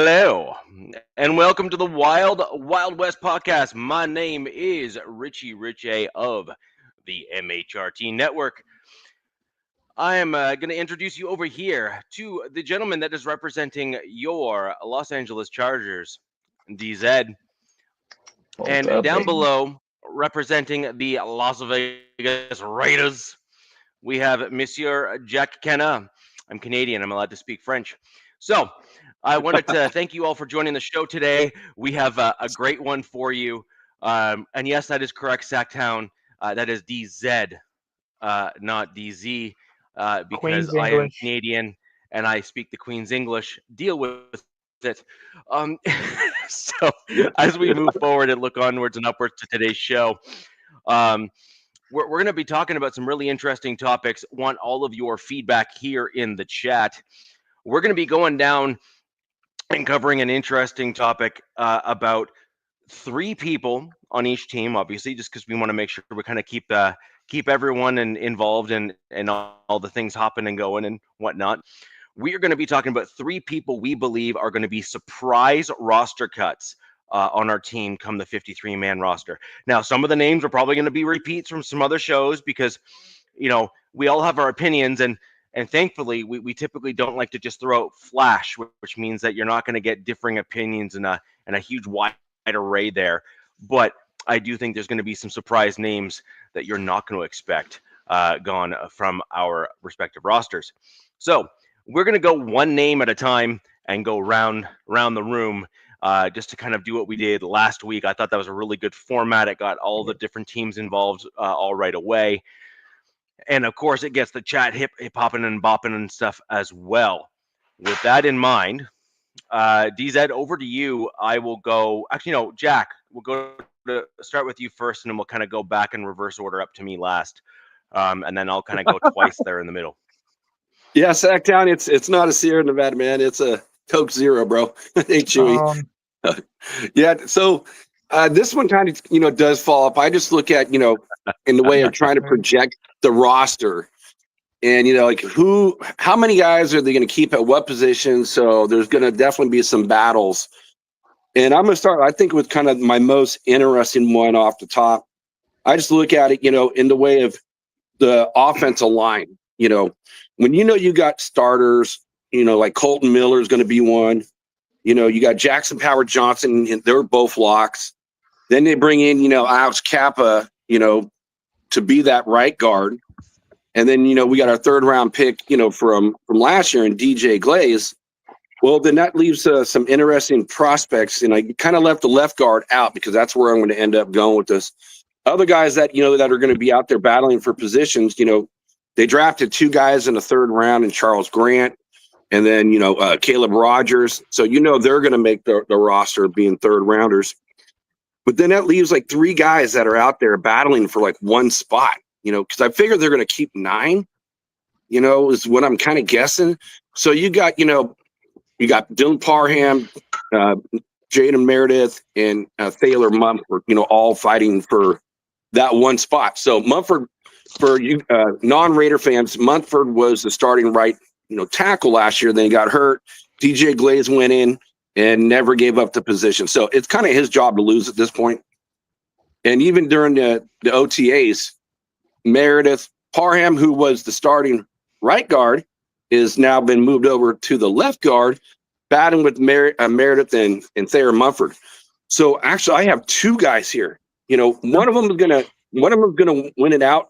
Hello, and welcome to the Wild West podcast. My name is Richie Riche of the MHRT Network. I am going to introduce you over here to the gentleman that is representing your Los Angeles Chargers, DZ, and down below, representing the Las Vegas Raiders, we have Monsieur Jack Cana. I'm Canadian. I'm allowed to speak French. So I wanted to thank you all for joining the show today. We have a great one for you. And yes, that is correct, Sacktown. That is DZ, not DZ, because Queen's I am English. Canadian and I speak the Queen's English. Deal with it. So as we move forward and look onwards and upwards to today's show, we're going to be talking about some really interesting topics. Want all of your feedback here in the chat. We're going to be going down and covering an interesting topic about three people on each team, obviously, just because we want to make sure we kind of keep everyone involved and all the things hopping and going and whatnot. We are going to be talking about three people we believe are going to be surprise roster cuts on our team come the 53-man roster. Now, some of the names are probably going to be repeats from some other shows because, we all have our opinions, and thankfully, we typically don't like to just throw out flash, which means that you're not going to get differing opinions and a huge wide array there. But I do think there's going to be some surprise names that you're not going to expect gone from our respective rosters. So we're going to go one name at a time and go around the room just to kind of do what we did last week. I thought that was a really good format. It got all the different teams involved all right away. And of course, it gets the chat hip hopping and bopping and stuff as well. With that in mind, DZ, over to you. I will go. Actually, no, Jack, we'll go to start with you first, and then we'll kind of go back in reverse order up to me last. And then I'll kind of go twice there in the middle. Yeah, Sacktown, it's not a Sierra Nevada, man. It's a Coke Zero, bro. Hey, Chewy. Yeah, so this one kind of, does fall up. I just look at, in the way of trying to project the roster and, how many guys are they going to keep at what position? So there's going to definitely be some battles. And I'm going to start, I think, with kind of my most interesting one off the top. I just look at it, in the way of the offensive line, when you got starters, like Colton Miller is going to be one. You got Jackson Power Johnson, and they're both locks. Then they bring in, Alex Kappa, to be that right guard. And then, we got our third round pick, from last year in DJ Glaze. Well, then that leaves some interesting prospects. And I kind of left the left guard out because that's where I'm going to end up going with this. Other guys that, that are going to be out there battling for positions, they drafted two guys in the third round in Charles Grant and then, Caleb Rogers. So, they're going to make the roster being third rounders. But then that leaves like three guys that are out there battling for like one spot, because I figure they're going to keep 9, is what I'm kind of guessing. So you got Dylan Parham, Jaden Meredith, and Thaler Mumford, all fighting for that one spot. So Mumford, for you non-Raider fans, Mumford was the starting right, tackle last year. Then he got hurt. DJ Glaze went in and never gave up the position. So it's kind of his job to lose at this point. And even during the OTAs, Meredith Parham, who was the starting right guard, is now been moved over to the left guard, battling with Meredith and Thayer Mumford. So actually, I have two guys here. One of them is gonna win it out.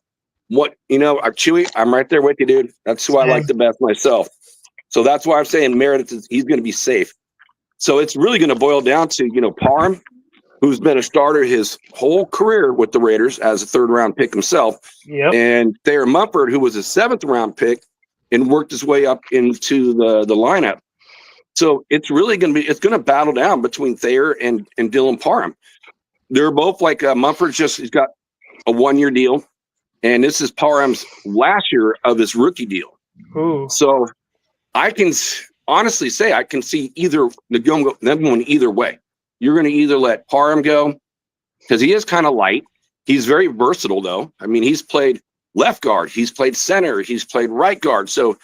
Chewy, I'm right there with you, dude. That's who I like the best myself. So that's why I'm saying Meredith he's going to be safe. So it's really going to boil down to, Parham, who's been a starter his whole career with the Raiders as a third-round pick himself, and Thayer Mumford, who was a seventh-round pick and worked his way up into the lineup. So it's really going to battle down between Thayer and Dylan Parham. They're both like Mumford's he's got a 1-year deal, and this is Parham's last year of his rookie deal. Ooh. So I can honestly say I can see them going either way. You're going to either let Parham go because he is kind of light. He's very versatile, though. I mean, he's played left guard, he's played center, he's played right guard. So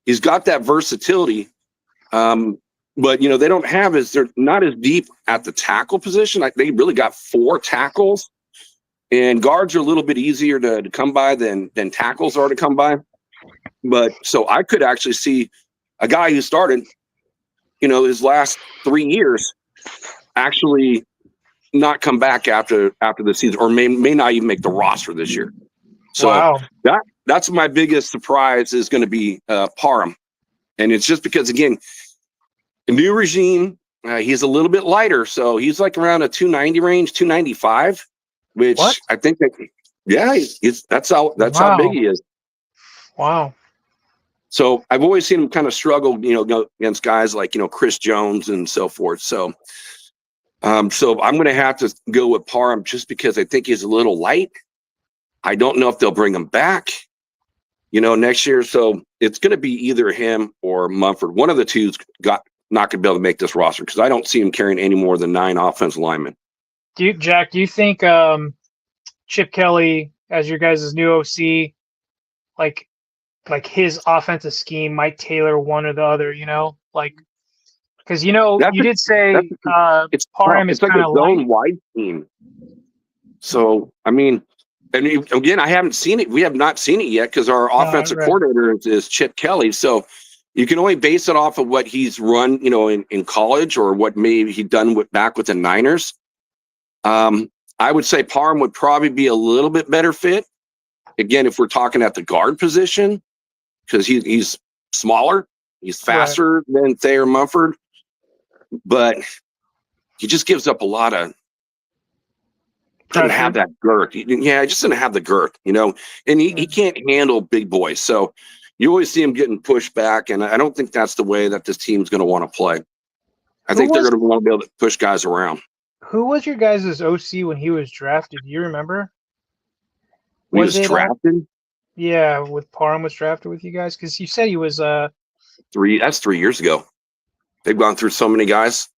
he's got that versatility. But they don't have they're not as deep at the tackle position. They really got 4 tackles, and guards are a little bit easier to come by than tackles are to come by. But so I could actually see a guy who started, his last 3 years actually not come back after the season, or may not even make the roster this year. So wow. that's my biggest surprise is going to be Parham, and it's just because again, a new regime. He's a little bit lighter, so he's like around a 290 range, 295, which What? I think that that's how big he is. Wow. So I've always seen him kind of struggle, go against guys like Chris Jones and so forth. So so I'm going to have to go with Parham just because I think he's a little light. I don't know if they'll bring him back, next year. So it's going to be either him or Mumford. One of the two's not going to be able to make this roster because I don't see him carrying any more than 9 offensive linemen. Jack, do you think Chip Kelly, as your guys' new OC, like his offensive scheme might tailor one or the other, because you did say Parham is like kind a of zone wide team. So I mean, and again, I haven't seen it. We have not seen it yet because our offensive coordinator is Chip Kelly. So you can only base it off of what he's run, in college or what maybe he done back with the Niners. I would say Parham would probably be a little bit better fit. Again, if we're talking at the guard position, because he's smaller, he's faster than Thayer Mumford, but he just gives up a lot of. Doesn't have that girth. Yeah, he just doesn't have the girth, and he can't handle big boys. So you always see him getting pushed back, and I don't think that's the way that this team's going to want to play. I think they're going to want to be able to push guys around. Who was your guys' OC when he was drafted? Do you remember? When he was drafted? Yeah, with Parham was drafted with you guys? Because you said he was 3 years ago. They've gone through so many guys.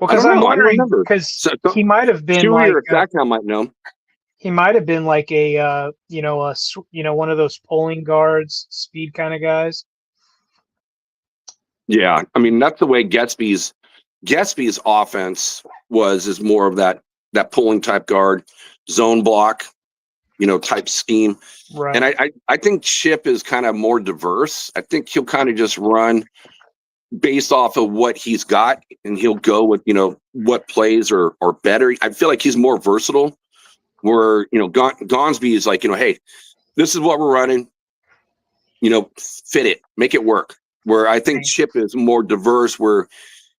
Well, because I'm wondering, because he might have been I might know. He might have been like a one of those pulling guards, speed kind of guys. Yeah, I mean that's the way Gatsby's offense is more of that pulling type guard, zone block, type scheme. Right. And I think Chip is kind of more diverse. I think he'll kind of just run based off of what he's got, and he'll go with what plays are better. I feel like he's more versatile. Where Gonsby is like, hey, this is what we're running. Fit it, make it work. Where I think Chip is more diverse, where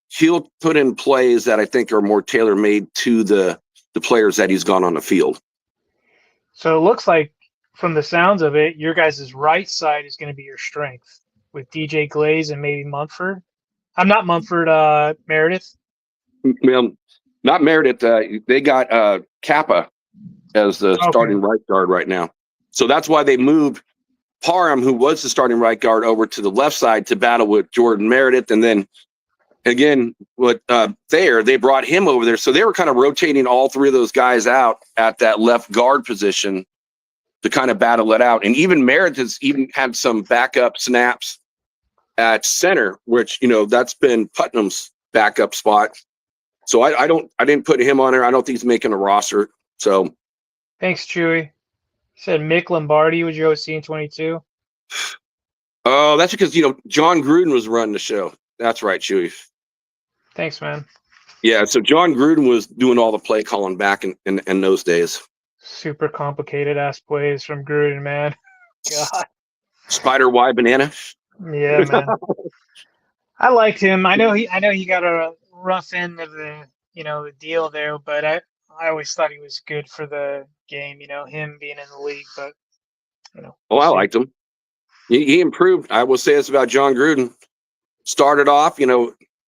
he'll put in plays that I think are more tailor made to the players that he's gone on the field. So it looks like, from the sounds of it, your guys' right side is going to be your strength with DJ Glaze and maybe Mumford. I'm not Mumford, Meredith. Well, not Meredith. They got Kappa as the starting right guard right now. So that's why they moved Parham, who was the starting right guard, over to the left side to battle with Jordan Meredith. And then again, with Thayer, they brought him over there. So they were kind of rotating all 3 of those guys out at that left guard position to kind of battle it out. And even Meredith has even had some backup snaps at center, which, that's been Putnam's backup spot. So I didn't put him on there. I don't think he's making a roster. So thanks, Chewy. You said Mick Lombardi was your OC in 22. Oh, that's because John Gruden was running the show. That's right, Chewy. Thanks, man. Yeah, so John Gruden was doing all the play calling back in those days. Super complicated ass plays from Gruden, man. God. Spider Y banana. Yeah, man. I liked him. I know he got a rough end of the the deal there, but I always thought he was good for the game, him being in the league, but I liked him. He improved. I will say this about John Gruden. Started off,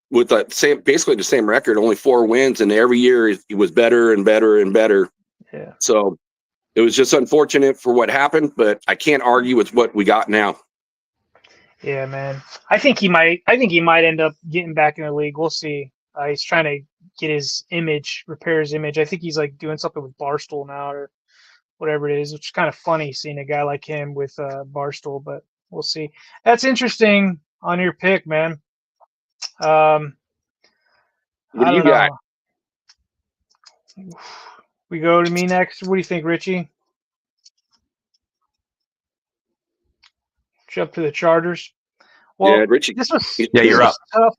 with basically the same record, only 4 wins, and every year he was better and better and better. Yeah. So it was just unfortunate for what happened, but I can't argue with what we got now. Yeah, man. I think he might end up getting back in the league. We'll see. He's trying to get his image, repair his image. I think he's like doing something with Barstool now or whatever it is, which is kind of funny seeing a guy like him with Barstool, but we'll see. That's interesting on your pick, man. What I do you don't got? know. We go to me next. What do you think, Richie? Jump to the Chargers. Well, Yeah, Richie. Yeah, you're up. tough.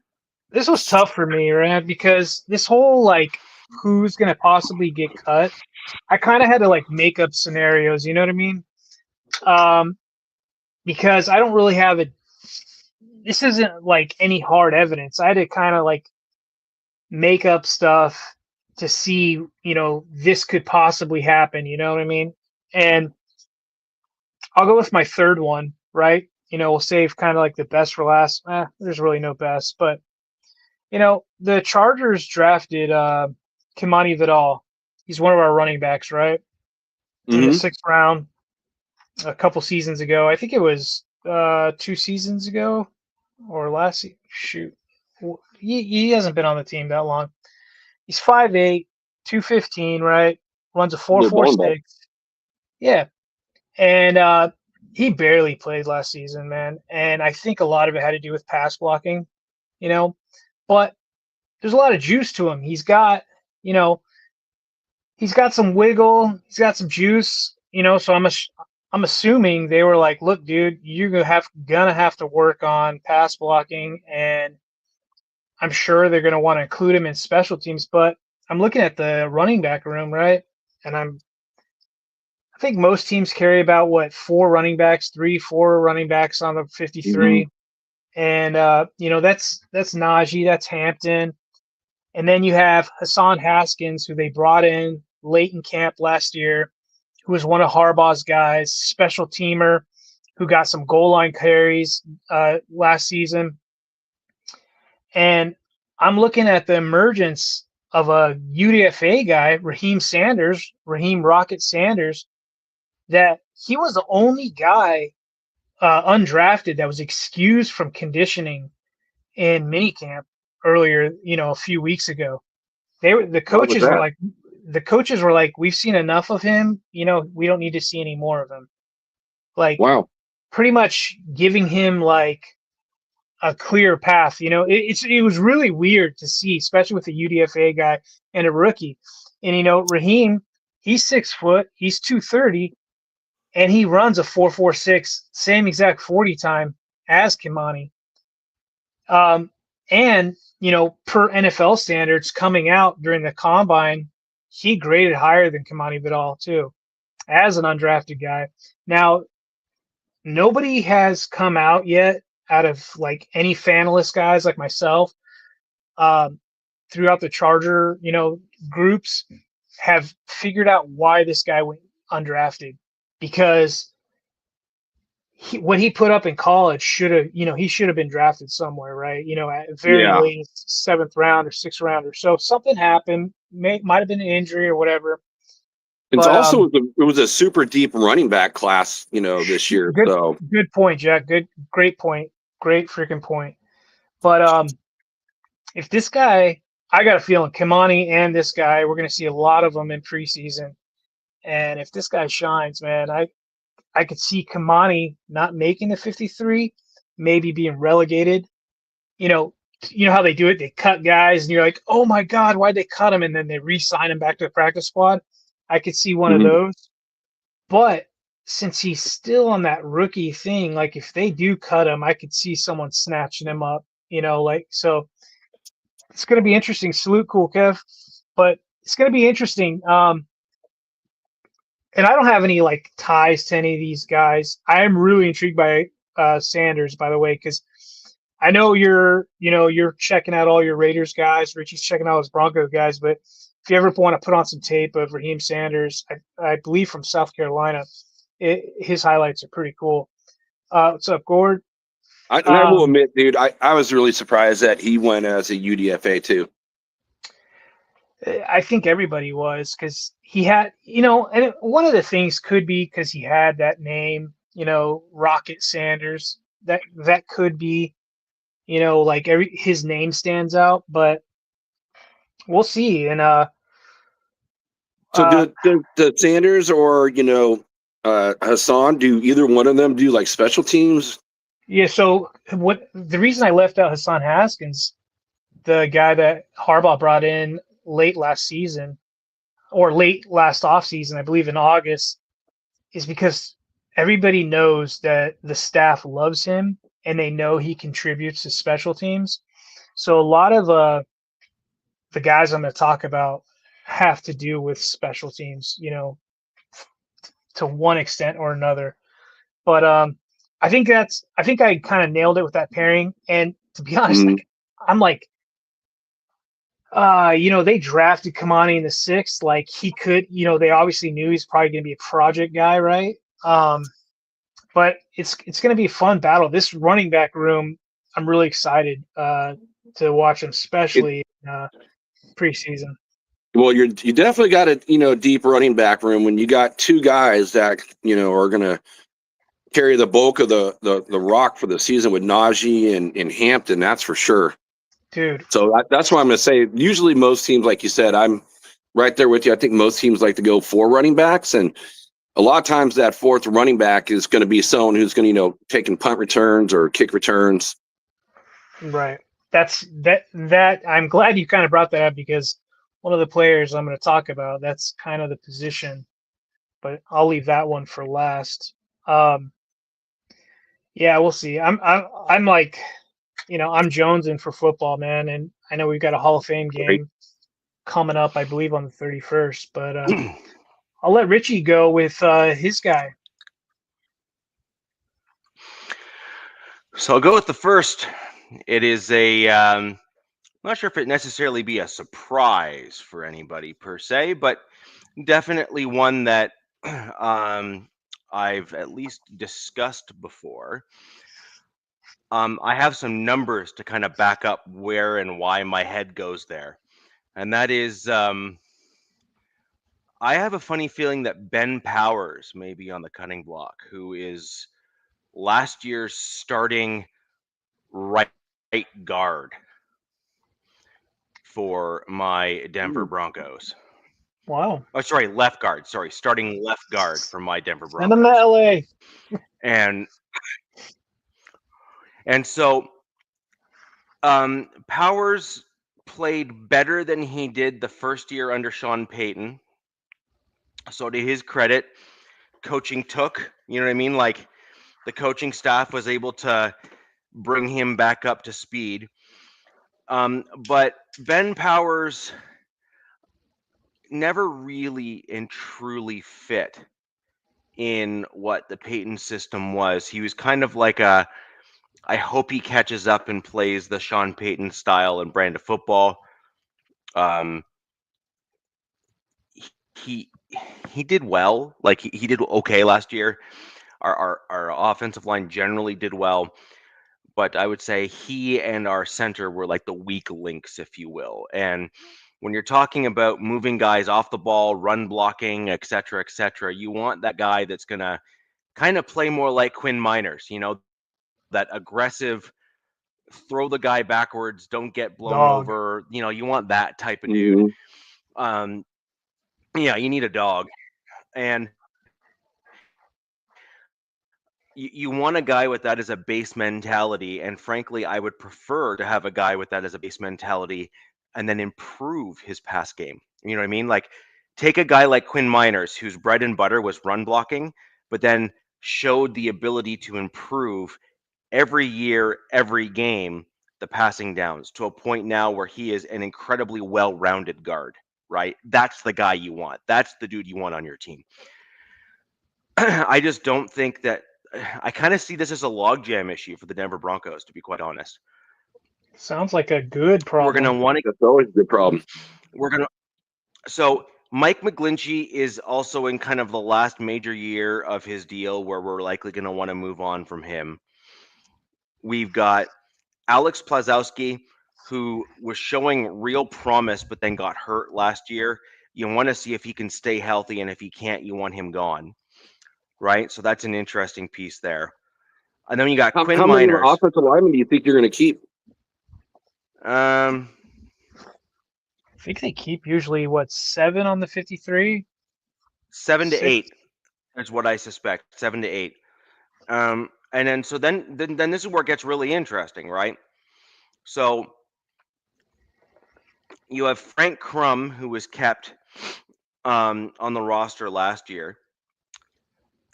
This was tough for me, right? Because this whole like who's gonna possibly get cut, I kind of had to like make up scenarios. You know what I mean? Because I don't really have a. This isn't like any hard evidence. I had to kind of like make up stuff to see, this could possibly happen. You know what I mean? And I'll go with my third one, right? We'll save kind of like the best for last. There's really no best, but the Chargers drafted Kimani Vidal. He's one of our running backs, right? In the 6th round a couple seasons ago. I think it was 2 seasons ago or last. Shoot. He hasn't been on the team that long. He's 5'8", 215, right? Runs a 4.46. Yeah. And he barely played last season, man. And I think a lot of it had to do with pass blocking, but there's a lot of juice to him. He's got some wiggle. He's got some juice, so I'm assuming they were like, look, dude, you're gonna have to work on pass blocking, and I'm sure they're gonna want to include him in special teams. But I'm looking at the running back room, right? And I think most teams carry about 4 running backs, 3-4 running backs on the 53. And that's Najee, that's Hampton. And then you have Hassan Haskins, who they brought in late in camp last year, who was one of Harbaugh's guys, special teamer, who got some goal line carries last season. And I'm looking at the emergence of a UDFA guy, Raheem Rocket Sanders, that he was the only guy undrafted that was excused from conditioning in minicamp earlier, a few weeks ago. The coaches were like, we've seen enough of him, we don't need to see any more of him. Like, wow. Pretty much giving him like a clear path. It was really weird to see, especially with a UDFA guy and a rookie. And Raheem, he's 6 foot, he's 230, and he runs a 4.46, same exact 40 time as Kimani. And per NFL standards, coming out during the combine, he graded higher than Kimani Vidal too, as an undrafted guy. Now, nobody has come out yet out of like any fanalist guys like myself throughout the Charger, groups have figured out why this guy went undrafted, because what he put up in college he should have been drafted somewhere, right? At very late 7th round or 6th round or so. Something happened, might have been an injury or whatever. It's it was a super deep running back class, this year. Good point, Jack. Great point. Great freaking point. But if this guy, I got a feeling Kimani and this guy, we're going to see a lot of them in preseason. And if this guy shines, man, I could see Kimani not making the 53, maybe being relegated. You know how they do it? They cut guys, and you're like, oh my God, why'd they cut him? And then they re-sign him back to the practice squad. I could see one of those. But since he's still on that rookie thing, like if they do cut him, I could see someone snatching him up, so it's going to be interesting. Salute, Cool Kev. But it's going to be interesting. And I don't have any like ties to any of these guys. I am really intrigued by Sanders, by the way, because I know you're checking out all your Raiders guys. Richie's checking out his Broncos guys. But if you ever want to put on some tape of Raheem Sanders, I believe from South Carolina, his highlights are pretty cool. What's up, Gord? I will admit, dude, I was really surprised that he went as a UDFA too. I think everybody was, because he had, and one of the things could be because he had that name, Rocket Sanders. That could be, like his name stands out, but we'll see. And so do Sanders or Hassan, do either one of them do like special teams Yeah. So what the reason I left out Hassan Haskins, the guy that Harbaugh brought in late last season or late last offseason, I believe in August, is because everybody knows that the staff loves him and they know he contributes to special teams. So a lot of the guys I'm going to talk about have to do with special teams, you know, to one extent or another. But I think I kind of nailed it with that pairing. And to be honest, Mm. like, I'm like, you know, they drafted Kamani in the 6th. Like he could, you know, they obviously knew he's probably going to be a project guy, right? But it's going to be a fun battle. This running back room, I'm really excited to watch them, especially preseason. Well, you definitely got a deep running back room when you got two guys that are going to carry the bulk of the rock for the season with Najee and Hampton. That's for sure, dude. So that's why I'm going to say. Usually, most teams, like you said, I'm right there with you. I think most teams like to go 4 running backs, and a lot of times that 4th running back is going to be someone who's going to taking punt returns or kick returns. Right. That I'm glad you kind of brought that up because one of the players I'm going to talk about, that's kind of the position, but I'll leave that one for last. Yeah, we'll see. I'm like, you know, I'm jonesing for football, man, and I know we've got a Hall of Fame game coming up, I believe, on the 31st. But I'll let Richie go with his guy. So I'll go with the first. It is a I'm not sure if it necessarily be a surprise for anybody per se, but definitely one that I've at least discussed before. I have some numbers to kind of back up where and why my head goes there. And that is I have a funny feeling that Ben Powers may be on the cutting block, who is last year's starting right guard for my Denver Broncos. Wow. Oh, sorry, left guard. Sorry, starting left guard for my Denver Broncos. Send him to LA. And so Powers played better than he did the first year under Sean Payton. So to his credit, coaching took, you know what I mean? Like the coaching staff was able to bring him back up to speed. But Ben Powers never really and truly fit in what the Payton system was. He was kind of like I hope he catches up and plays the Sean Payton style and brand of football. He did well. Like he did okay last year. Our offensive line generally did well, but I would say he and our center were like the weak links, if you will. And when you're talking about moving guys off the ball, run blocking, et cetera, you want that guy that's going to kind of play more like Quinn Miners, you know, that aggressive, throw the guy backwards, don't get blown over. You know, you want that type of dude. Yeah, you need a dog. And you want a guy with that as a base mentality. And frankly, I would prefer to have a guy with that as a base mentality and then improve his pass game. You know what I mean? Like take a guy like Quinn Miners, whose bread and butter was run blocking, but then showed the ability to improve every year, every game, the passing downs to a point now where he is an incredibly well-rounded guard, right? That's the guy you want. That's the dude you want on your team. I just don't think that I kind of see this as a logjam issue for the Denver Broncos, to be quite honest. Sounds like a good problem. We're going to want to. That's always a good problem. So Mike McGlinchey is also in kind of the last major year of his deal where we're likely going to want to move on from him. We've got Alex Plazowski, who was showing real promise, but then got hurt last year. You want to see if he can stay healthy, and if he can't, you want him gone. Right? So that's an interesting piece there. And then you got Quinn Miners. How many offensive linemen do you think you're going to keep? I think they keep usually 7 on the 53? 7 to 8 is what I suspect. 7 to 8. And then so then this is where it gets really interesting, right? So you have Frank Crum, who was kept on the roster last year,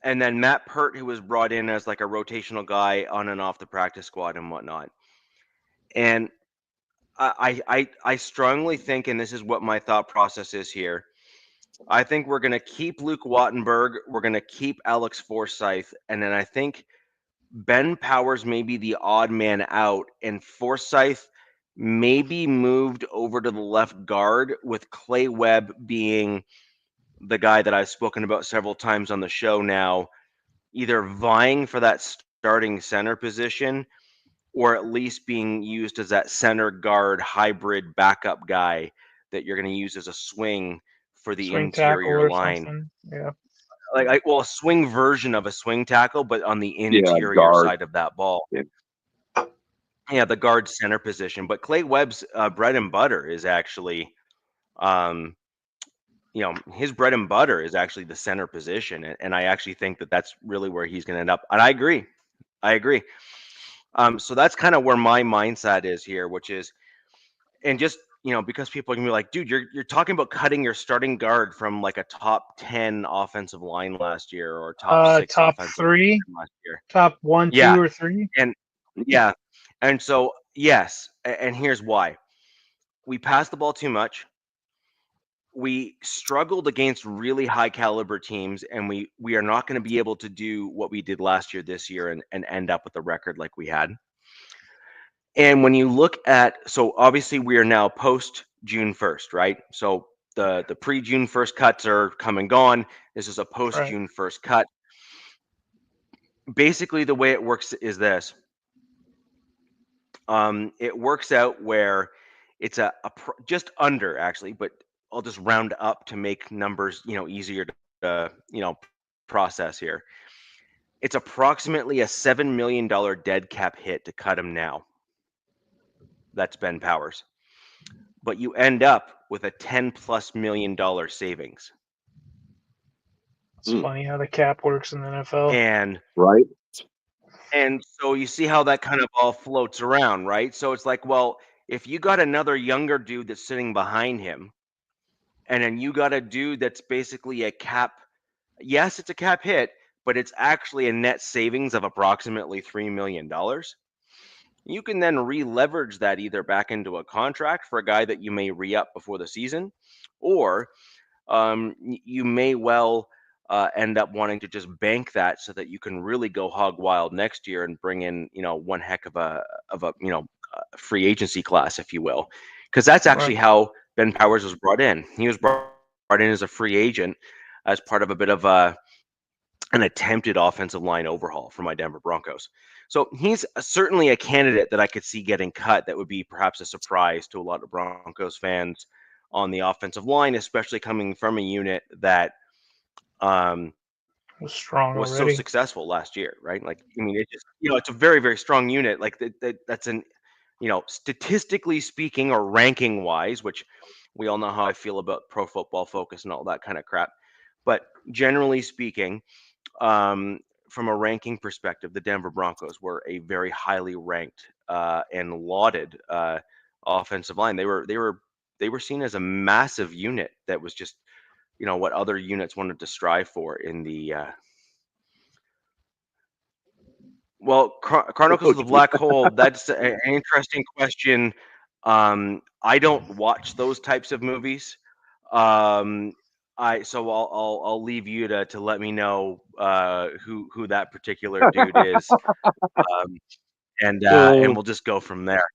and then Matt Pert, who was brought in as like a rotational guy on and off the practice squad and whatnot. And I strongly think, and this is what my thought process is here, I think we're going to keep Luke Wattenberg, we're going to keep Alex Forsyth, and then I think Ben Powers may be the odd man out, and Forsyth may be moved over to the left guard, with Clay Webb being the guy that I've spoken about several times on the show now, either vying for that starting center position or at least being used as that center guard hybrid backup guy that you're going to use as a swing for the Swing tackle interior or line. something. Yeah. Well, a swing version of a swing tackle, but on the interior guard. side of that ball. Yeah. Yeah, the guard center position. But Clay Webb's bread and butter is actually, his bread and butter is actually the center position. And I actually think that that's really where he's going to end up. And I agree. So that's kind of where my mindset is here, which is, and just, because people are gonna be like, dude, you're talking about cutting your starting guard from like a top 10 offensive line last year, or top 6 top offensive 3 line last year. Top 1, Yeah. 2, or 3. And yeah, and so yes, and here's why: we passed the ball too much. We struggled against really high caliber teams, and we are not going to be able to do what we did last year this year and end up with a record like we had. And when you look at, so obviously we are now post June 1st, right? So the pre June 1st cuts are come and gone. This is a post June 1st cut. Basically, the way it works is this. It works out where it's just under, actually, but I'll just round up to make numbers, easier to process here. It's approximately a $7 million dead cap hit to cut him now. That's Ben Powers. But you end up with a $10+ million savings. It's funny how the cap works in the NFL. And right. And so you see how that kind of all floats around, right? So it's like, well, if you got another younger dude that's sitting behind him, and then you got a dude that's basically a cap, yes, it's a cap hit, but it's actually a net savings of approximately $3 million. You can then re-leverage that either back into a contract for a guy that you may re-up before the season, or you may well end up wanting to just bank that so that you can really go hog wild next year and bring in, one heck of a free agency class, if you will, because that's actually how Ben Powers was brought in. He was brought in as a free agent as part of a bit of an attempted offensive line overhaul for my Denver Broncos. So he's certainly a candidate that I could see getting cut. That would be perhaps a surprise to a lot of Broncos fans on the offensive line, especially coming from a unit that was strong, was already. so successful last year, right? Like, I mean, it just, it's a very, very strong unit. Like that's an, statistically speaking or ranking wise, which we all know how I feel about Pro Football Focus and all that kind of crap. But generally speaking, from a ranking perspective, the Denver Broncos were a very highly ranked and lauded offensive line. They were seen as a massive unit that was just, what other units wanted to strive for in the Chronicles of the Black Hole. That's an interesting question. I don't watch those types of movies. So I'll leave you to let me know who that particular dude is, and we'll just go from there.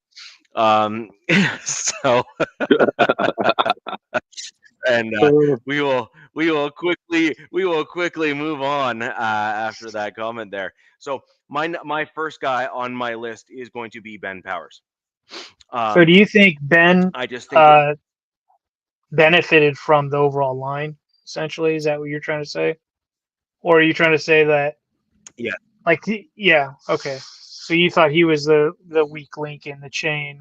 So and we will quickly move on after that comment there. So my first guy on my list is going to be Ben Powers. So do you think Ben I just think benefited from the overall line, essentially? Is that what you're trying to say? Or are you trying to say that? Yeah. Like, yeah. Okay. So you thought he was the weak link in the chain?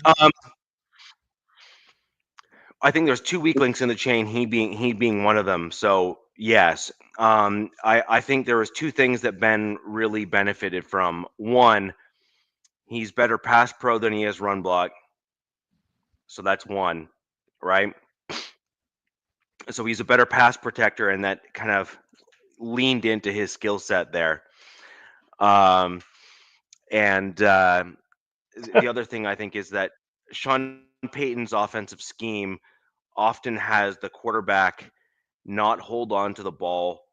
I think there's two weak links in the chain. He being one of them. So Yes. I think there was two things that Ben really benefited from. One, he's better pass pro than he is run block. So that's one, right? So he's a better pass protector, and that kind of leaned into his skill set there. And the other thing I think is that Sean Payton's offensive scheme often has the quarterback not hold on to the ball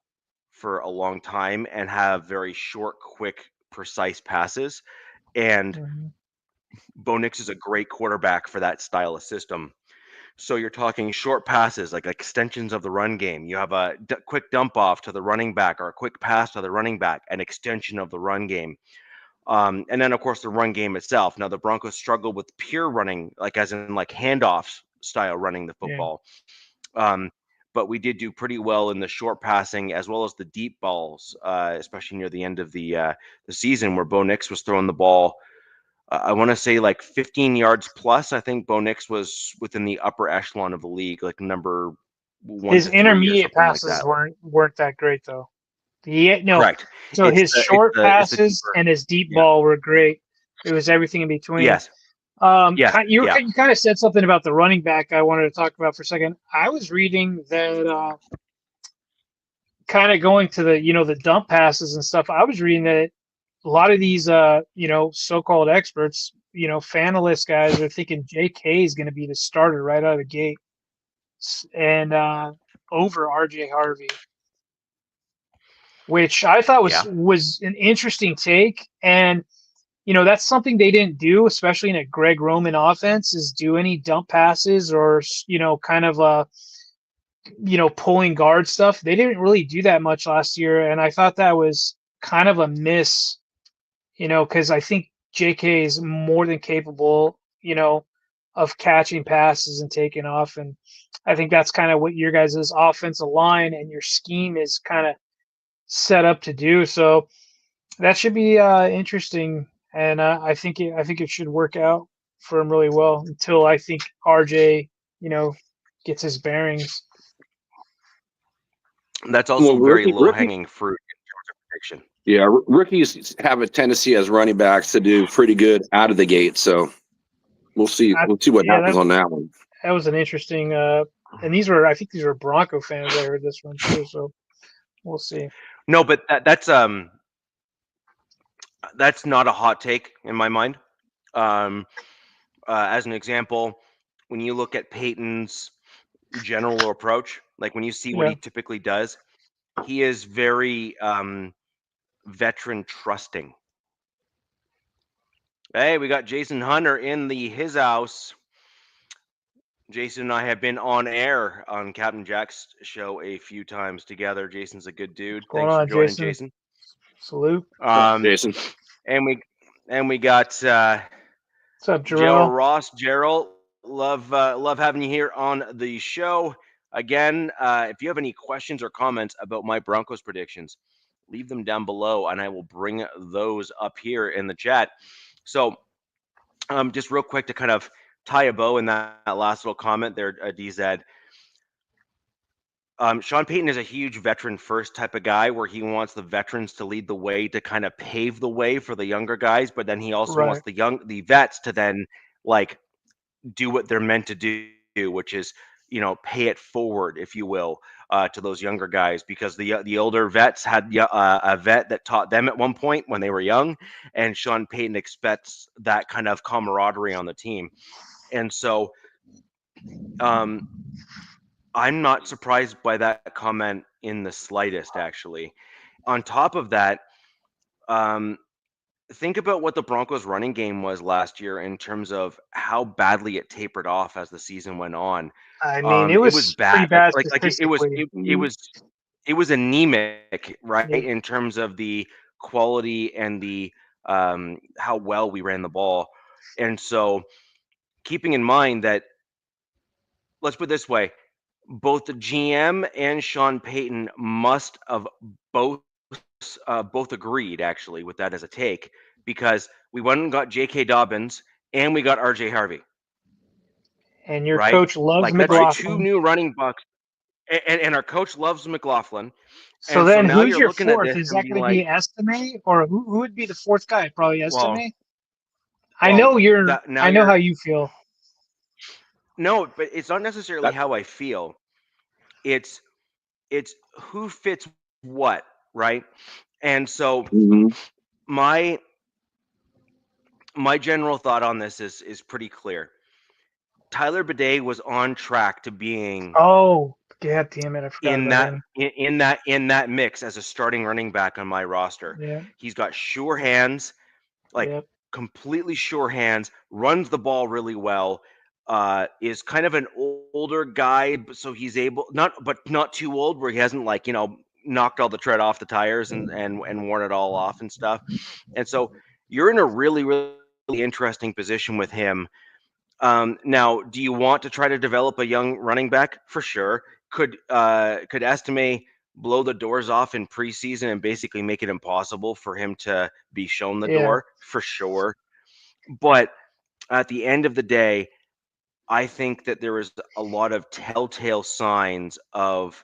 for a long time and have very short, quick, precise passes. And Mhm. Bo Nix is a great quarterback for that style of system. So you're talking short passes, like extensions of the run game. You have a quick dump off to the running back or a quick pass to the running back, an extension of the run game. And then, of course, the run game itself. Now, the Broncos struggle with pure running, like as in like handoffs style running the football. Um, but we did do pretty well in the short passing as well as the deep balls, especially near the end of the season where Bo Nix was throwing the ball. I want to say like 15 yards plus. I think Bo Nix was within the upper echelon of the league, like number 1 His to 3 or intermediate something like passes that. weren't that great though. No, Correct. so It's his the short passes deeper. and his deep Yeah. ball were great. It was everything in between. Yes. Yeah. You kind of said something about the running back I wanted to talk about for a second. I was reading that kind of going to the the dump passes and stuff. I was reading that a lot of these so-called experts, fanalist guys are thinking JK is going to be the starter right out of the gate, and over RJ Harvey, which I thought was an interesting take. And that's something they didn't do, especially in a Greg Roman offense, is do any dump passes or kind of pulling guard stuff. They didn't really do that much last year, and I thought that was kind of a miss, because I think JK is more than capable, of catching passes and taking off. And I think that's kind of what your guys' offensive line and your scheme is kind of set up to do. So that should be interesting, and I think it should work out for him really well until I think RJ, gets his bearings. That's also very low-hanging fruit in terms of prediction. Yeah, rookies have a tendency as running backs to do pretty good out of the gate. So we'll see. We'll see what happens on that one. That was an interesting. And I think these were Bronco fans. I heard this one too. So we'll see. No, but that's not a hot take in my mind. As an example, when you look at Peyton's general approach, like when you see what he typically does, he is very veteran trusting. Hey, we got Jason Hunter in his house. Jason and I have been on air on Captain Jack's show a few times together. Jason's a good dude. Thanks for joining, Jason. Salute. Jason. And we got what's up, Gerald Ross. Gerald, love having you here on the show. Again, if you have any questions or comments about my Broncos predictions, leave them down below and I will bring those up here in the chat. So just real quick to kind of tie a bow in that last little comment there, DZ. Sean Payton is a huge veteran first type of guy where he wants the veterans to lead the way to kind of pave the way for the younger guys, but then he also wants the vets to then like do what they're meant to do, which is pay it forward, if you will, to those younger guys, because the older vets had a vet that taught them at one point when they were young, and Sean Payton expects that kind of camaraderie on the team. And so I'm not surprised by that comment in the slightest, actually. On top of that, think about what the Broncos running game was last year in terms of how badly it tapered off as the season went on. I mean, it was bad. Like it was anemic, right? Yeah. In terms of the quality and the how well we ran the ball. And so keeping in mind that, let's put it this way, both the GM and Sean Payton must have both agreed actually with that as a take, because we went and got J.K. Dobbins and we got R.J. Harvey. And your coach loves McLaughlin. That's two new running backs. and our coach loves McLaughlin. So And then now who's you're your looking at fourth? this Is and that be going to like, be Estime, or who would be the fourth guy? Probably well, Estime. I know I know how you feel. No, but it's not necessarily how I feel. It's who fits what, right? And so my general thought on this is pretty clear. Tyler Bidet was on track to being Oh, god damn it! I forgot about him. in that mix as a starting running back on my roster. Yeah. He's got sure hands, like Yep. completely sure hands, runs the ball really well, is kind of an older guy, so he's able not too old where he hasn't like, knocked all the tread off the tires and worn it all off and stuff. And so you're in a really, really interesting position with him. Now, do you want to try to develop a young running back? For sure. Could Estime blow the doors off in preseason and basically make it impossible for him to be shown the door? For sure. But at the end of the day, I think that there is a lot of telltale signs of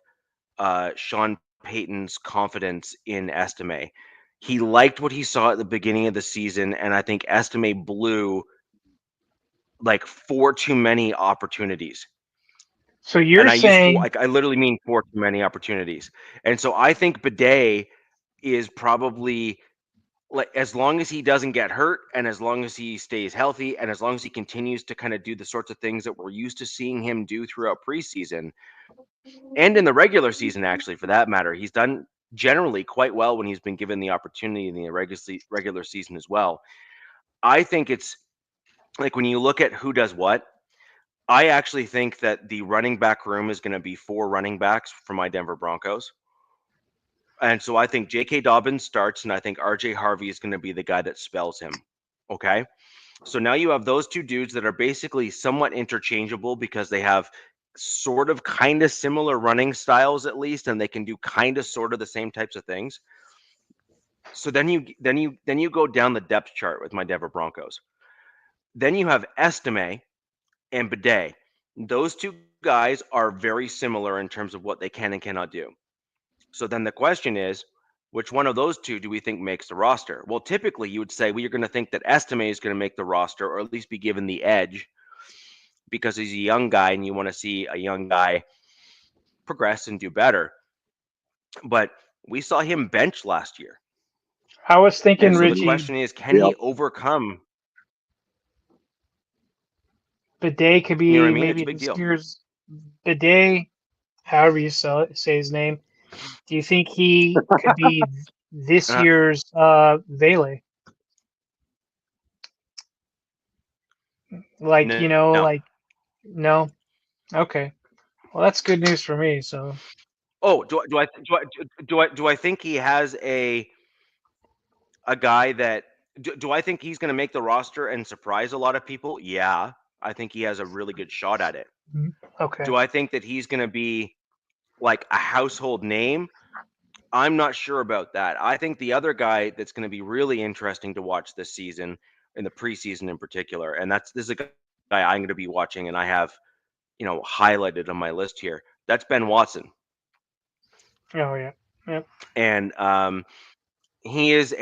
Sean Payton's confidence in Estime. He liked what he saw at the beginning of the season, and I think Estime blew like 4 too many opportunities. So you're saying I literally mean 4 too many opportunities. And so I think Bidet is probably, like, as long as he doesn't get hurt and as long as he stays healthy and as long as he continues to kind of do the sorts of things that we're used to seeing him do throughout preseason and in the regular season, actually, for that matter, he's done generally quite well when he's been given the opportunity in the regular season as well. I think it's like when you look at who does what, I actually think that the running back room is going to be 4 running backs for my Denver Broncos. And so I think J.K. Dobbins starts, and I think R.J. Harvey is going to be the guy that spells him. Okay? So now you have those 2 dudes that are basically somewhat interchangeable because they have sort of kind of similar running styles at least, and they can do kind of sort of the same types of things. So then you go down the depth chart with my Denver Broncos. Then you have Estime and Bidet. Those 2 guys are very similar in terms of what they can and cannot do. So then the question is, which one of those 2 do we think makes the roster? Well, typically you would say, well, you're going to think that Estime is going to make the roster or at least be given the edge because he's a young guy and you want to see a young guy progress and do better. But we saw him bench last year. I was thinking, and so Richie. The question is, can he overcome? Bidet could be, you know what I mean? maybe It's a big this deal. year's Bidet, however you say his name. Do you think he could be this year's Vele? Like, No. like, no. Okay. Well, that's good news for me. So. Oh, do I think he has a guy that do I think he's going to make the roster and surprise a lot of people? Yeah, I think he has a really good shot at it. Okay. Do I think that he's going to be like a household name? I'm not sure about that. I think the other guy that's going to be really interesting to watch this season, in the preseason in particular, and this is a guy I'm going to be watching, and I have, highlighted on my list here. That's Ben Watson. Oh yeah. Yep. And he's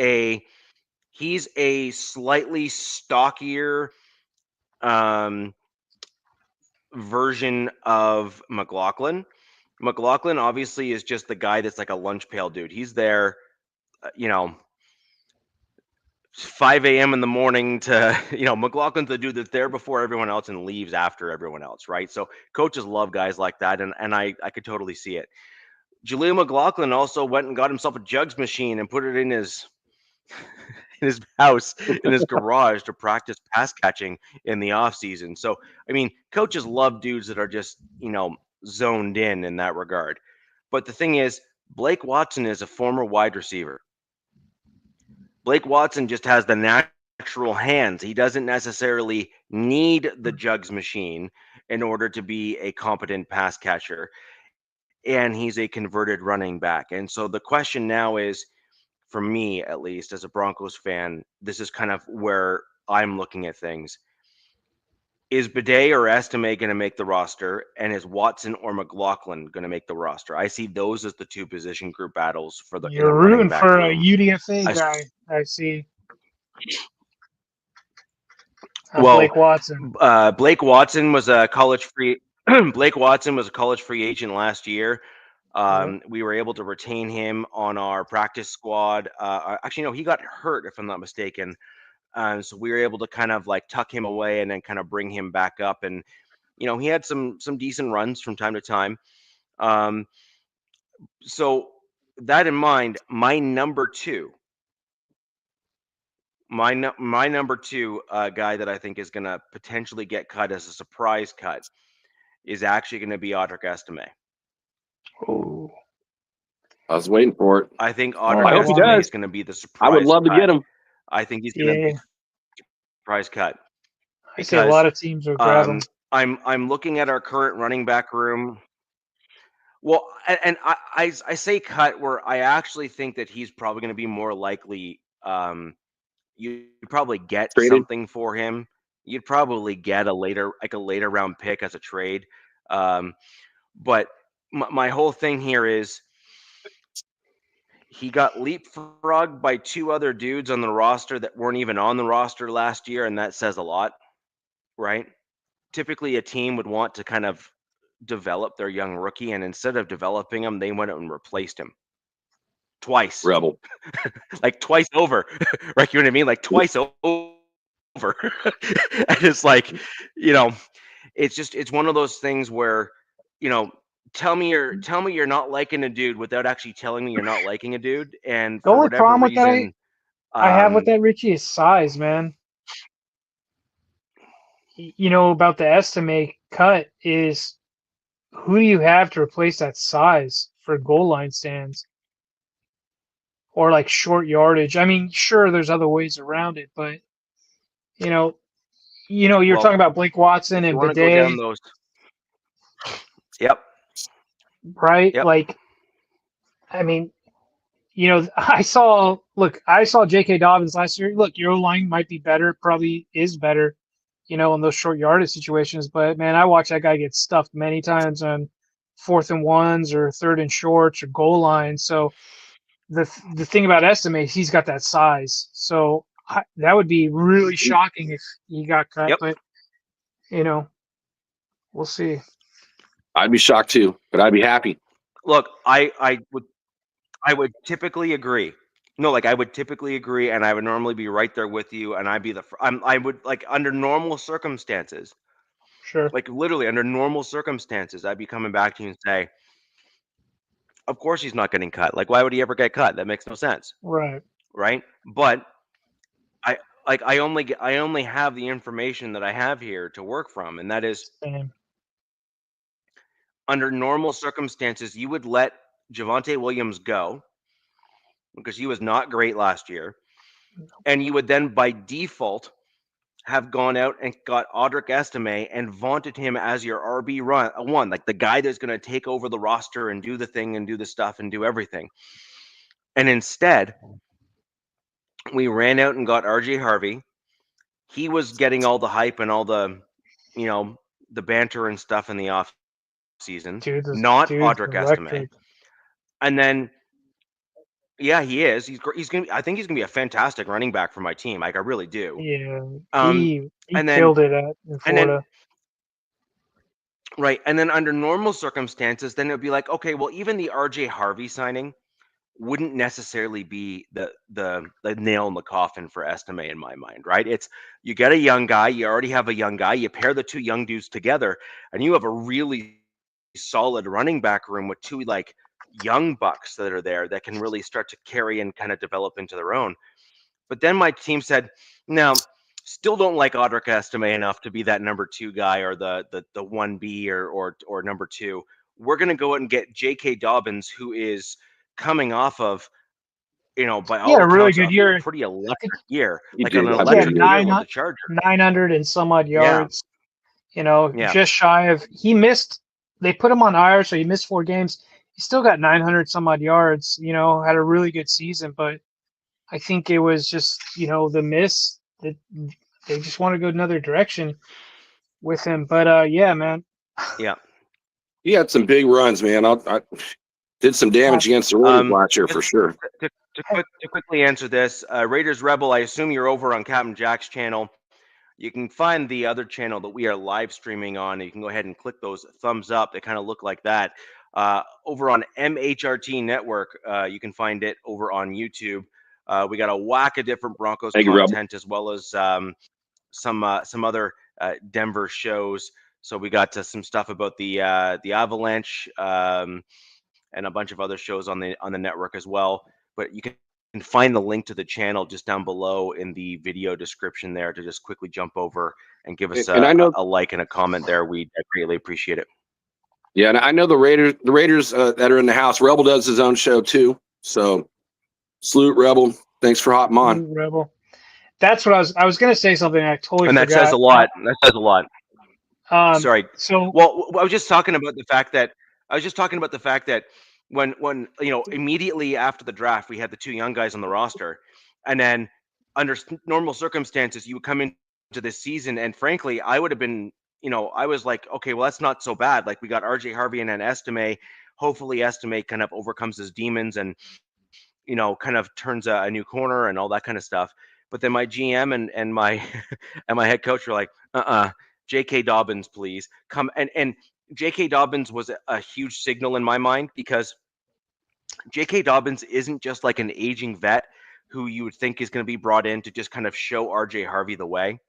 a slightly stockier version of McLaughlin. McLaughlin obviously is just the guy that's like a lunch pail dude. He's there, 5 a.m. in the morning to, McLaughlin's the dude that's there before everyone else and leaves after everyone else, right? So coaches love guys like that, and I could totally see it. Jaleel McLaughlin also went and got himself a jugs machine and put it in his house, in his garage, to practice pass catching in the off season. So, I mean, coaches love dudes that are just, zoned in that regard. But the thing is, Blake Watson is a former wide receiver. Blake Watson just has the natural hands. He doesn't necessarily need the jugs machine in order to be a competent pass catcher. And he's a converted running back. And so the question now is, for me, at least as a Broncos fan, this is kind of where I'm looking at things. Is Bidet or Estime going to make the roster, and is Watson or McLaughlin going to make the roster? I see those as the two position group battles for in the You're running rooting back for room. a UDFA guy. I see. Blake Watson. Blake Watson was a college free. Blake Watson was a college free agent last year. We were able to retain him on our practice squad. Actually, no, he got hurt, if I'm not mistaken. So we were able to kind of like tuck him away and then kind of bring him back up. And, he had some decent runs from time to time. So that in mind, my number two guy that I think is going to potentially get cut as a surprise cut is actually going to be Audric Estime. Oh, I was waiting for it. I think I Audric hope he Estime does. is going to be the surprise. I would love to get him. I think he's going to be the surprise cut. I see a lot of teams will grab him. I'm looking at our current running back room. Well, and I say cut where I actually think that he's probably going to be more likely. You'd probably get Traded. something for him. You'd probably get a later round pick as a trade. But my whole thing here is he got leapfrogged by two other dudes on the roster that weren't even on the roster last year, and that says a lot, right? Typically, a team would want to kind of develop their young rookie, and instead of developing him, they went out and replaced him twice. Rebel. Like twice over, right? You know what I mean? Like twice over. And it's like, it's one of those things where, tell me you're not liking a dude without actually telling me you're not liking a dude. And the only problem with that I have with that, Richie, is size, man. About the Estime cut is who do you have to replace that size for goal line stands or like short yardage? I mean, sure, there's other ways around it, but you're talking about Blake Watson and Bidet. Go down those. Yep. Right? Yep. Like, I mean, I saw J.K. Dobbins last year. Look, your line might be better, probably is better, in those short yardage situations. But, man, I watched that guy get stuffed many times on 4th and 1s or 3rd and shorts or goal line. So the thing about Estime is he's got that size. So that would be really shocking if he got cut. Yep. But, we'll see. I'd be shocked too, but I'd be happy. Look, I would typically agree. No, like I would typically agree, and I would normally be right there with you, and I'd be I would like under normal circumstances. Sure. Like literally under normal circumstances, I'd be coming back to you and say, of course he's not getting cut. Like why would he ever get cut? That makes no sense. Right. Right. But I only have the information that I have here to work from, and that is under normal circumstances, you would let Javonte Williams go because he was not great last year. And you would then by default have gone out and got Audric Estime and vaunted him as your RB1, like the guy that's going to take over the roster and do the thing and do the stuff and do everything. And instead, we ran out and got RJ Harvey. He was getting all the hype and all the, the banter and stuff in the off season, not Audric Estime. And then, yeah, he is. He's gonna. I think he's gonna be a fantastic running back for my team. Like I really do. Yeah, he killed it in Florida. Right, and then under normal circumstances, then it would be like, okay, well, even the RJ Harvey signing wouldn't necessarily be the nail in the coffin for Estime in my mind, right? It's you get a young guy, you already have a young guy, you pair the two young dudes together, and you have a really solid running back room with two like young bucks that are there that can really start to carry and kind of develop into their own. But then my team said, no, still don't like Audric Estime enough to be that number 2 guy or the 1B or number 2. We're going to go out and get J.K. Dobbins, who is coming off of, by all accounts, really good year, pretty electric year, like an electric year with the Chargers. 900 and some odd yards, just shy of. He missed. They put him on IR, so he missed 4 games. He still got 900 some odd yards. Had a really good season, but I think it was just the miss that they just want to go another direction. with him. But yeah, man. Yeah. He had some big runs, man. I did some damage against the Raiders last year for sure. To quickly answer this, Raiders Rebel, I assume you're over on Captain Jack's channel. You can find the other channel that we are live streaming on. You can go ahead and click those thumbs up. They kind of look like that. Over on MHRT Network, you can find it over on YouTube. We got a whack of different Broncos content, as well as some other Denver shows. So we got some stuff about the Avalanche and a bunch of other shows on the network as well. But you can find the link to the channel just down below in the video description there to just quickly jump over and give us a like and a comment there. We greatly appreciate it. Yeah, and I know the Raiders that are in the house. Rebel does his own show too. So salute Rebel. Thanks for hopping on. Salute Rebel. That's what I was going to say something I totally forgot. And that says a lot. That says a lot. Sorry. So I was just talking about the fact that when immediately after the draft we had the two young guys on the roster, and then under normal circumstances you would come into this season, and frankly I would have been, I was like, okay, well that's not so bad. Like we got RJ Harvey and then Estime. Hopefully Estime kind of overcomes his demons and kind of turns a new corner and all that kind of stuff. But then my GM and my and my head coach were like, J.K. Dobbins, please come. And J.K. Dobbins was a huge signal in my mind, because J.K. Dobbins isn't just like an aging vet who you would think is going to be brought in to just kind of show R.J. Harvey the way.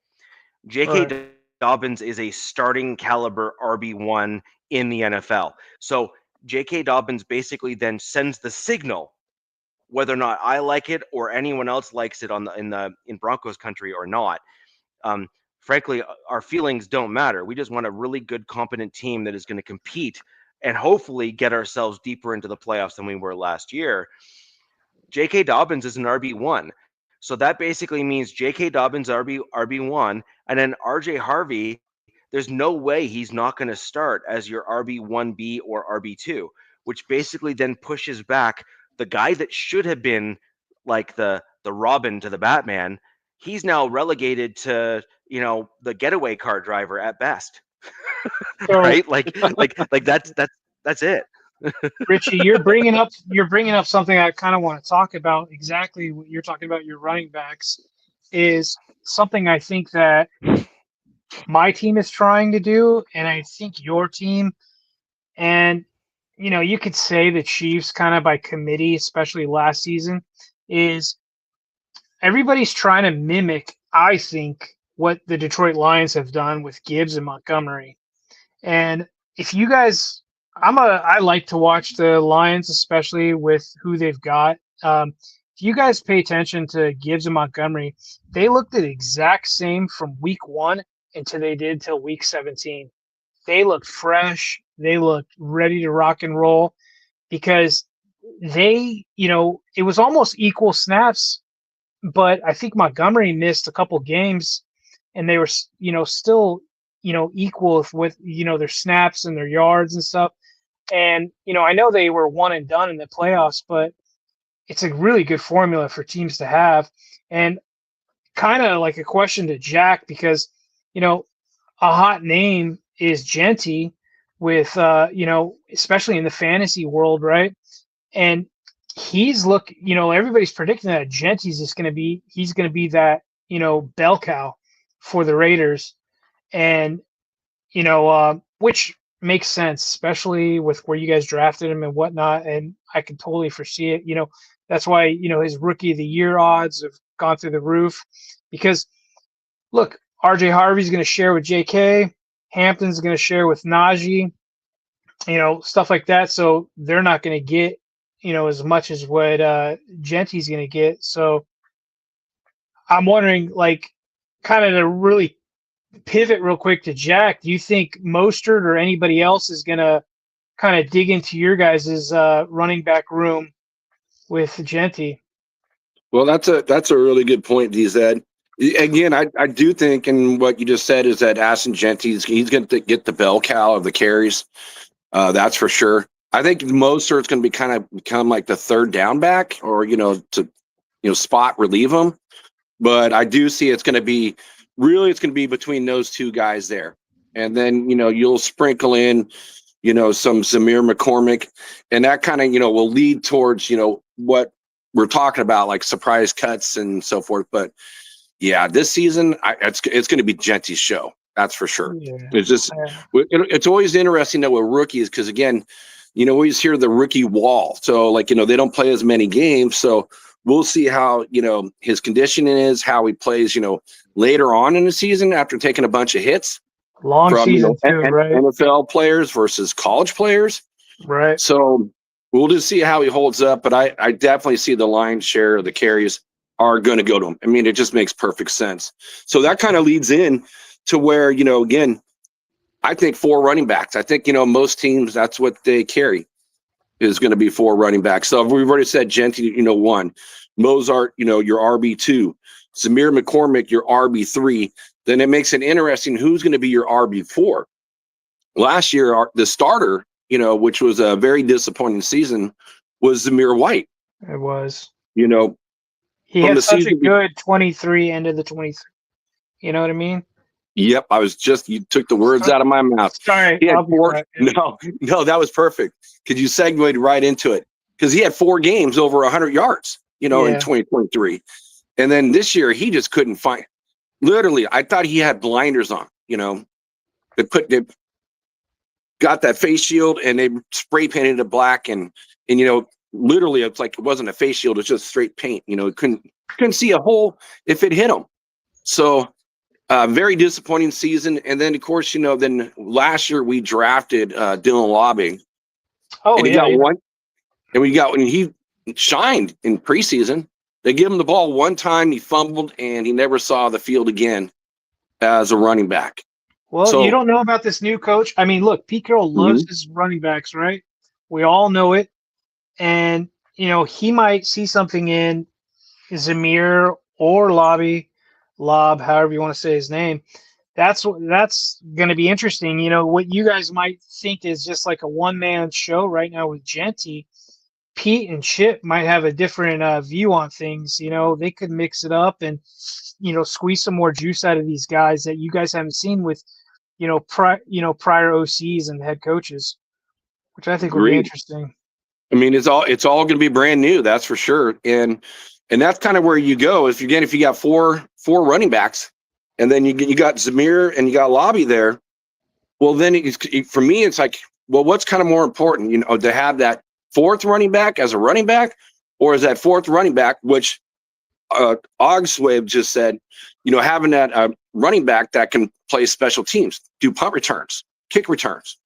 J.K. Dobbins is a starting caliber RB1 in the NFL. So J.K. Dobbins basically then sends the signal, whether or not I like it or anyone else likes it in Broncos country or not. Frankly, our feelings don't matter. We just want a really good, competent team that is going to compete and hopefully get ourselves deeper into the playoffs than we were last year. J.K. Dobbins is an RB1. So that basically means J.K. Dobbins RB1, and then R.J. Harvey, there's no way he's not going to start as your RB1B or RB2, which basically then pushes back the guy that should have been like the Robin to the Batman. He's now relegated to, the getaway car driver at best. Right? Like that's it. Richie, you're bringing up something I kind of want to talk about. Exactly what you're talking about, your running backs, is something I think that my team is trying to do, and I think your team, and you could say the Chiefs kind of by committee, especially last season, is everybody's trying to mimic, I think, what the Detroit Lions have done with Gibbs and Montgomery. And if you guys, I like to watch the Lions, especially with who they've got. If you guys pay attention to Gibbs and Montgomery, they looked the exact same from week 1 until they did till week 17. They looked fresh. They looked ready to rock and roll, because they, it was almost equal snaps, but I think Montgomery missed a couple games, and they were, still, equal with, their snaps and their yards and stuff. And, I know they were one and done in the playoffs, but it's a really good formula for teams to have. And kind of like a question to Jack, because, a hot name is Genty with, especially in the fantasy world, right? And he's everybody's predicting that Genty's just going to be, he's going to be that, bell cow for the Raiders. And, which makes sense, especially with where you guys drafted him and whatnot. And I can totally foresee it. That's why, his rookie of the year odds have gone through the roof, because look, RJ Harvey's going to share with JK, Hampton's going to share with Najee, stuff like that. So they're not going to get, as much as what Genty's going to get. So I'm wondering, like, kind of to really pivot real quick to Jack, do you think Mostert or anybody else is going to kind of dig into your guys' running back room with Genty? Well, that's a really good point, DZ. Again, I do think, and what you just said is that Ashton Genty, he's going to get the bell cow of the carries. That's for sure. I think Mostert's going to become like the third down back, or to spot relieve him. But I do see it's going to be between those two guys there. and then you'll sprinkle in some Zamir McCormick, and that kind of will lead towards what we're talking about, like surprise cuts and so forth. But yeah, this season it's going to be Genty's show. That's for sure. Yeah. It's just it's always interesting that with rookies, because again, we always hear the rookie wall. So like they don't play as many games, so we'll see how his conditioning is, how he plays later on in the season after taking a bunch of hits. Long season too, right? NFL players versus college players. Right. So we'll just see how he holds up. But I definitely see the lion's share of the carries are going to go to him. I mean, it just makes perfect sense. So that kind of leads in to where, again, I think 4 running backs. I think, most teams, that's what they carry is going to be 4 running backs. So we've already said Genty, 1. Mozart, your RB2. Zamir McCormick, your RB3. Then it makes it interesting who's going to be your RB4. Last year, the starter, which was a very disappointing season, was Zamir White. It was. He had such a good 23 end of the 23. You know what I mean? Yep, you took the words out of my mouth. Sorry, he had 4. No, that was perfect because you segued right into it because he had 4 games over 100 yards, in 2023, and then this year he just couldn't find. Literally, I thought he had blinders on. They got that face shield and they spray painted it black, and literally it's like it wasn't a face shield; it's just straight paint. Couldn't see a hole if it hit him. So. Very disappointing season, and then of course then last year we drafted Dylan Lobby. And he got one, and when he shined in preseason. They give him the ball one time, he fumbled, and he never saw the field again as a running back. Well, you don't know about this new coach. I mean, look, Pete Carroll loves his running backs, right? We all know it, and he might see something in Zamir or Lob, however you want to say his name. That's going to be interesting. What you guys might think is just like a one-man show right now with Genty. Pete and Chip might have a different view on things. They could mix it up and squeeze some more juice out of these guys that you guys haven't seen with prior OCs and head coaches, which I think would be interesting. I mean, it's all going to be brand new, that's for sure. And that's kind of where you go. If you got four running backs, and then you got Zamir and you got Lobby there, well, then for me, it's like, well, what's kind of more important, to have that 4th running back as a running back, or is that 4th running back, which Ogswave just said, having that running back that can play special teams, do punt returns, kick returns,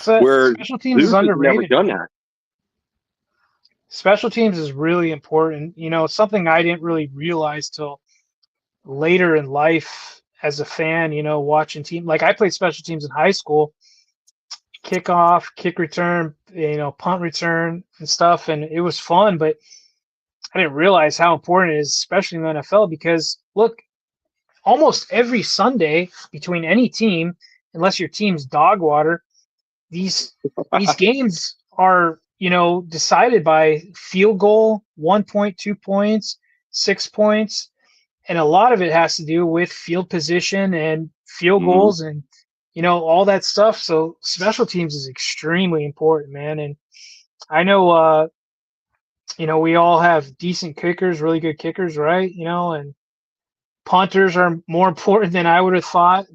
where special teams is underrated. Never done that. Special teams is really important. Something I didn't really realize till later in life as a fan, watching team. Like I played special teams in high school, kickoff, kick return, punt return and stuff. And it was fun, but I didn't realize how important it is, especially in the NFL, because look, almost every Sunday between any team, unless your team's dog water, these games are, decided by field goal, 1 point, 2 points, 6 points. And a lot of it has to do with field position and field goals and, all that stuff. So special teams is extremely important, man. And I know, we all have decent kickers, really good kickers, right? And punters are more important than I would have thought.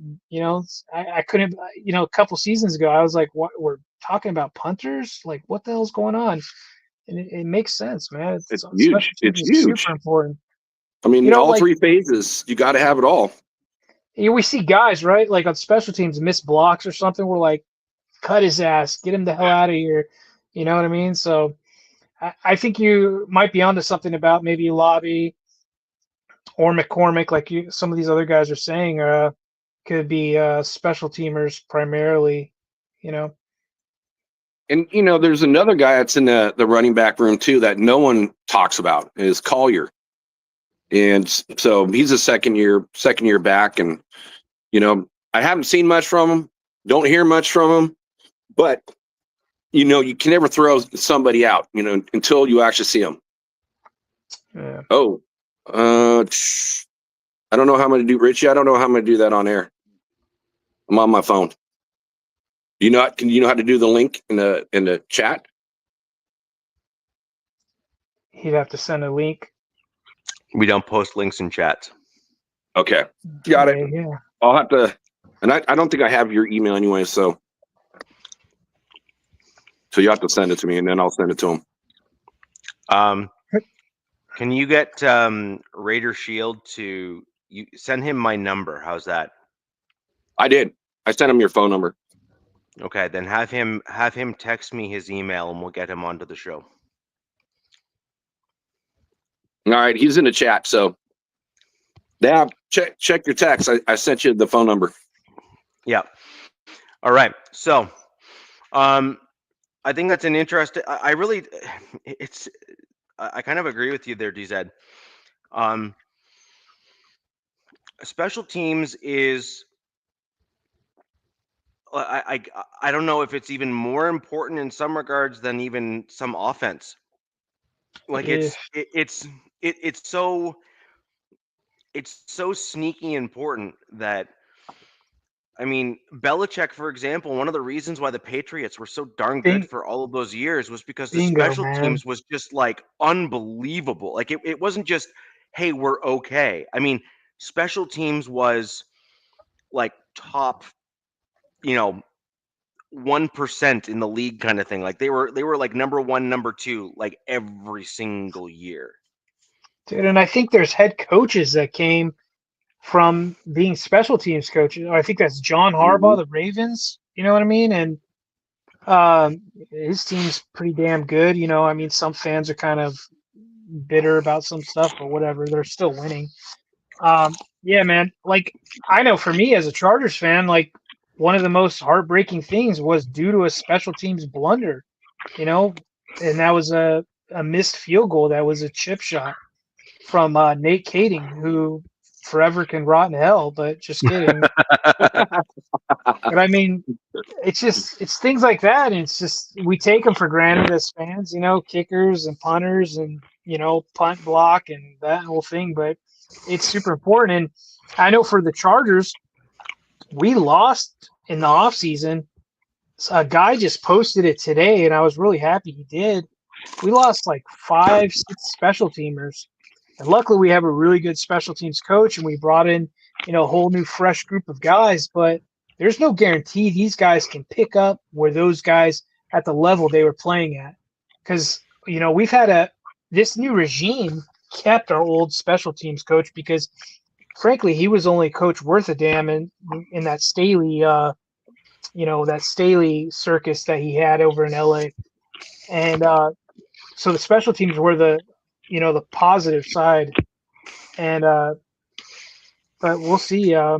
I couldn't, a couple seasons ago, I was like, what, we're talking about punters? Like, what the hell's going on? And it makes sense, man. It's huge. It's huge. Super important. I mean, all 3 phases, you got to have it all. We see guys, right? Like on special teams, miss blocks or something. We're like, cut his ass, get him the hell out of here. You know what I mean? So I think you might be onto something about maybe Lobby or McCormick, like some of these other guys are saying, could be special teamers primarily, And, there's another guy that's in the running back room, too, that no one talks about is Collier. And so he's a second year back. And, I haven't seen much from him. Don't hear much from him. But, you can never throw somebody out, until you actually see them. Yeah. Oh, I don't know how I'm going to do, Richie. I don't know how I'm going to do that on air. I'm on my phone. Can you know how to do the link in the chat? He'd have to send a link. We don't post links in chats. Okay, got it. Yeah. I'll have to, and I don't think I have your email anyway, so you have to send it to me, and then I'll send it to him. Can you get Raider Shield to send him my number? How's that? I did. I sent him your phone number. Okay, then have him text me his email, and we'll get him onto the show. All right, he's in the chat, so yeah, check your text. I sent you the phone number. Yeah. All right. So, I think that's an interesting. I kind of agree with you there, DZ. Special teams is. I don't know if it's even more important in some regards than even some offense. Like it's so sneaky important that, I mean, Belichick, for example, one of the reasons why the Patriots were so darn good for all of those years was because the special teams was just like unbelievable. Like it wasn't just, hey, we're okay. I mean, special teams was like top, 1% in the league kind of thing. Like they were like number 1, number 2, like every single year. Dude, and I think there's head coaches that came from being special teams coaches. I think that's John Harbaugh, the Ravens. You know what I mean? And his team's pretty damn good. I mean, some fans are kind of bitter about some stuff, but whatever. They're still winning. Yeah, man. Like, I know for me as a Chargers fan, like, one of the most heartbreaking things was due to a special teams blunder, and that was a missed field goal. That was a chip shot from Nate Kading, who forever can rot in hell, but just kidding. But I mean, it's things like that, and it's just we take them for granted as fans, kickers and punters and punt block and that whole thing. But it's super important, and I know for the Chargers, we lost in the offseason. A guy just posted it today, and I was really happy he did. We lost like 5, 6 special teamers. And luckily, we have a really good special teams coach, and we brought in, a whole new fresh group of guys. But there's no guarantee these guys can pick up where those guys at the level they were playing at. Because, we've had this new regime kept our old special teams coach because, frankly, he was only coach worth a damn in that Staley, that Staley circus that he had over in LA. And so the special teams were the positive side, and but we'll see. I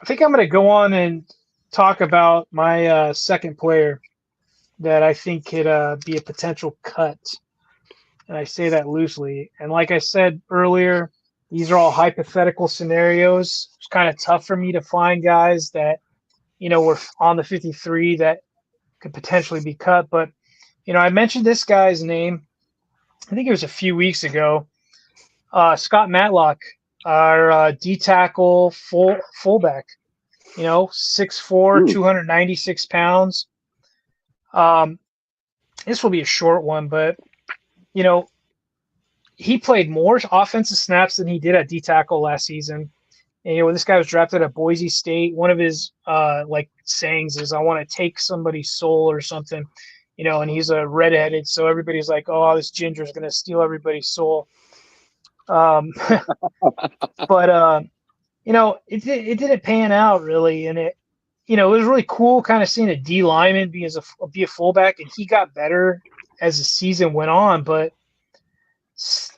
think I'm going to go on and talk about my second player that I think could be a potential cut, and I say that loosely. And like I said earlier, these are all hypothetical scenarios. It's kind of tough for me to find guys that were on the 53 that could potentially be cut. But I mentioned this guy's name. I think it was a few weeks ago. Scott Matlock, our D tackle fullback, 6'4", 296 pounds. This will be a short one, but he played more offensive snaps than he did at D tackle last season. And when this guy was drafted at Boise State, one of his sayings is, "I want to take somebody's soul" or something. And he's a redheaded, so everybody's like, "Oh, this ginger is going to steal everybody's soul." But it didn't pan out really, and it was really cool kind of seeing a D lineman be a fullback, and he got better as the season went on. But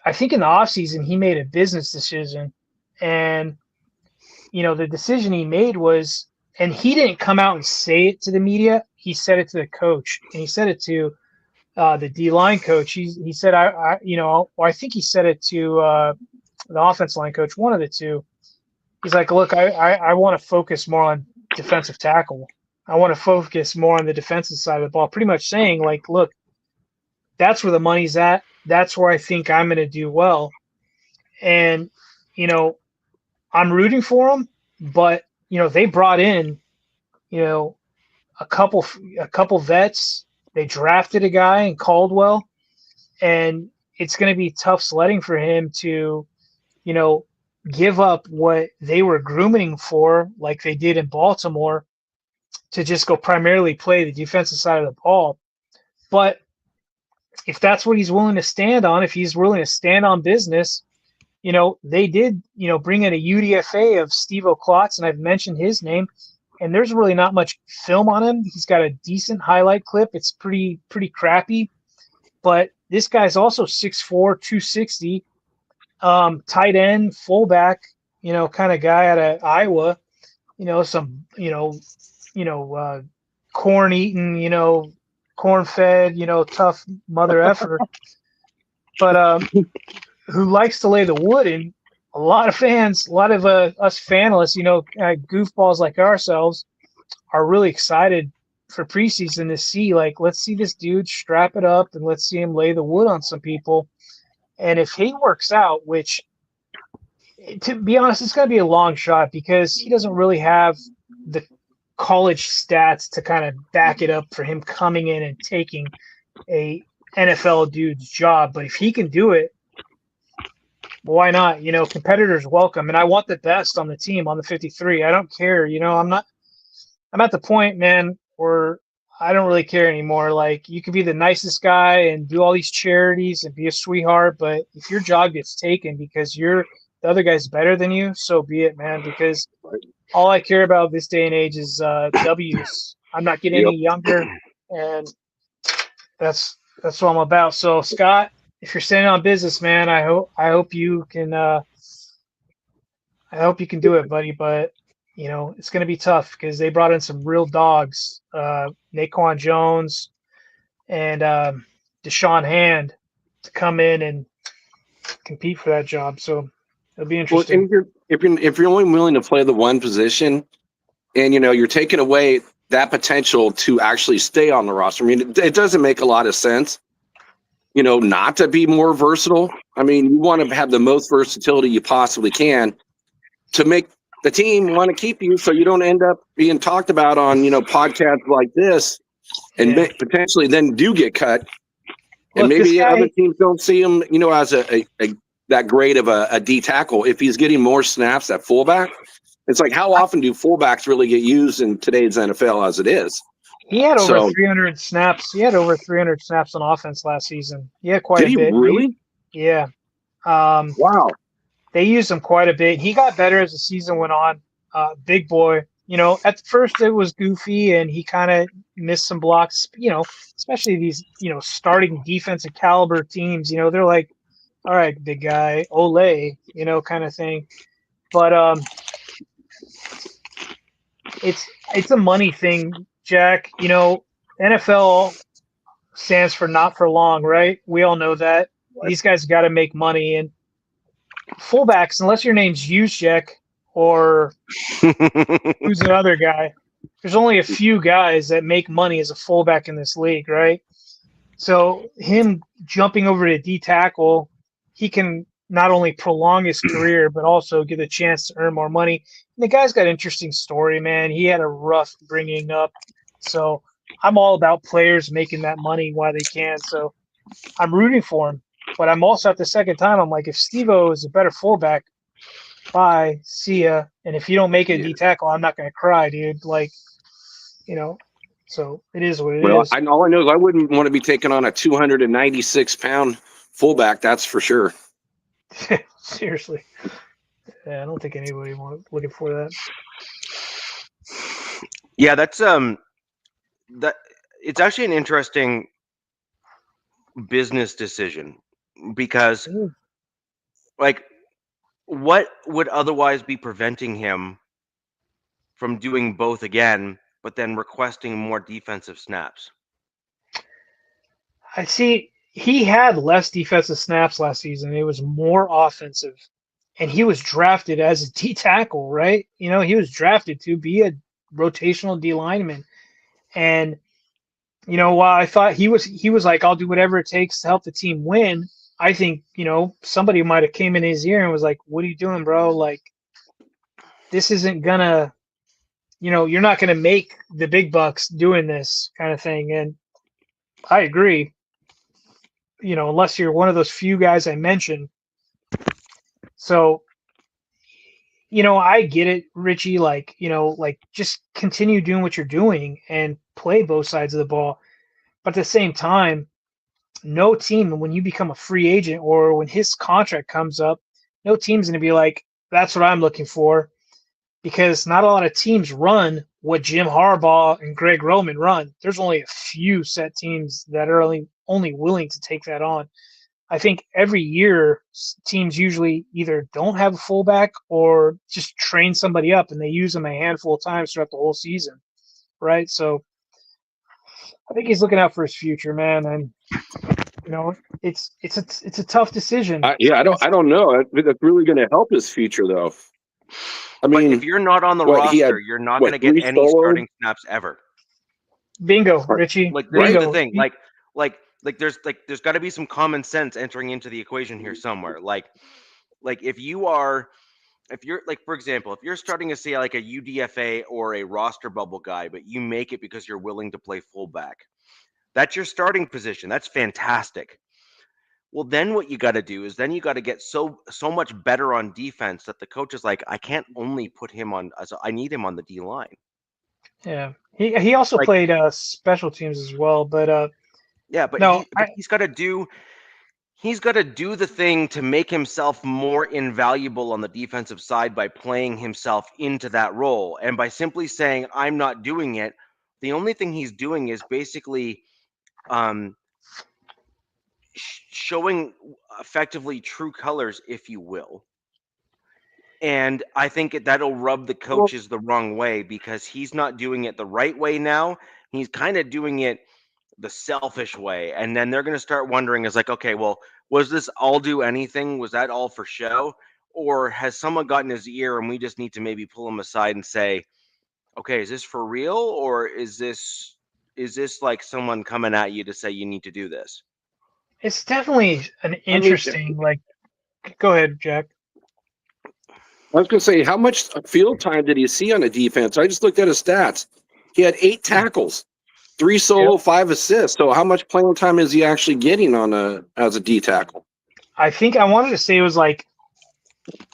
I think in the offseason he made a business decision, and the decision he made was, and he didn't come out and say it to the media. He said it to the coach, and he said it to the D-line coach. He said, I think he said it to the offense line coach, one of the two. He's like, "Look, I want to focus more on defensive tackle. I want to focus more on the defensive side of the ball," pretty much saying, like, "Look, that's where the money's at. That's where I think I'm going to do well." And, I'm rooting for him, but, they brought in, a couple vets. They drafted a guy in Caldwell, and it's going to be tough sledding for him to, give up what they were grooming for, like they did in Baltimore, to just go primarily play the defensive side of the ball. But if that's what he's willing to stand on, if he's willing to stand on business, they did, bring in a UDFA of Steve O'Klotz, and I've mentioned his name, and there's really not much film on him. He's got a decent highlight clip. It's pretty crappy, but this guy's also 6'4", 260, tight end, fullback, kind of guy out of Iowa, some, corn eating, corn fed, tough mother effer, but who likes to lay the wood. And a lot of fans, a lot of us fanalists, goofballs like ourselves, are really excited for preseason to see, like, let's see this dude strap it up and let's see him lay the wood on some people. And if he works out, which, to be honest, it's going to be a long shot because he doesn't really have the college stats to kind of back it up for him coming in and taking a NFL dude's job. But if he can do it, why not? Competitors welcome. And I want the best on the team, on the 53. I don't care. I'm at the point, man, where I don't really care anymore. Like, you could be the nicest guy and do all these charities and be a sweetheart, but if your job gets taken because the other guy's better than you, so be it, man, because all I care about this day and age is W's. I'm not getting any younger, and that's what I'm about. So, Scott, if you're standing on business, man, I hope you can do it, buddy. But it's going to be tough because they brought in some real dogs, Naquan Jones and Deshaun Hand, to come in and compete for that job. So it'll be interesting. Well, if you're only willing to play the one position, and you're taking away that potential to actually stay on the roster, I mean, it doesn't make a lot of sense, not to be more versatile. I mean, you want to have the most versatility you possibly can to make the team want to keep you, so you don't end up being talked about on, podcasts like this, and potentially then do get cut. And maybe other teams don't see him, as that great of a D tackle. If he's getting more snaps at fullback, it's like, how often do fullbacks really get used in today's NFL as it is? He had over 300 snaps. He had over 300 snaps on offense last season. He had quite a bit. Did he really? Yeah. Wow. They used him quite a bit. He got better as the season went on. Big boy. At first it was goofy and he kind of missed some blocks, especially these, starting defensive caliber teams, they're like, all right, big guy, ole, kind of thing. But it's a money thing, Jack. NFL stands for not for long, right? We all know that. These guys got to make money, and fullbacks, unless your name's Juszczyk or who's another guy, there's only a few guys that make money as a fullback in this league, right? So him jumping over to D tackle, he can not only prolong his career, but also get a chance to earn more money. And the guy's got an interesting story, man. He had a rough bringing up. So I'm all about players making that money while they can. So I'm rooting for him. But I'm also, at the second time, I'm like, if Steve-O is a better fullback, bye, see ya. And if you don't make it a D tackle, I'm not going to cry, dude. Like, so it is what it is. All I know is I wouldn't want to be taking on a 296-pound fullback, that's for sure. Seriously. Yeah, I don't think anybody looking for that. Yeah, that's that it's actually an interesting business decision, because like, what would otherwise be preventing him from doing both again, but then requesting more defensive snaps? I see. He had less defensive snaps last season. It was more offensive. And he was drafted as a D tackle, right? He was drafted to be a rotational D lineman. And, while I thought he was like, I'll do whatever it takes to help the team win, I think, somebody might have came in his ear and was like, what are you doing, bro? Like, this isn't gonna, you're not going to make the big bucks doing this kind of thing. And I agree, unless you're one of those few guys I mentioned. So, I get it, Richie, like just continue doing what you're doing and play both sides of the ball. But at the same time, no team, when you become a free agent or when his contract comes up, no team's going to be like, that's what I'm looking for, because not a lot of teams run what Jim Harbaugh and Greg Roman run. There's only a few set teams that are only willing to take that on. I think every year teams usually either don't have a fullback or just train somebody up and they use them a handful of times throughout the whole season, right? So I think he's looking out for his future, man, and it's a tough decision. I don't know. That's really going to help his future, though. I mean, but if you're not on the roster, you're not going to get any starting snaps ever. Bingo, Richie. Like here's the thing, like there's got to be some common sense entering into the equation here somewhere. Like if you're like, for example, if you're starting to see like a UDFA or a roster bubble guy, but you make it because you're willing to play fullback, that's your starting position. That's fantastic. Well, then what you got to do is then you got to get so much better on defense that the coach is like, I can't only put him on, I need him on the D line. Yeah, he also played special teams as well, but yeah, but he's got to do the thing to make himself more invaluable on the defensive side by playing himself into that role. And by simply saying, I'm not doing it, the only thing he's doing is basically showing effectively true colors, if you will. And I think that'll rub the coaches the wrong way, because he's not doing it the right way now. He's kind of doing it the selfish way. And then they're going to start wondering, is like, okay, well, was this all do anything? Was that all for show? Or has someone gotten his ear and we just need to maybe pull him aside and say, okay, is this for real? Or is this like someone coming at you to say you need to do this? It's definitely an interesting, go ahead, Jack. I was going to say, how much field time did he see on the defense? I just looked at his stats. He had 8 tackles, 3 solo, 5 assists. So how much playing time is he actually getting as a D tackle? I think I wanted to say it was like,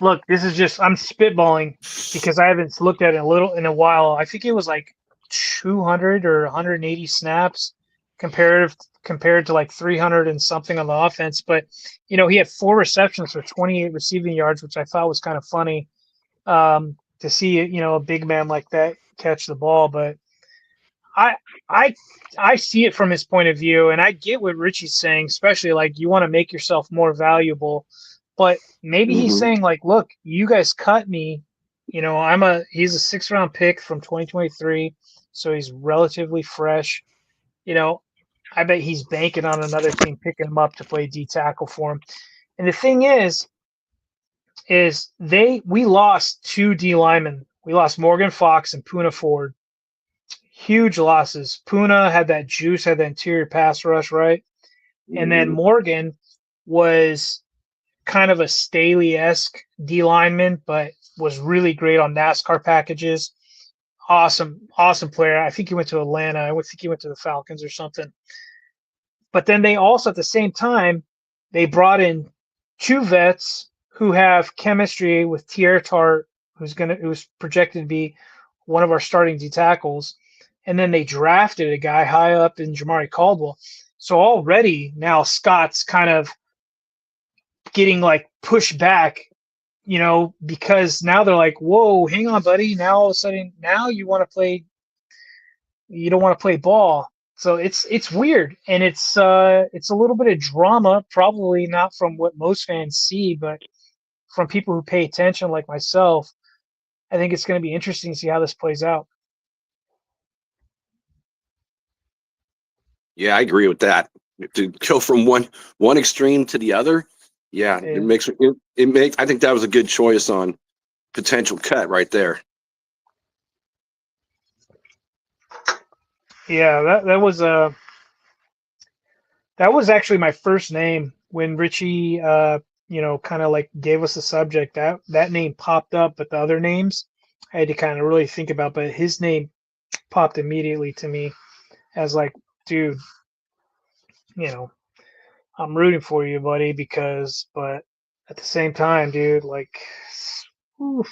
look, this is just, I'm spitballing because I haven't looked at it in a while. I think it was like 200 or 180 snaps compared to like 300 and something on the offense. But, he had 4 receptions for 28 receiving yards, which I thought was kind of funny to see, a big man like that catch the ball. But I see it from his point of view, and I get what Richie's saying, especially like you want to make yourself more valuable. But maybe he's saying like, look, you guys cut me. He's a 6th round pick from 2023, so he's relatively fresh. I bet he's banking on another team picking him up to play D tackle for him. And the thing is we lost 2 D linemen. We lost Morgan Fox and Puna Ford. Huge losses. Puna had that juice, had the interior pass rush, right? And then Morgan was kind of a Staley-esque D lineman, but was really great on NASCAR packages. Awesome player. I think he went to Atlanta. I think he went to the Falcons or something. But then they also, at the same time, they brought in 2 vets who have chemistry with Tierra Tart, who's projected to be one of our starting D tackles. And then they drafted a guy high up in Jamari Caldwell. So already now Scott's kind of getting like pushed back, because now they're like, whoa, hang on, buddy. Now all of a sudden, now you don't want to play ball. So it's weird, and it's a little bit of drama, probably not from what most fans see, but from people who pay attention, like myself. I think it's going to be interesting to see how this plays out. Yeah, I agree with that. To go from one extreme to the other, I think that was a good choice on potential cut right there. Yeah, that was actually my first name when Richie kind of like gave us the subject. That name popped up, but the other names I had to kind of really think about, but his name popped immediately to me as like, dude, I'm rooting for you, buddy, but at the same time, dude, like, oof.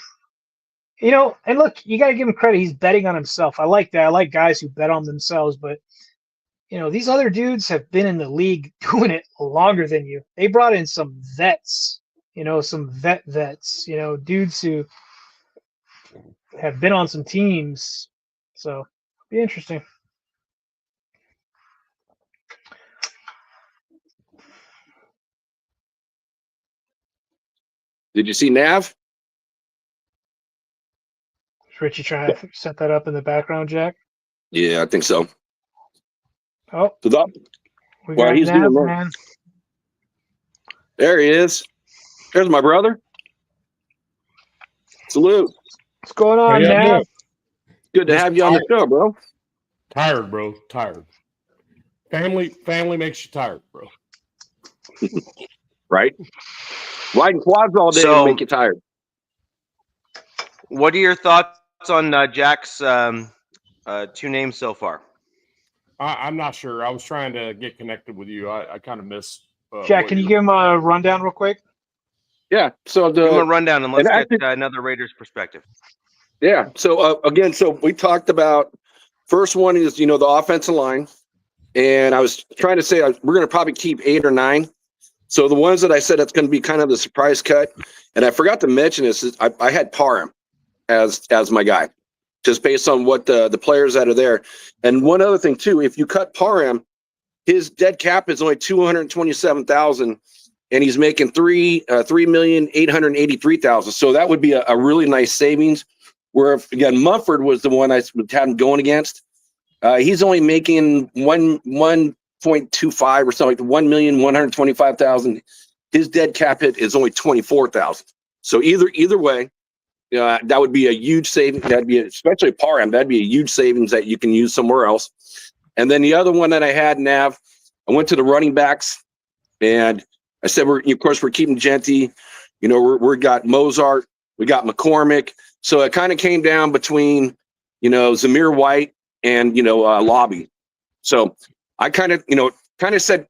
And look, you got to give him credit. He's betting on himself. I like that. I like guys who bet on themselves, but these other dudes have been in the league doing it longer than you. They brought in some vets, some vets, dudes who have been on some teams. So, be interesting. Did you see Nav? Is Richie trying to set that up in the background, Jack? Yeah, I think so. Oh, we got he's Nav, man. There he is. There's my brother. Salute. What's going on, Nav? Good to have you on the show, bro. Tired, bro. Tired. Family makes you tired, bro. Right? Riding quads all day will make you tired. What are your thoughts on Jack's 2 names so far? I'm not sure. I was trying to get connected with you. I kind of missed. Jack, can you give him a rundown real quick? Yeah. So give him a rundown and let's get another Raiders perspective. Yeah. So again, we talked about first one is the offensive line, and I was trying to say we're going to probably keep 8 or 9. So the ones that I said that's going to be kind of the surprise cut, and I forgot to mention this, I had Parham as my guy, just based on what the players that are there. And one other thing too, if you cut Parham, his dead cap is only $227,000, and he's making $3,883,000. So that would be a really nice savings. Where if, again, Mumford was the one I had him going against. He's only making 1.25 or something, like $1,125,000. His dead cap hit is only $24,000. So either way, that would be a huge savings. That'd be especially Parham. That'd be a huge savings that you can use somewhere else. And then the other one that I had, Nav, I went to the running backs, and I said we're keeping Genty. We got Mozart, we got McCormick. So it kind of came down between Zamir White and Lobby. So I kind of said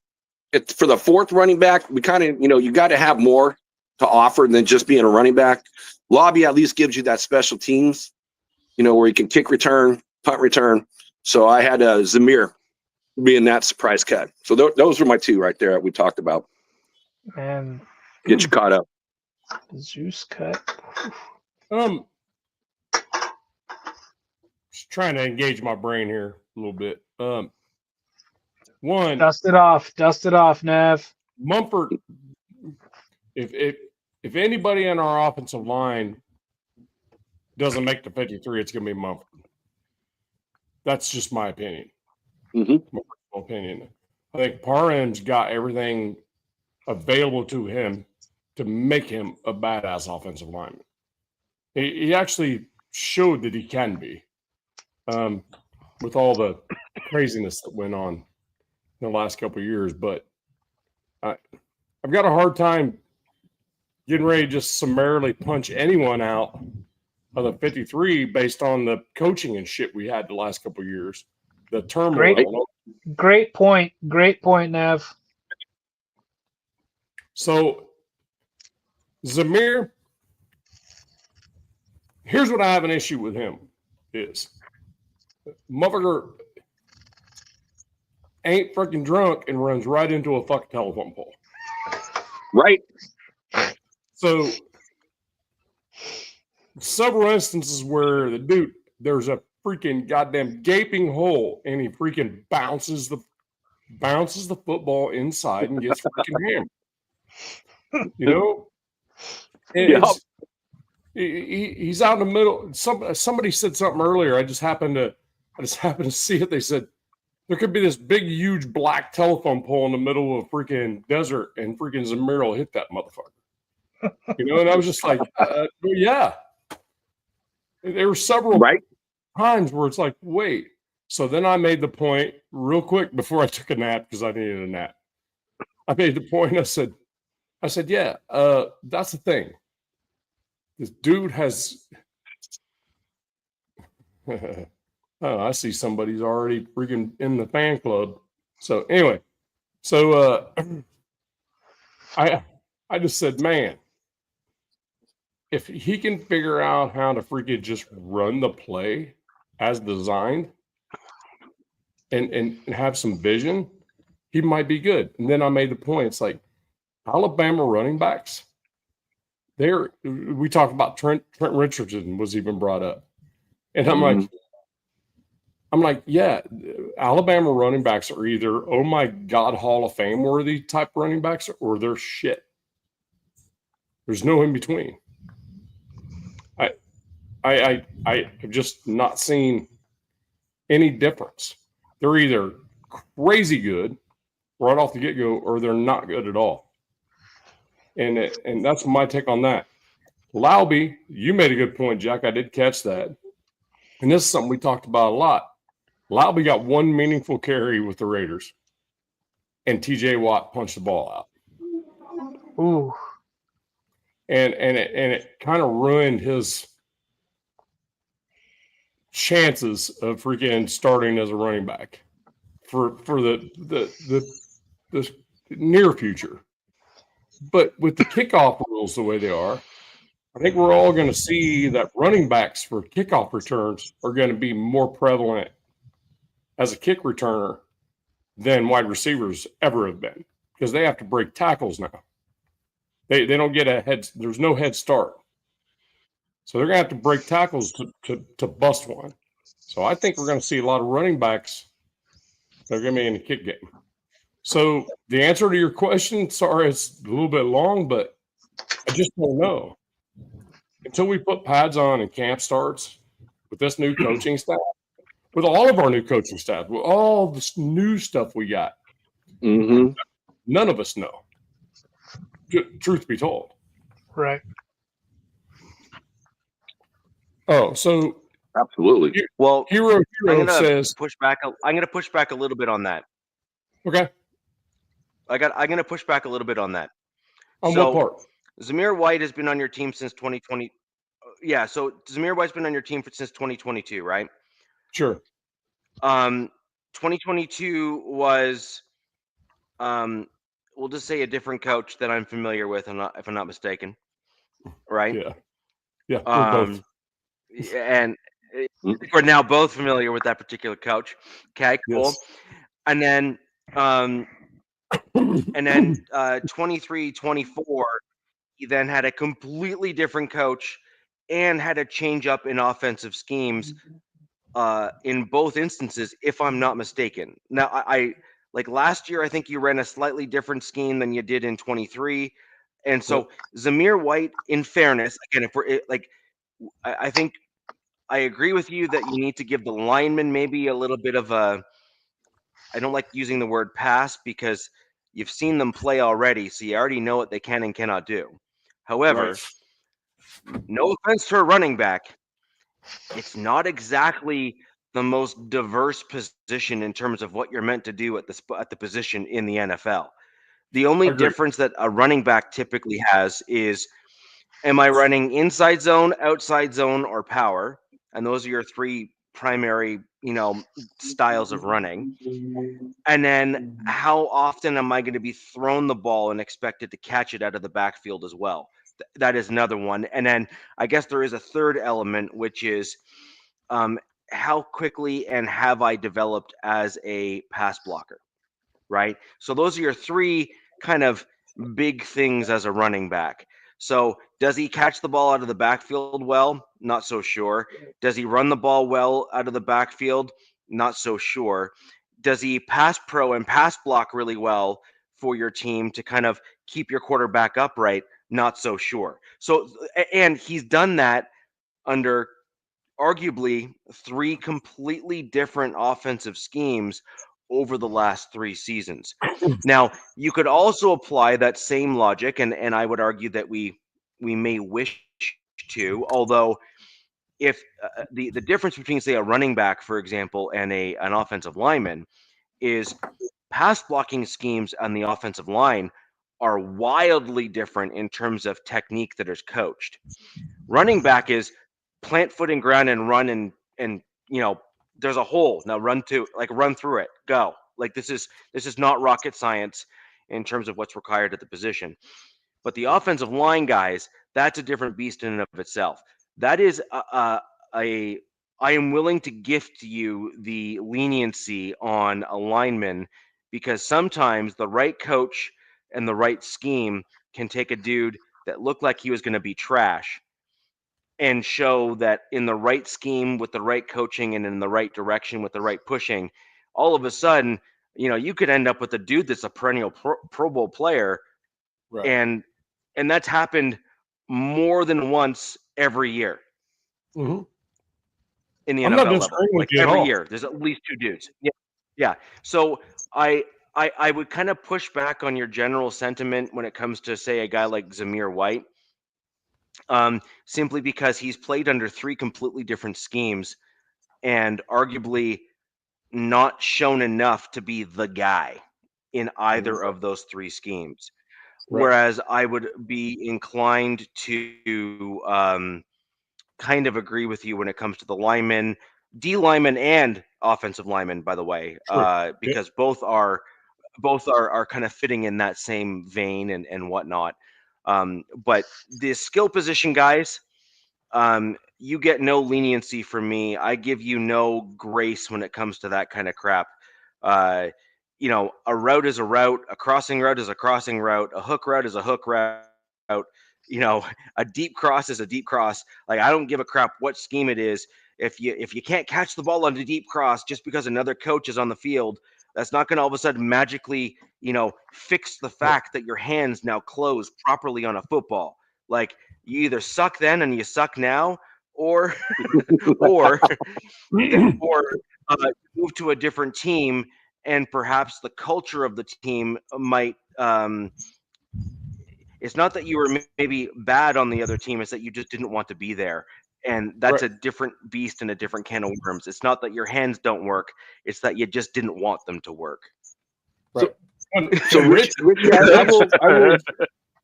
for the fourth running back, we kind of you got to have more to offer than just being a running back. Lobby at least gives you that special teams, where you can kick return, punt return. So I had Zamir being that surprise cut. So those were my 2 right there that we talked about. Man, get you caught up. Zeus cut. Just trying to engage my brain here a little bit. One, dust it off, Nav. Mumford. If anybody in our offensive line doesn't make the 53, it's going to be Mumford. That's just my opinion. Mm-hmm. My personal opinion. I think Parham's got everything available to him to make him a badass offensive lineman. He actually showed that he can be, with all the craziness that went on in the last couple of years. But I've got a hard time getting ready to just summarily punch anyone out of the 53 based on the coaching and shit we had the last couple of years. The turmoil. Great point, Nav. So, Zamir, here's what I have an issue with him is motherfucker ain't freaking drunk and runs right into a fucking telephone pole. Right. So, several instances where the dude, there's a freaking goddamn gaping hole and he freaking bounces the football inside and gets freaking hammered. He's out in the middle. Somebody said something earlier. I just happened to see it. They said there could be this big, huge black telephone pole in the middle of a freaking desert, and freaking Zamir will hit that motherfucker. And I was just like, yeah. There were several times where it's like, wait. So then I made the point real quick before I took a nap because I needed a nap. I made the point. I said, yeah, that's the thing. This dude has Oh, I see somebody's already freaking in the fan club. So anyway, so I just said, man, if he can figure out how to freaking just run the play as designed and have some vision, he might be good. And then I made the point, it's like Alabama running backs. We talked about Trent Richardson was even brought up. And I'm like, yeah, Alabama running backs are either, oh my God, Hall of Fame worthy type running backs, or they're shit. There's no in between. I have just not seen any difference. They're either crazy good right off the get-go, or they're not good at all. And that's my take on that. Laube, you made a good point, Jack. I did catch that. And this is something we talked about a lot. Laube got one meaningful carry with the Raiders, and TJ Watt punched the ball out. Ooh. And it kind of ruined his chances of freaking starting as a running back for the near future. But with the kickoff rules the way they are, I think we're all going to see that running backs for kickoff returns are going to be more prevalent as a kick returner than wide receivers ever have been, because they have to break tackles now. They don't get a head. There's no head start. So they're going to have to break tackles to bust one. So I think we're going to see a lot of running backs that are going to be in the kick game. So the answer to your question, sorry, it's a little bit long, but I just don't know. Until we put pads on and camp starts with this new coaching staff, with all of our new coaching staff, with all this new stuff we got, none of us know. Truth be told. Right. Oh, so absolutely. Well, Hero says push back. I'm going to push back a little bit on that. Okay. I'm going to push back a little bit on that. On what part? Zamir White has been on your team since 2020. Yeah, so Zamir White's been on your team since 2022, right? Sure. 2022 was, we'll just say a different coach that I'm familiar with, if I'm not mistaken, right? Yeah. We're both. And we're now both familiar with that particular coach. Okay, cool. Yes. And then 23-24, he then had a completely different coach and had a change up in offensive schemes in both instances, if I'm not mistaken. Now, I like last year, I think you ran a slightly different scheme than you did in 23. And so Zamir White, in fairness, again, if we're like, I think I agree with you that you need to give the linemen maybe a little bit of a, I don't like using the word pass because you've seen them play already, so you already know what they can and cannot do. However, no offense to a running back, it's not exactly the most diverse position in terms of what you're meant to do at the position in the NFL. The only difference that a running back typically has is, am I running inside zone, outside zone, or power? And those are your three primary, styles of running. And then how often am I going to be thrown the ball and expected to catch it out of the backfield as well? That is another one. And then I guess there is a third element, which is how quickly and have I developed as a pass blocker, right? So those are your three kind of big things as a running back. So does he catch the ball out of the backfield well? Not so sure. Does he run the ball well out of the backfield? Not so sure. Does he pass pro and pass block really well for your team to kind of keep your quarterback upright? Not so sure. So, and he's done that under arguably three completely different offensive schemes over the last 3 seasons. Now, you could also apply that same logic, and I would argue that we may wish to, although if the difference between, say, a running back, for example, and an offensive lineman is pass blocking schemes on the offensive line are wildly different in terms of technique that is coached. Running back is plant foot in ground and run and there's a hole. Now run through it. Go. Like this is not rocket science in terms of what's required at the position. But the offensive line guys, that's a different beast in and of itself. That is I am willing to gift you the leniency on a lineman, because sometimes the right coach and the right scheme can take a dude that looked like he was going to be trash and show that in the right scheme with the right coaching and in the right direction with the right pushing, all of a sudden, you could end up with a dude that's a perennial Pro Bowl player. Right. And that's happened more than once every year. Mm-hmm. In the I'm NFL level. Like every year, there's at least 2 dudes. Yeah. So I would kind of push back on your general sentiment when it comes to, say, a guy like Zamir White, simply because he's played under 3 completely different schemes and arguably not shown enough to be the guy in either of those 3 schemes. Right. Whereas I would be inclined to kind of agree with you when it comes to the linemen, D linemen and offensive linemen, by the way, sure. Because both are kind of fitting in that same vein and whatnot. But the skill position guys, you get no leniency from me. I give you no grace when it comes to that kind of crap. A route is a route, a crossing route is a crossing route, a hook route is a hook route. A deep cross is a deep cross. Like, I don't give a crap what scheme it is. If you can't catch the ball on a deep cross just because another coach is on the field, that's not going to all of a sudden magically, fix the fact that your hands now close properly on a football. Like, you either suck then and you suck now, or or move to a different team, and perhaps the culture of the team might. It's not that you were maybe bad on the other team; it's that you just didn't want to be there, and that's right. A different beast and a different can of worms. It's not that your hands don't work; it's that you just didn't want them to work. Right. So Rich,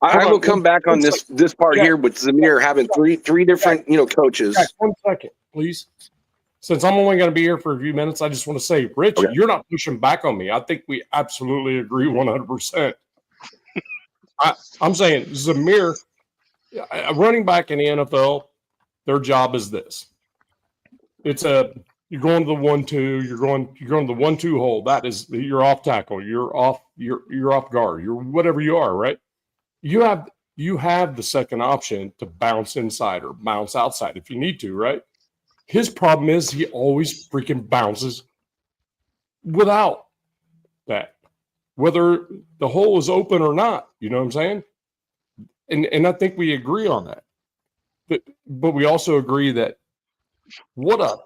I will come back on this part here with Zamir having three different coaches. Jack, 1 second, please. Since I'm only going to be here for a few minutes, I just want to say, Rich, You're not pushing back on me. I think we absolutely agree 100%. I'm saying Zamir, a running back in the NFL, their job is this. You're going to the 1-2, you're going to the 1-2 hole. That is, you're off tackle, you're off guard, you're whatever you are, right? You have the second option to bounce inside or bounce outside if you need to, right? His problem is he always freaking bounces without that, whether the hole is open or not. You know what I'm saying? And I think we agree on that. But we also agree that what a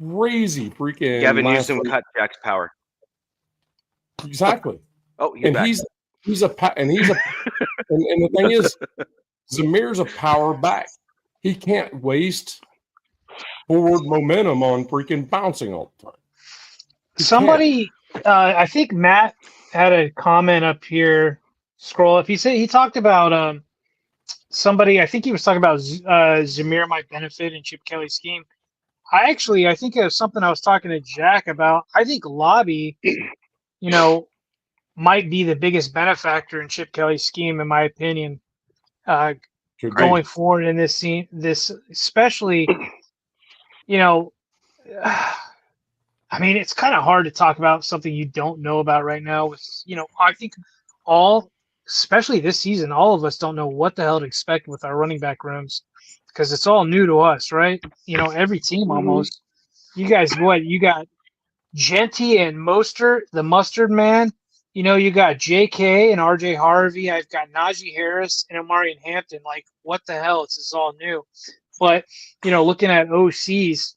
crazy freaking Gavin Newsom cut Jack's power. Exactly. Oh, and back. he's a and the thing is, Zamir's a power back. He can't waste forward momentum on freaking bouncing all the time. Somebody, I think Matt had a comment up here. Scroll up. He talked about somebody. I think he was talking about Zamir might benefit in Chip Kelly's scheme. I think it was something I was talking to Jack about. I think Lobby, might be the biggest benefactor in Chip Kelly's scheme, in my opinion, going forward in this scene. This especially, I mean, it's kind of hard to talk about something you don't know about right now. I think especially this season, all of us don't know what the hell to expect with our running back rooms, because it's all new to us, right? Every team almost. You guys, you got Genty and Mostert, the Mustard Man. You got J.K. and R.J. Harvey. I've got Najee Harris and Amarian Hampton. Like, what the hell? This is all new. But, looking at OCs,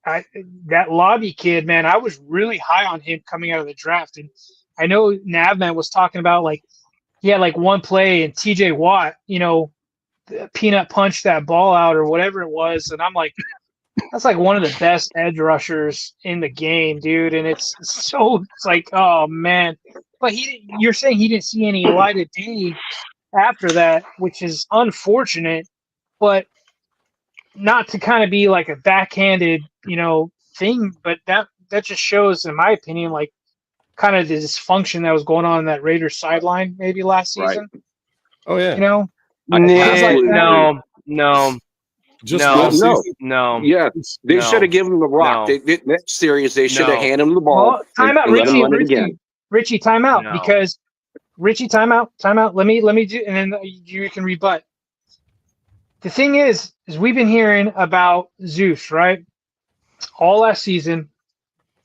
that Lobby kid, man, I was really high on him coming out of the draft. And I know Navman was talking about, he had, one play and T.J. Watt, peanut punched that ball out or whatever it was. And I'm like, that's one of the best edge rushers in the game, dude. And it's like, oh man. But you're saying he didn't see any light of day after that, which is unfortunate, but not to kind of be like a backhanded thing, but that just shows, in my opinion, like kind of the dysfunction that was going on in that Raiders sideline maybe last Right. season. Oh yeah. Absolutely. No. Just No. last No. season. No. Yeah, they No. should have given him the rock. No. That series, they should have No. handed him the ball Well, time out, and let him run it Richie. again. Richie, time out, No. because Richie, time out. Let me do, and then you can rebut. The thing is we've been hearing about Zeus, right? All last season,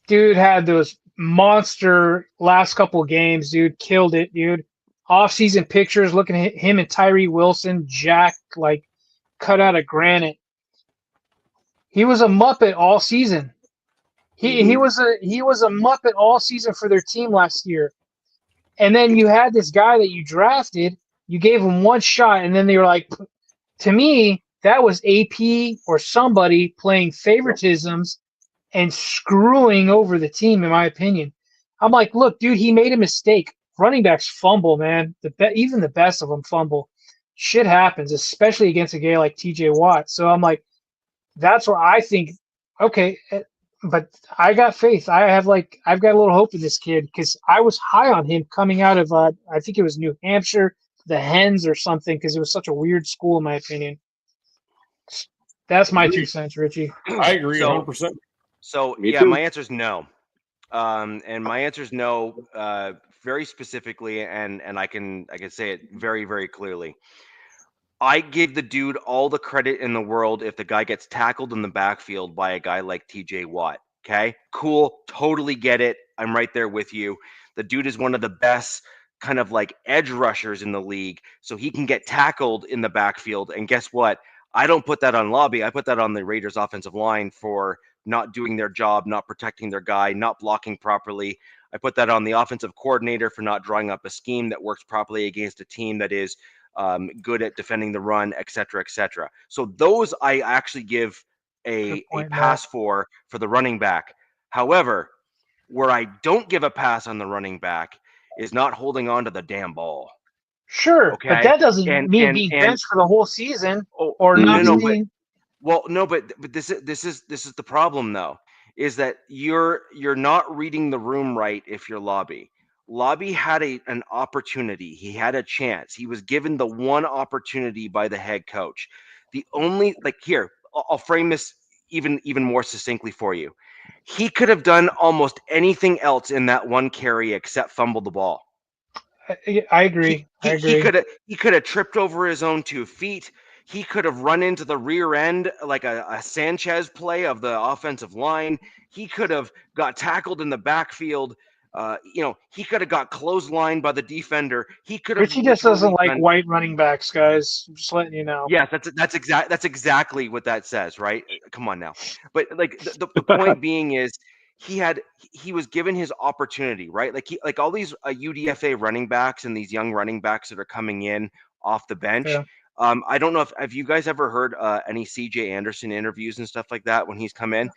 dude had those monster last couple games. Dude killed it, dude. Off-season pictures, looking at him and Tyree Wilson, jacked like cut out of granite. He was a Muppet all season. He was a Muppet all season for their team last year. And then you had this guy that you drafted, you gave him one shot, and then they were like, to me, that was AP or somebody playing favoritisms and screwing over the team, in my opinion. I'm like, look, dude, he made a mistake. Running backs fumble, man. Even the best of them fumble. Shit happens, especially against a guy like TJ Watt. So I'm like, that's where I think, okay, but I got faith. I've got a little hope in this kid because I was high on him coming out of I think it was New Hampshire, the Hens or something, because it was such a weird school in my opinion. That's my 2 cents, Richie. I agree 100%. So Me yeah, too. my answer is no. And my answer is no, very specifically, and I can say it very, very clearly. I give the dude all the credit in the world if the guy gets tackled in the backfield by a guy like TJ Watt. Okay, cool, totally get it. I'm right there with you. The dude is one of the best kind of like edge rushers in the league, so he can get tackled in the backfield. And guess what? I don't put that on Lobby. I put that on the Raiders offensive line for not doing their job, not protecting their guy, not blocking properly. I put that on the offensive coordinator for not drawing up a scheme that works properly against a team that is good at defending the run, et cetera, et cetera. So those I actually give a pass for the running back. However, where I don't give a pass on the running back is not holding on to the damn ball. Sure, Okay? but that doesn't mean being benched for the whole season or not being. But this is the problem though, is that you're not reading the room right if you're Lobby. Lobby had an opportunity. He had a chance. He was given the one opportunity by the head coach. The only here, I'll frame this even more succinctly for you. He could have done almost anything else in that one carry except fumble the ball. I agree. He could have tripped over his own 2 feet. He could have run into the rear end like a Sanchez play of the offensive line. He could have got tackled in the backfield. He could have got clotheslined by the defender. He could have. Richie just doesn't like white running backs, guys. I'm just letting you know. Yeah, that's exactly what that says, right? Come on now. But like the point being is he was given his opportunity, right? Like all these UDFA running backs and these young running backs that are coming in off the bench. Yeah. I don't know have you guys ever heard any CJ Anderson interviews and stuff like that when he's come in?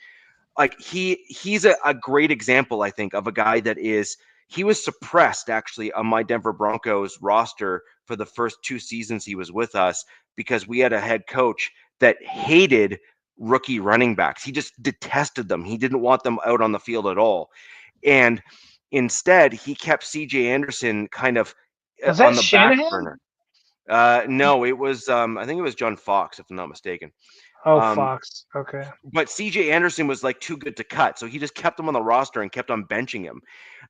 Like he's a great example, I think, of a guy that he was suppressed actually on my Denver Broncos roster for the first 2 seasons he was with us because we had a head coach that hated rookie running backs. He just detested them. He didn't want them out on the field at all. And instead, he kept CJ Anderson kind of on the back burner. No, it was I think it was John Fox, if I'm not mistaken. Fox. Okay. But CJ Anderson was like too good to cut. So he just kept him on the roster and kept on benching him.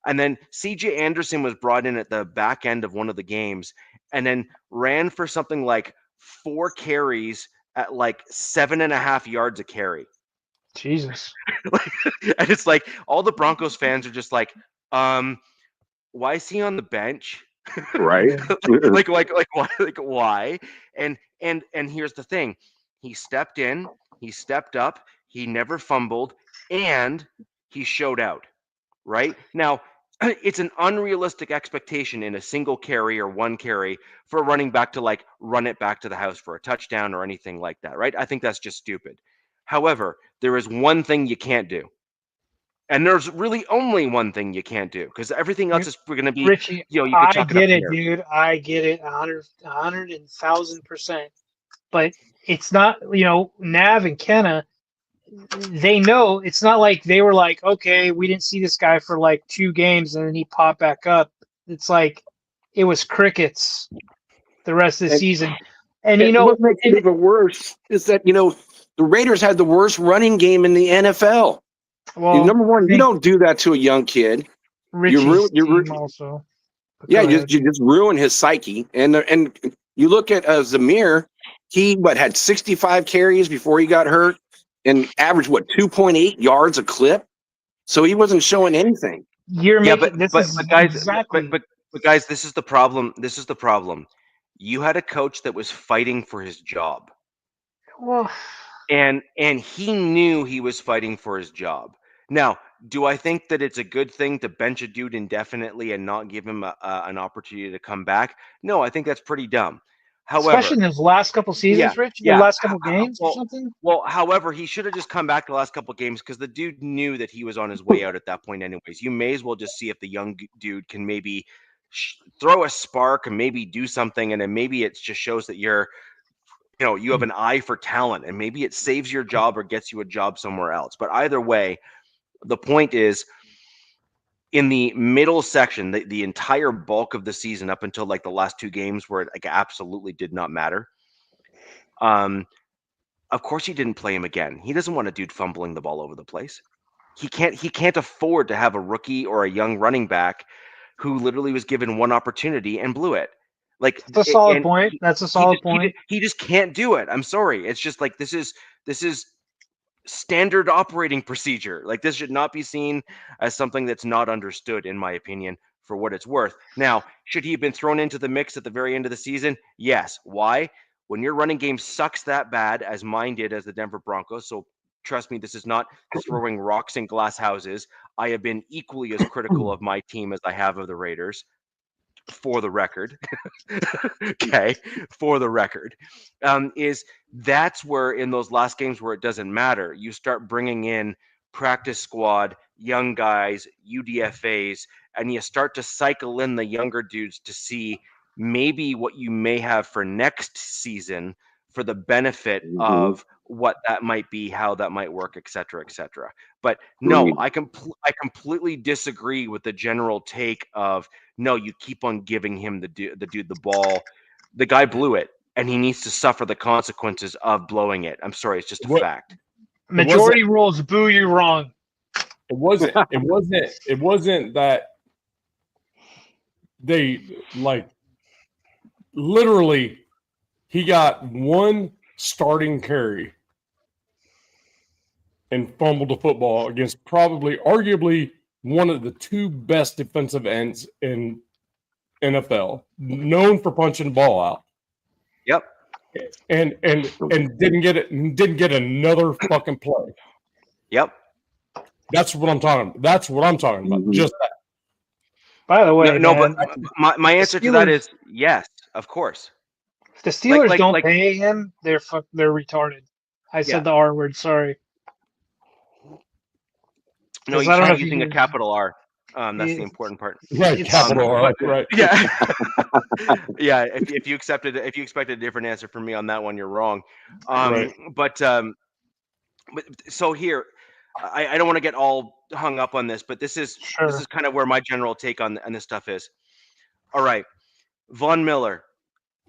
And then CJ Anderson was brought in at the back end of one of the games and then ran for something like 4 carries at like 7.5 yards a carry. Jesus. And it's like all the Broncos fans are just like, why is he on the bench? Right. like why? And here's the thing. He stepped in, he stepped up, he never fumbled, and he showed out, right? Now, it's an unrealistic expectation in a single carry or one carry for a running back to like run it back to the house for a touchdown or anything like that, right? I think that's just stupid. However, there is one thing you can't do. And there's really only one thing you can't do because everything else is going to be, Richie, you can I get it, dude. I get it 100,000%. But it's not, Nav and Kenna, they know it's not like they were like, okay, we didn't see this guy for like 2 games and then he popped back up. It's like it was crickets the rest of the season. And what makes it even worse is that the Raiders had the worst running game in the NFL. well, Number one, you don't do that to a young kid. Richie's team also. Yeah, you just ruin his psyche. And you look at Zamir, he had 65 carries before he got hurt and averaged 2.8 yards a clip. So he wasn't showing anything. But guys, this is the problem. This is the problem. You had a coach that was fighting for his job. Well, and he knew he was fighting for his job. Now, do I think that it's a good thing to bench a dude indefinitely and not give him an opportunity to come back? No, I think that's pretty dumb. However, especially in his last couple seasons, Rich, the last couple games or something. Well, however, he should have just come back the last couple games because the dude knew that he was on his way out at that point anyways. You may as well just see if the young dude can maybe throw a spark and maybe do something, and then maybe it just shows that you have an eye for talent, and maybe it saves your job or gets you a job somewhere else. But either way, the point is, in the middle section, the entire bulk of the season up until like the last 2 games where it absolutely did not matter. Of course he didn't play him again. He doesn't want a dude fumbling the ball over the place. He can't afford to have a rookie or a young running back who literally was given one opportunity and blew it. Like, that's a solid point. That's a solid point. He just can't do it. I'm sorry. It's just like this is standard operating procedure. Like, this should not be seen as something that's not understood, in my opinion, for what it's worth. Now, should he have been thrown into the mix at the very end of the season? Yes. Why? When your running game sucks that bad, as mine did as the Denver Broncos, so trust me, this is not throwing rocks in glass houses. I have been equally as critical of my team as I have of the Raiders, for the record. Okay, for the record. That's where in those last games where it doesn't matter, you start bringing in practice squad, young guys, UDFAs, and you start to cycle in the younger dudes to see maybe what you may have for next season for the benefit of what that might be, how that might work, et cetera, et cetera. But no, I completely disagree with the general take of, no, you keep on giving him the dude the ball. The guy blew it, and he needs to suffer the consequences of blowing it. I'm sorry, it's just a fact. Majority rules, boo you wrong. It wasn't that they literally he got one starting carry and fumbled the football against arguably one of the 2 best defensive ends in NFL, known for punching the ball out. Yep. And didn't get another fucking play. Yep. That's what I'm talking about. That's what I'm talking about. Just that. By the way, but my answer to that is yes, of course. If the Steelers don't pay him, they're retarded. I said the R word. Sorry. No, you should be using a capital R. That's the important part. Right, capital R. Right. Yeah. Yeah. If you expected a different answer from me on that one, you're wrong. Right. But so here, I don't want to get all hung up on this, but this is kind of where my general take on this stuff is. All right, Von Miller,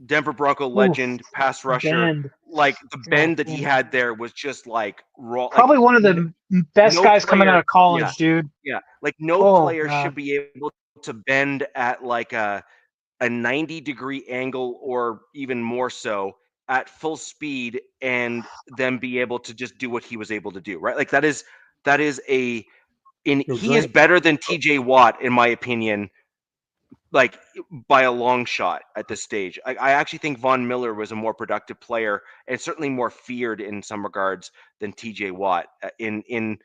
Denver Bronco legend, pass rusher. Like the bend that he had there was just like raw. Probably one of the best guys coming out of college, dude. Yeah, like no player should be able to bend at like a 90-degree angle or even more so at full speed and then be able to just do what he was able to do, right? Like he is better than TJ Watt, in my opinion, like by a long shot at this stage. I actually think Von Miller was a more productive player and certainly more feared in some regards than TJ Watt in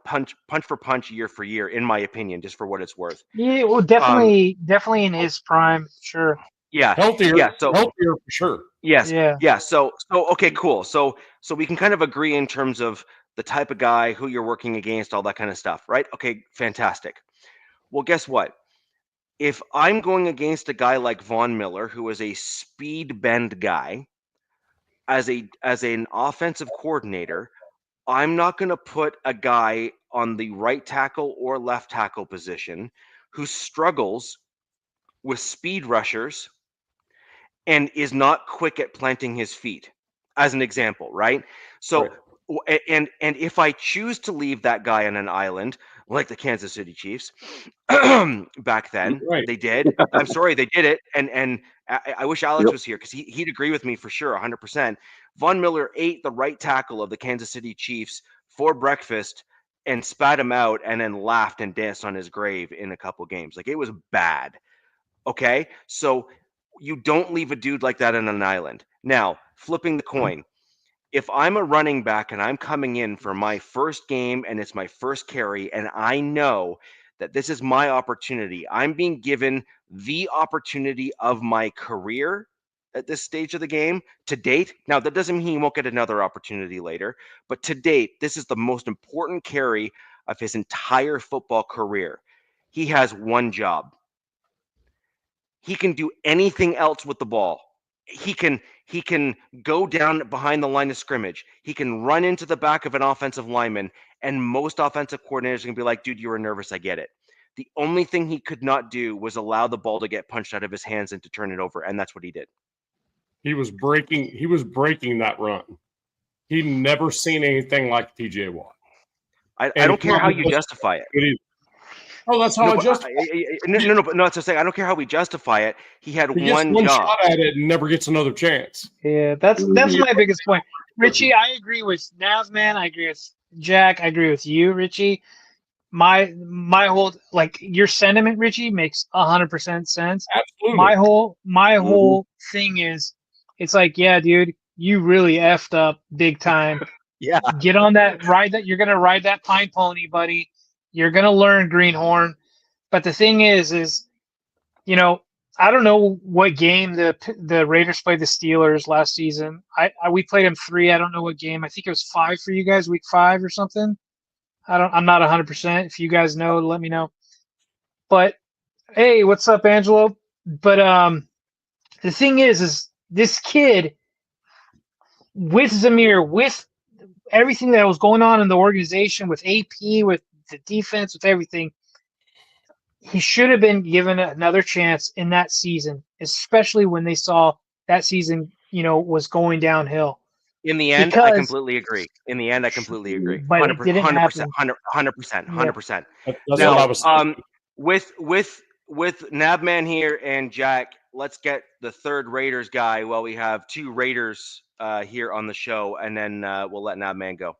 punch for punch, year for year, in my opinion, just for what it's worth. Yeah, well, definitely in his prime, sure. Yeah, healthier. Yeah, healthier for sure. Yes. Yeah. So okay, cool. So we can kind of agree in terms of the type of guy, who you're working against, all that kind of stuff, right? Okay, fantastic. Well, guess what? If I'm going against a guy like Von Miller, who is a speed bend guy, as an offensive coordinator, I'm not going to put a guy on the right tackle or left tackle position who struggles with speed rushers and is not quick at planting his feet, as an example, right? So, and if I choose to leave that guy on an island, like the Kansas City Chiefs back then, they did. I'm sorry, they did it, and I wish Alex was here because he'd agree with me for sure, 100%. Von Miller ate the right tackle of the Kansas City Chiefs for breakfast and spat him out, and then laughed and danced on his grave in a couple games. Like, it was bad. Okay, so you don't leave a dude like that on an island. Now, flipping the coin, if I'm a running back and I'm coming in for my first game and it's my first carry and I know that this is my opportunity, I'm being given the opportunity of my career at this stage of the game to date. Now, that doesn't mean he won't get another opportunity later, but to date, this is the most important carry of his entire football career. He has one job. He can do anything else with the ball. He can go down behind the line of scrimmage. He can run into the back of an offensive lineman, and most offensive coordinators are going to be like, dude, you were nervous. I get it. The only thing he could not do was allow the ball to get punched out of his hands and to turn it over, and that's what he did. He was breaking that run. He'd never seen anything like TJ Watt. I don't care how you justify it. Oh, that's how I justify it. No, but that's what I'm saying. I don't care how we justify it. He had one job. Shot at it and never gets another chance. Yeah, that's my biggest point. Richie, I agree with Nav, man. I agree with Jack. I agree with you, Richie. My whole, like, your sentiment, Richie, makes 100% sense. Absolutely. My whole thing is, it's like, yeah, dude, you really effed up big time. Yeah. Get on that ride you're gonna ride that pine pony, buddy. You're gonna learn greenhorn. But the thing is, you know, I don't know what game the Raiders played the Steelers last season. We played them 3. I don't know what game. I think it was 5 for you guys, week 5 or something. I'm not 100%. If you guys know, let me know. But hey, what's up, Angelo? But the thing is this kid with Zamir, with everything that was going on in the organization, with AP, with the defense, with everything, he should have been given another chance in that season, especially when they saw that season, was going downhill. In the end, I completely agree. But 100%, it didn't happen. 100%. That's what I was saying. With Nabman here and Jack, let's get the third Raiders guy while we have 2 Raiders here on the show, and then we'll let Nabman go.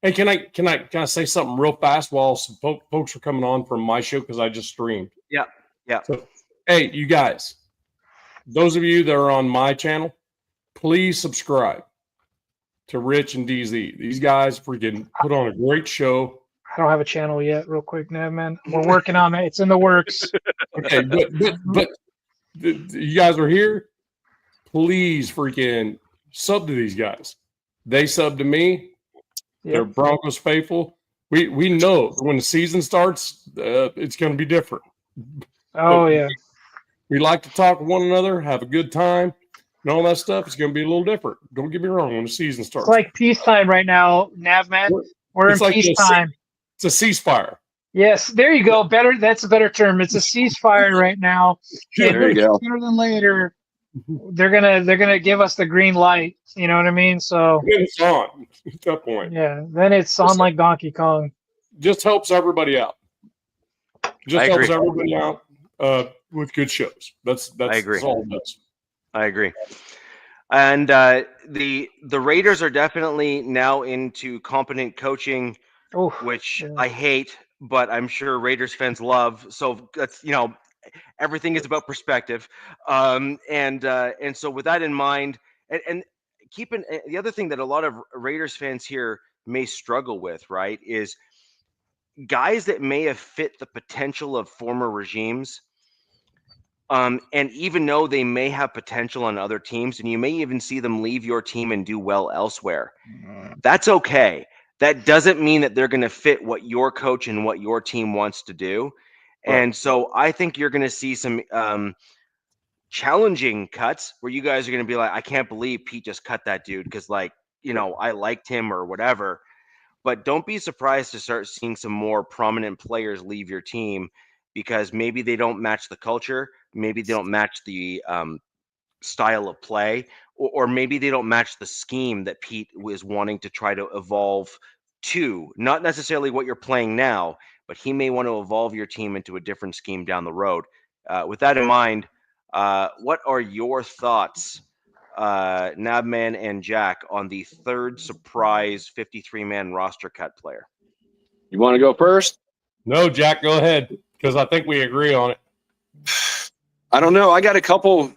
Hey, can I say something real fast while some folks are coming on from my show, because I just streamed? Yeah. So, hey, you guys, those of you that are on my channel, please subscribe to Rich and DZ. These guys freaking put on a great show. I don't have a channel yet. Real quick, man. We're working on it. It's in the works. Okay, but you guys are here. Please freaking sub to these guys. They sub to me. Yep. They're Broncos faithful. We know when the season starts, it's going to be different. Oh, yeah. We like to talk with one another, have a good time, and all that stuff. It's going to be a little different. Don't get me wrong, when the season starts. It's like peacetime right now, Navman. We're in peacetime. It's a ceasefire. Yes, there you go. Better. That's a better term. It's a ceasefire right now. There you go. Sooner than later, they're gonna give us the green light. You know what I mean? So it's on at that point. Yeah, then it's on like Donkey Kong. Just helps everybody out. Helps everybody out with good shows. That's I agree. That's all it does. I agree. And the Raiders are definitely now into competent coaching, which I hate, but I'm sure Raiders fans love. So that's, everything is about perspective. And so with that in mind, and keeping the other thing that a lot of Raiders fans here may struggle with, right, is guys that may have fit the potential of former regimes. And even though they may have potential on other teams, and you may even see them leave your team and do well elsewhere, that's okay. That doesn't mean that they're going to fit what your coach and what your team wants to do. Right. And so I think you're going to see some challenging cuts where you guys are going to be like, I can't believe Pete just cut that dude because, I liked him or whatever. but don't be surprised to start seeing some more prominent players leave your team because maybe they don't match the culture, maybe they don't match the style of play, or maybe they don't match the scheme that Pete was wanting to try to evolve to. Not necessarily what you're playing now, but he may want to evolve your team into a different scheme down the road. With that in mind, what are your thoughts, Nabman and Jack, on the third surprise 53-man roster cut player? You want to go first? No, Jack, go ahead, because I think we agree on it. I don't know. I got a couple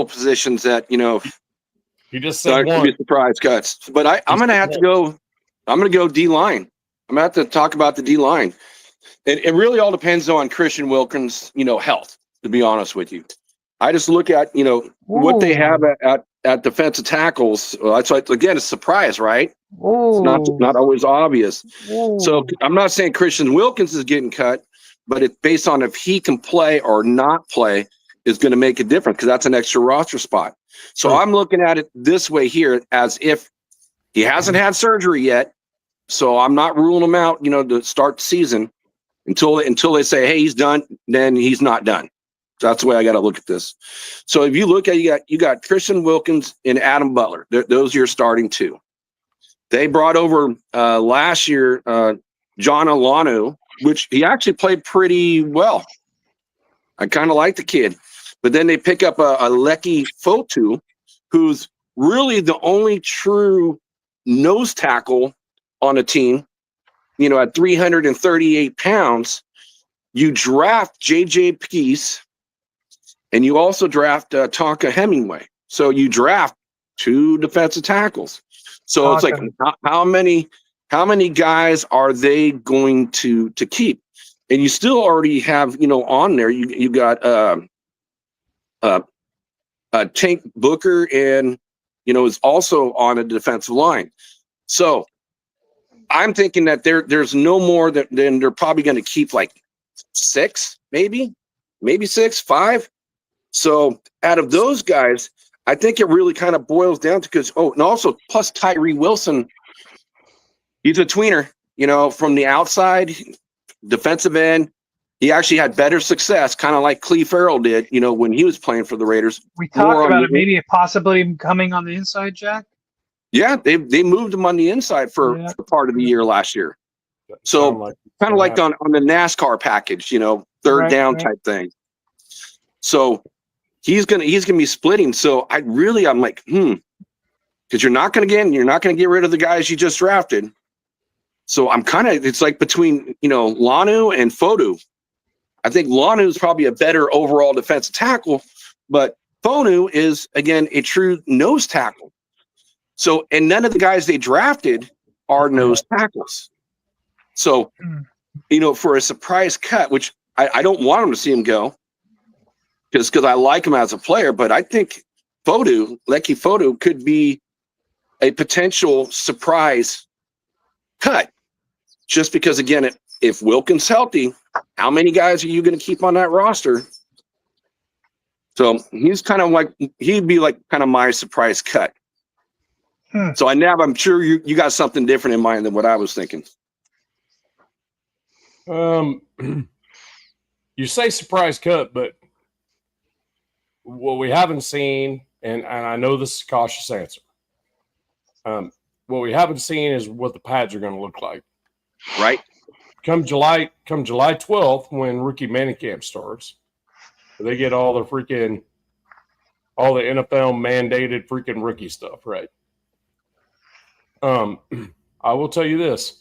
positions that, you know, you just said one. Be surprise cuts, but I'm going to have to go. I'm going to go D-line. I'm going to have to talk about the D-line. It really all depends on Christian Wilkins, you know, health, to be honest with you. I just look at, you know, what they have at defensive tackles. Well, that's like, again, a surprise, right? It's not always obvious. So I'm not saying Christian Wilkins is getting cut, but it's based on if he can play or not play is going to make a difference because that's an extra roster spot. So I'm looking at it this way here as if he hasn't had surgery yet. So I'm not ruling him out, you know, to start the season until they say, hey, he's done, then he's not done. So that's the way I got to look at this. So if you look at you got Christian Wilkins and Adam Butler. Those are your starting two. They brought over last year John Alanu, which he actually played pretty well. I kind of like the kid. But then they pick up a Leki Fotu, who's really the only true nose tackle on a team. You know, at 338 pounds, you draft J.J. Peace, and you also draft Tonka Hemingway. So you draft two defensive tackles. So it's like, how many guys are they going to keep? And you still already have, you know, on there, you got Tank Booker, and, you know, is also on a defensive line. So I'm thinking that there's no more than they're probably going to keep like 6, maybe 6, 5. So out of those guys, I think it really kind of boils down to and also plus Tyree Wilson, he's a tweener, you know, from the outside, defensive end. He actually had better success, kind of like Cleve Farrell did, you know, when he was playing for the Raiders. We talked about it, maybe possibly coming on the inside, Jack. Yeah, they moved him on the inside for part of the year last year. So kind of like on the NASCAR package, you know, third down type thing. So he's gonna be splitting. So I'm like, because you're not gonna get rid of the guys you just drafted. So it's like between, you know, Lanu and Fotu. I think Lanu is probably a better overall defensive tackle, but Fotu is, again, a true nose tackle. So, and none of the guys they drafted are nose tackles. So, you know, for a surprise cut, which I don't want him to see him go because I like him as a player, but I think Leki Fotu could be a potential surprise cut just because, again, if Wilkins healthy, how many guys are you going to keep on that roster? So he'd be like kind of my surprise cut. So I'm sure you got something different in mind than what I was thinking. You say surprise cut, but what we haven't seen, and I know this is a cautious answer. What we haven't seen is what the pads are going to look like. Right. Come July 12th, when rookie minicamp starts, they get all the NFL mandated freaking rookie stuff, right? I will tell you this: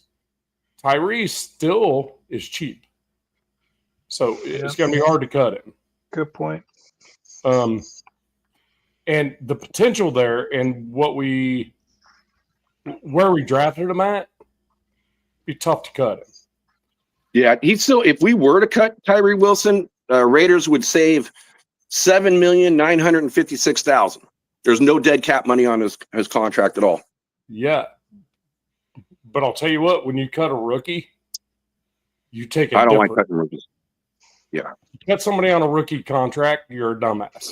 Tyree still is cheap, so it's going to be hard to cut him. Good point. And the potential there, and where we drafted him at, be tough to cut him. Yeah, if we were to cut Tyree Wilson, Raiders would save $7,956,000. There's no dead cap money on his contract at all. Yeah. But I'll tell you what, when you cut a rookie, you take it. I don't like cutting rookies. Yeah. You cut somebody on a rookie contract, you're a dumbass.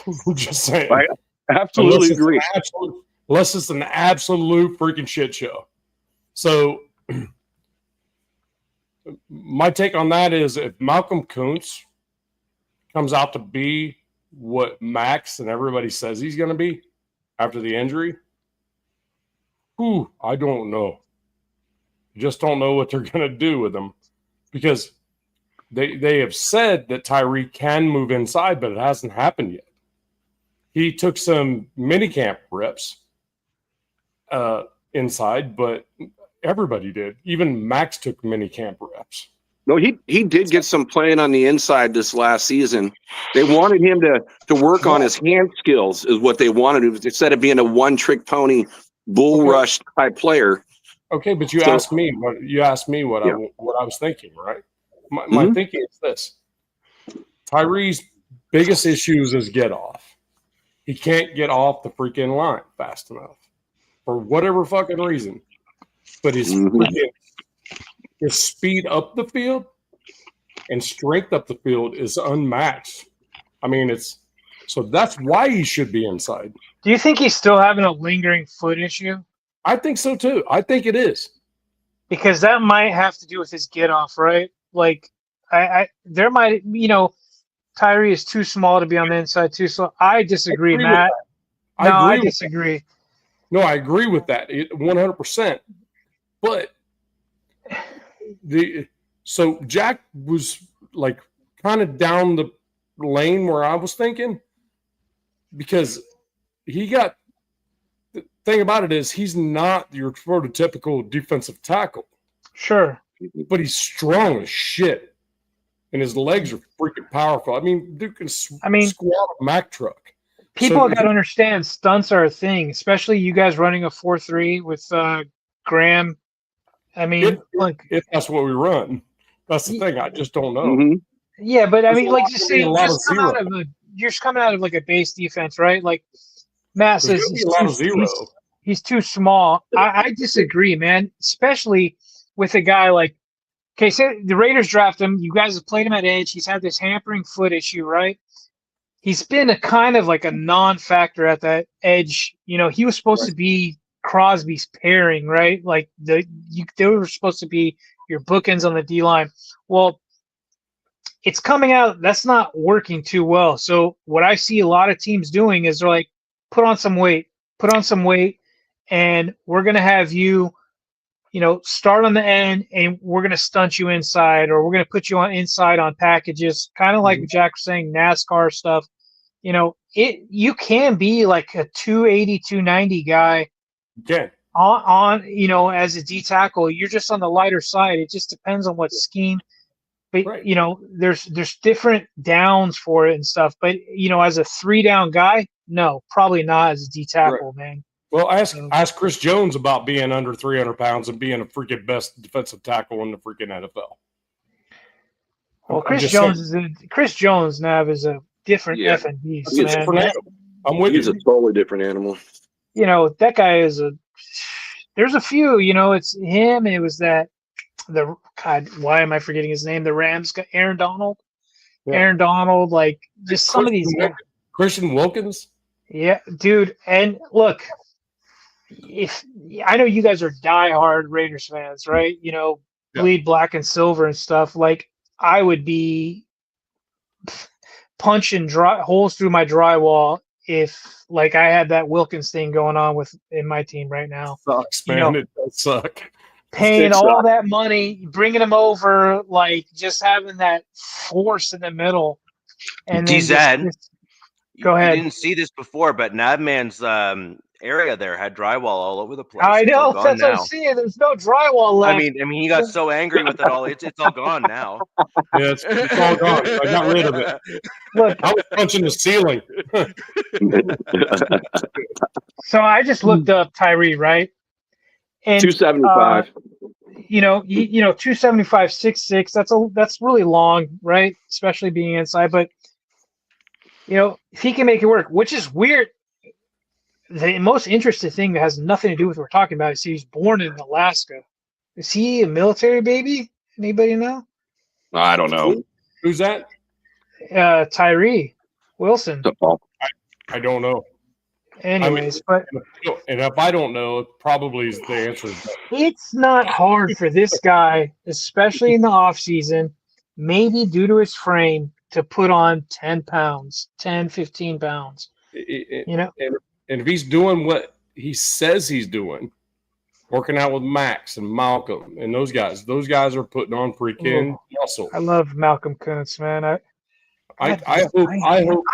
I'm just saying. I absolutely agree. Unless it's an absolute freaking shit show. So my take on that is if Malcolm Kuntz comes out to be what Max and everybody says he's going to be after the injury, I don't know. Just don't know what they're going to do with him, because they have said that Tyree can move inside, but it hasn't happened yet. He took some minicamp reps inside, but everybody did. Even Max took minicamp reps. No, he did get some playing on the inside this last season. They wanted him to work on his hand skills, is what they wanted him, instead of being a one-trick pony, bull rush type player. Okay, but you asked me what I was thinking, right? My thinking is this: Tyree's biggest issues is get off. He can't get off the freaking line fast enough for whatever fucking reason. But his speed up the field and strength up the field is unmatched. I mean, so that's why he should be inside. Do you think he's still having a lingering foot issue? I think so too. I think it is. Because that might have to do with his get off, right? Like, there might, Tyree is too small to be on the inside too. So I disagree, Matt. I disagree. No, I agree with that 100%. But so Jack was like kind of down the lane where I was thinking, because the thing about it is he's not your prototypical defensive tackle. Sure. But he's strong as shit. And his legs are freaking powerful. I mean, dude can squat a Mack truck. People got to understand stunts are a thing, especially you guys running a 4-3 with Graham. I mean, if that's what we run, that's the thing. I just don't know. Mm-hmm. Yeah, but I mean, like just say, you're just coming out of like a base defense, right? Like Matt says, he's too small. I disagree, man. Especially with a guy like, okay, say the Raiders draft him. You guys have played him at edge. He's had this hampering foot issue, right? He's been a kind of like a non-factor at that edge. He was supposed to be Crosby's pairing, right? Like they were supposed to be your bookends on the D-line. Well, it's coming out that's not working too well. So what I see a lot of teams doing is they're like, put on some weight, and we're gonna have you, start on the end, and we're gonna stunt you inside, or we're gonna put you on inside on packages, kind of like Jack was saying, NASCAR stuff. You can be like a 280, 290 guy. Yeah. On as a D tackle, you're just on the lighter side. It just depends on what scheme. But there's different downs for it and stuff. But as a 3-down guy, no, probably not as a D tackle, man. Well, ask Chris Jones about being under 300 pounds and being a freaking best defensive tackle in the freaking NFL. Well, Chris Jones, Nav, is a different effing beast, man. I'm with you. He's a totally different animal. That guy is there's a few, it's him. It was why am I forgetting his name? The Rams got Aaron Donald. Yeah. Aaron Donald, like just some of these guys. Christian Wilkins. Yeah, dude. And look, if I know you guys are diehard Raiders fans, right? Bleed black and silver and stuff. Like I would be punching holes through my drywall if like I had that Wilkins thing going on in my team right now. Sucks, man. It does suck. Paying all that money, bringing him over, like just having that force in the middle. And DZ, go ahead. You didn't see this before, but Nabman's area there had drywall all over the place. I know, that's what I'm seeing. There's no drywall left. I mean, he got so angry with it all. It's all gone now. Yeah, it's all gone. I got rid of it. Look, I was punching the ceiling. So I just looked up Tyree, right? And 275. 275, 6'6". That's really long, right? Especially being inside. But if he can make it work, which is weird. The most interesting thing that has nothing to do with what we're talking about is he's born in Alaska. Is he a military baby? Anybody know? I don't know. Who's that? Tyree Wilson. I don't know. Anyways, but and if I don't know, it probably is the answer. it's not hard for this guy, especially in the off season, maybe due to his frame, to put on 10 pounds, 10, 15 pounds. You know? And if he's doing what he says he's doing, working out with Max and Malcolm and those guys are putting on freaking muscle. I love Malcolm Kuntz, man. I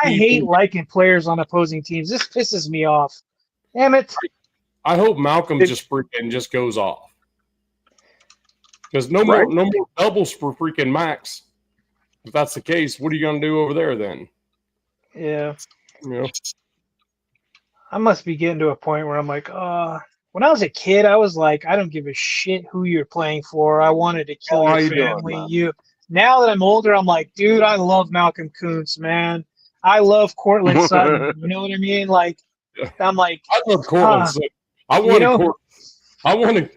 hate liking players on opposing teams. This pisses me off. Damn it. I hope Malcolm just goes off. Because no more doubles for freaking Max. If that's the case, what are you going to do over there then? Yeah. You know? I must be getting to a point where I'm like, when I was a kid, I was like, I don't give a shit who you're playing for. I wanted to kill your family. Now that I'm older, I'm like, dude, I love Malcolm Kuntz, man. I love Cortland Sutton. You know what I mean? Like, I'm like, I love Cortland Sutton. I wanted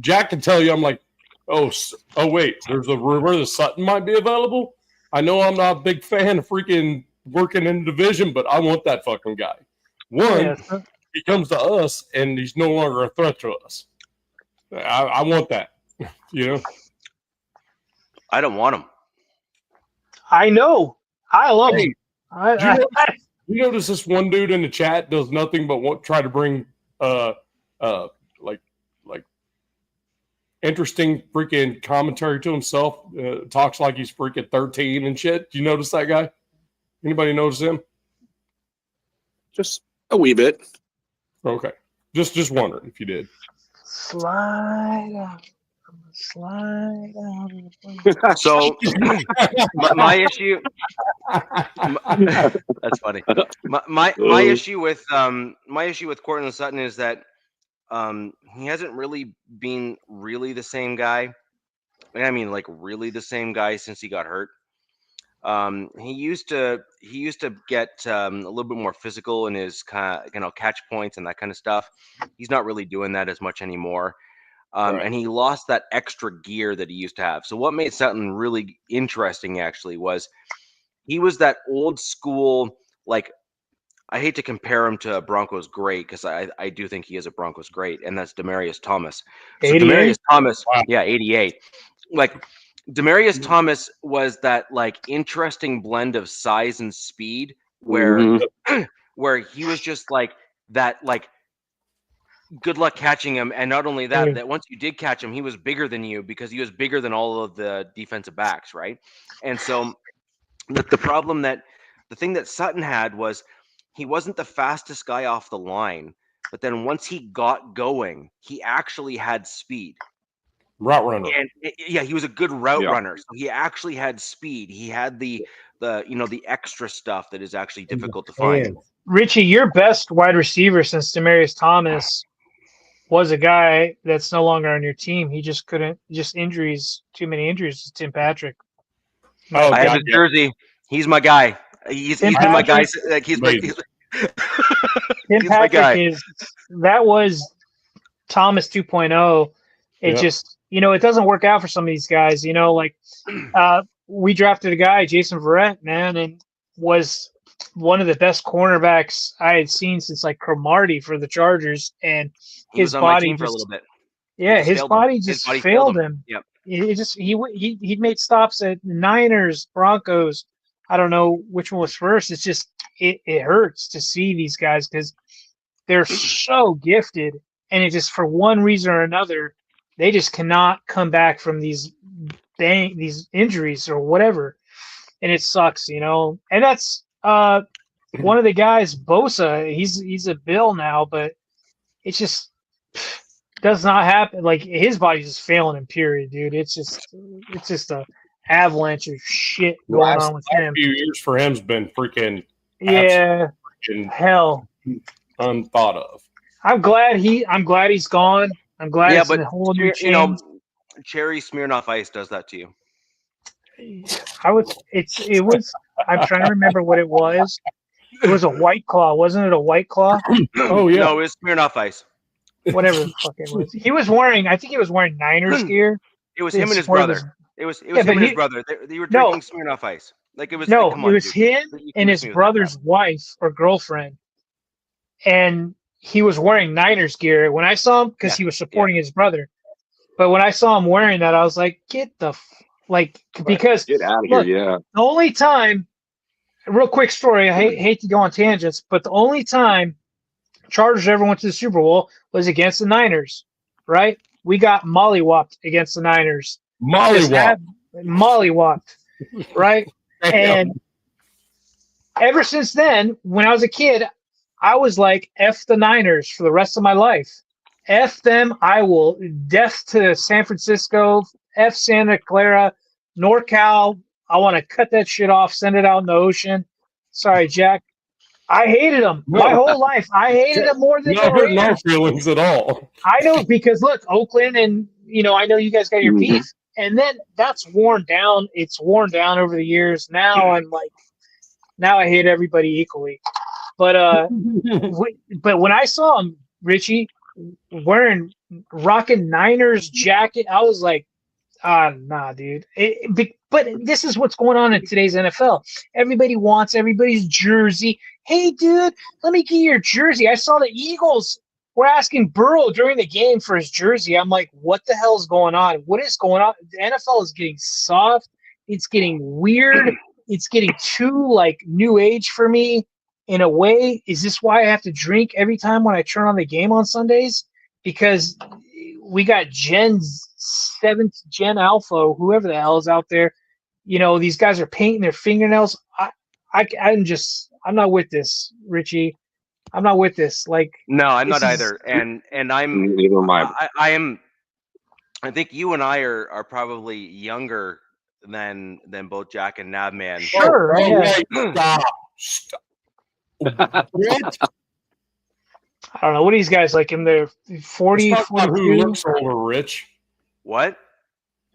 Jack to tell you, I'm like, oh wait, there's a rumor that Sutton might be available. I know I'm not a big fan of freaking working in the division, but I want that fucking guy. He comes to us and he's no longer a threat to us. I want that, you know. I don't want him. I know. I love him. You notice this one dude in the chat does nothing but try to bring like interesting freaking commentary to himself. Talks like he's freaking 13 and shit. Do you notice that guy? Anybody notice him? Just a wee bit. Okay. Just wondering if you did. Slide out. So my issue. That's funny. My issue with Cortland Sutton is that he hasn't really been really the same guy. I mean, like really the same guy since he got hurt. He used to get a little bit more physical in his catch points and that kind of stuff. He's not really doing that as much anymore. And he lost that extra gear that he used to have. So what made Sutton really interesting actually was he was that old school, like, I hate to compare him to a Broncos great because I do think he is a Broncos great, and that's Demaryius Thomas. So 88? Demaryius Thomas, 88. Like Demaryius Thomas was that like interesting blend of size and speed where where he was just like that, like, good luck catching him. And not only that, that once you did catch him, he was bigger than you because he was bigger than all of the defensive backs, right? And so the thing that Sutton had was he wasn't the fastest guy off the line, but then once he got going, he actually had speed. Route runner. And he was a good route runner. So he actually had speed. He had the extra stuff that is actually difficult to find. Richie, your best wide receiver since Demaryius Thomas was a guy that's no longer on your team. He just couldn't, injuries, too many injuries. Tim Patrick. I have his jersey. He's my guy. He's been my guy. Like he's my Patrick that was Thomas 2.0. It just, it doesn't work out for some of these guys. Like we drafted a guy, Jason Verrett, man, and was one of the best cornerbacks I had seen since like Cromartie for the Chargers, and his body for a little bit. His body just failed him. Yep. He made stops at Niners, Broncos. I don't know which one was first. It's just it hurts to see these guys because they're so gifted, and it just for one reason or another they just cannot come back from these injuries or whatever, and it sucks, And that's one of the guys, Bosa. He's a Bill now, but it just does not happen. Like his body's just failing him. Period, dude. It's just a avalanche of shit going on with him. Few years for him's been freaking hell unthought of. I'm glad he's gone. I'm glad it's a whole new change. Cherry Smirnoff Ice does that to you. It was. I'm trying to remember what it was. It was a White Claw, wasn't it? A White Claw? Oh yeah. No, it was Smirnoff Ice. Whatever the fuck it was. I think he was wearing Niners gear. It was him and his brother. It was him and his brother. They were drinking Smirnoff Ice. Like it was. No, it was him and his brother's wife or girlfriend. and he was wearing Niners gear. When I saw him, because he was supporting his brother, but when I saw him wearing that, I was like, because Get out of look, here, yeah. the only time, real quick story, I hate to go on tangents, but the only time Chargers ever went to the Super Bowl was against the Niners, right? We got mollywopped against the Niners. Mollywopped, right? And ever since then, when I was a kid, I was like, F the Niners for the rest of my life. F them. I will death to San Francisco, F Santa Clara, NorCal. I want to cut that shit off, send it out in the ocean. Sorry, Jack. I hated them my whole life. I hated them more than the Raiders. No feelings at all. I know, because look, Oakland, and I know you guys got your beef, and then that's worn down. It's worn down over the years. Now I'm like, now I hate everybody equally. But but when I saw him, Richie, rocking Niners jacket, I was like, nah, dude. But this is what's going on in today's NFL. Everybody wants everybody's jersey. Hey, dude, let me get your jersey. I saw the Eagles were asking Burrow during the game for his jersey. I'm like, what the hell is going on? What is going on? The NFL is getting soft. It's getting weird. It's getting too, like, new age for me in a way. Is this why I have to drink every time when I turn on the game on Sundays? Because we got Gen 7th, Gen Alpha, whoever the hell is out there. These guys are painting their fingernails. I'm not with this, Richie. I'm not with this. Like, no, I'm not either. And I'm, I am. I think you and I are probably younger than both Jack and Nabman. Sure. Stop. What? I don't know. What are these guys, like, in their 40, It's not about who 42? looks older, Rich. What?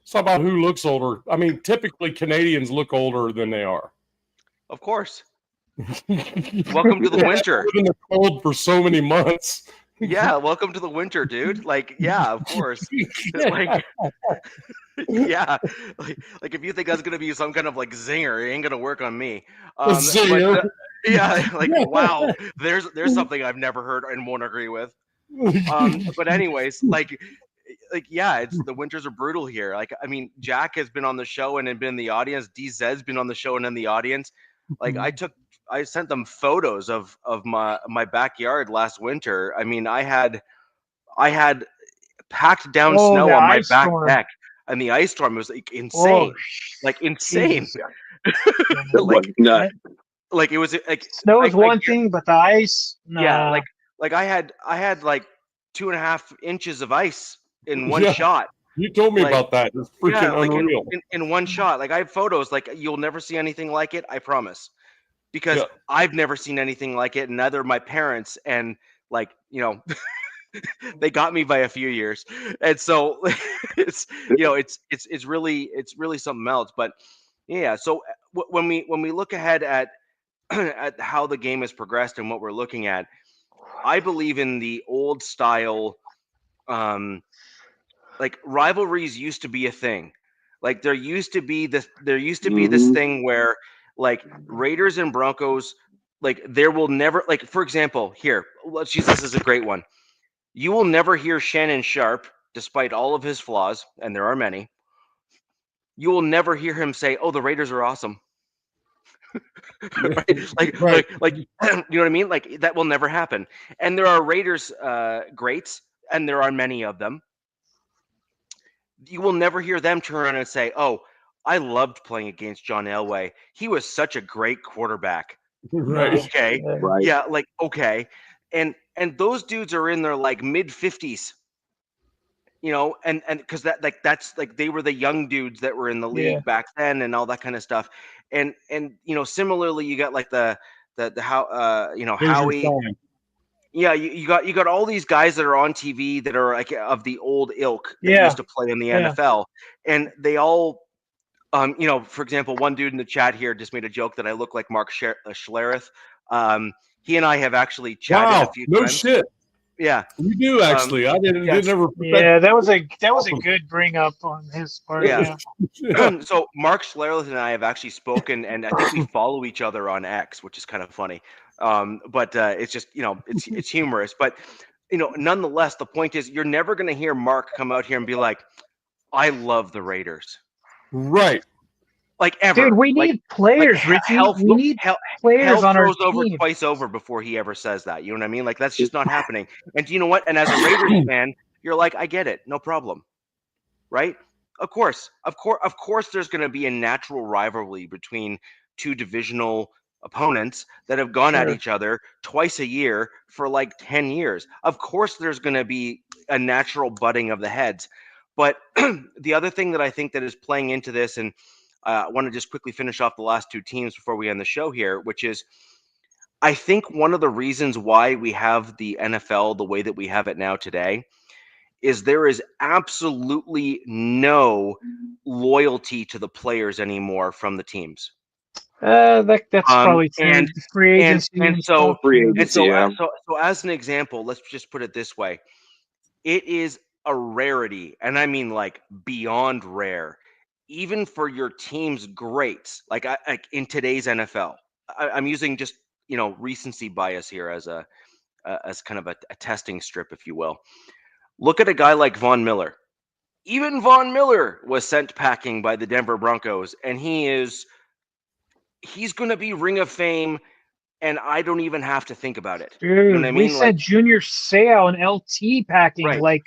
It's not about who looks older. I mean, typically Canadians look older than they are. Of course. Welcome to the winter. Been in the cold for so many months. Yeah, welcome to the winter, dude. Like, yeah, of course. Like, yeah, like if you think that's gonna be some kind of like zinger, it ain't gonna work on me. Zinger. But, yeah, like, wow, there's something I've never heard and won't agree with. But anyways, like yeah, the winters are brutal here. Like, I mean, Jack has been on the show and been in the audience. DZ's been on the show and in the audience. Like, I sent them photos of my backyard last winter. I mean, I had packed down snow on my back deck, and the ice storm was like insane, insane. Like it was like snow is one thing, but the ice, nah. Yeah, like I had like 2.5 inches of ice in one shot. You told me about that. It's freaking unreal. In one shot. Like, I have photos. Like, you'll never see anything like it. I promise. Because I've never seen anything like it, and neither my parents. And, like, they got me by a few years. And so it's really something else. But yeah, so when we look ahead at how the game has progressed and what we're looking at, I believe in the old style. Like, rivalries used to be a thing. Like, there used to be this thing where, like, Raiders and Broncos, like, there will never, like, for example, here, let's use this as a great one. You will never hear Shannon Sharp, despite all of his flaws, and there are many. You will never hear him say, "Oh, the Raiders are awesome." Right? Like, you know what I mean? Like, that will never happen. And there are Raiders greats, and there are many of them. You will never hear them turn around and say, "Oh, I loved playing against John Elway. He was such a great quarterback." Right. Okay. Right. Yeah, like, okay. And those dudes are in their, like, mid-50s. And because that's like, they were the young dudes that were in the league back then and all that kind of stuff. And similarly, you got like the how Howie. Yeah, you got all these guys that are on TV that are like of the old ilk that used to play in the NFL, and they all, for example, one dude in the chat here just made a joke that I look like Mark Schlereth. He and I have actually chatted a few times. No shit. Yeah, you do actually. I didn't never. That was a good bring up on his part. Yeah. So Mark Schlereth and I have actually spoken, and I think we follow each other on X, which is kind of funny. But it's just, it's humorous. But, nonetheless, the point is you're never going to hear Mark come out here and be like, I love the Raiders. Right. Like ever. Dude, we need players, Richie. We need players on our throws over team. twice over before he ever says that. You know what I mean? Like, that's just not happening. And you know what? And as a Raiders fan, you're like, I get it. No problem. Right? Of course, there's going to be a natural rivalry between two divisional opponents that have gone at each other twice a year for like 10 years. Of course, there's going to be a natural butting of the heads. But the other thing that I think that is playing into this, and I want to just quickly finish off the last two teams before we end the show here, which is I think one of the reasons why we have the NFL the way that we have it now today is there is absolutely no loyalty to the players anymore from the teams. That's probably true. Free agency and so as an example, let's just put it this way. It is a rarity, and I mean like beyond rare, even for your team's greats, like in today's NFL. I'm using just, recency bias here as kind of a testing strip, if you will. Look at a guy like Von Miller. Even Von Miller was sent packing by the Denver Broncos, and he's going to be Ring of Fame, and I don't even have to think about it. Dude, you know what I mean? We sent Junior Seau and LT packing. Right. Like,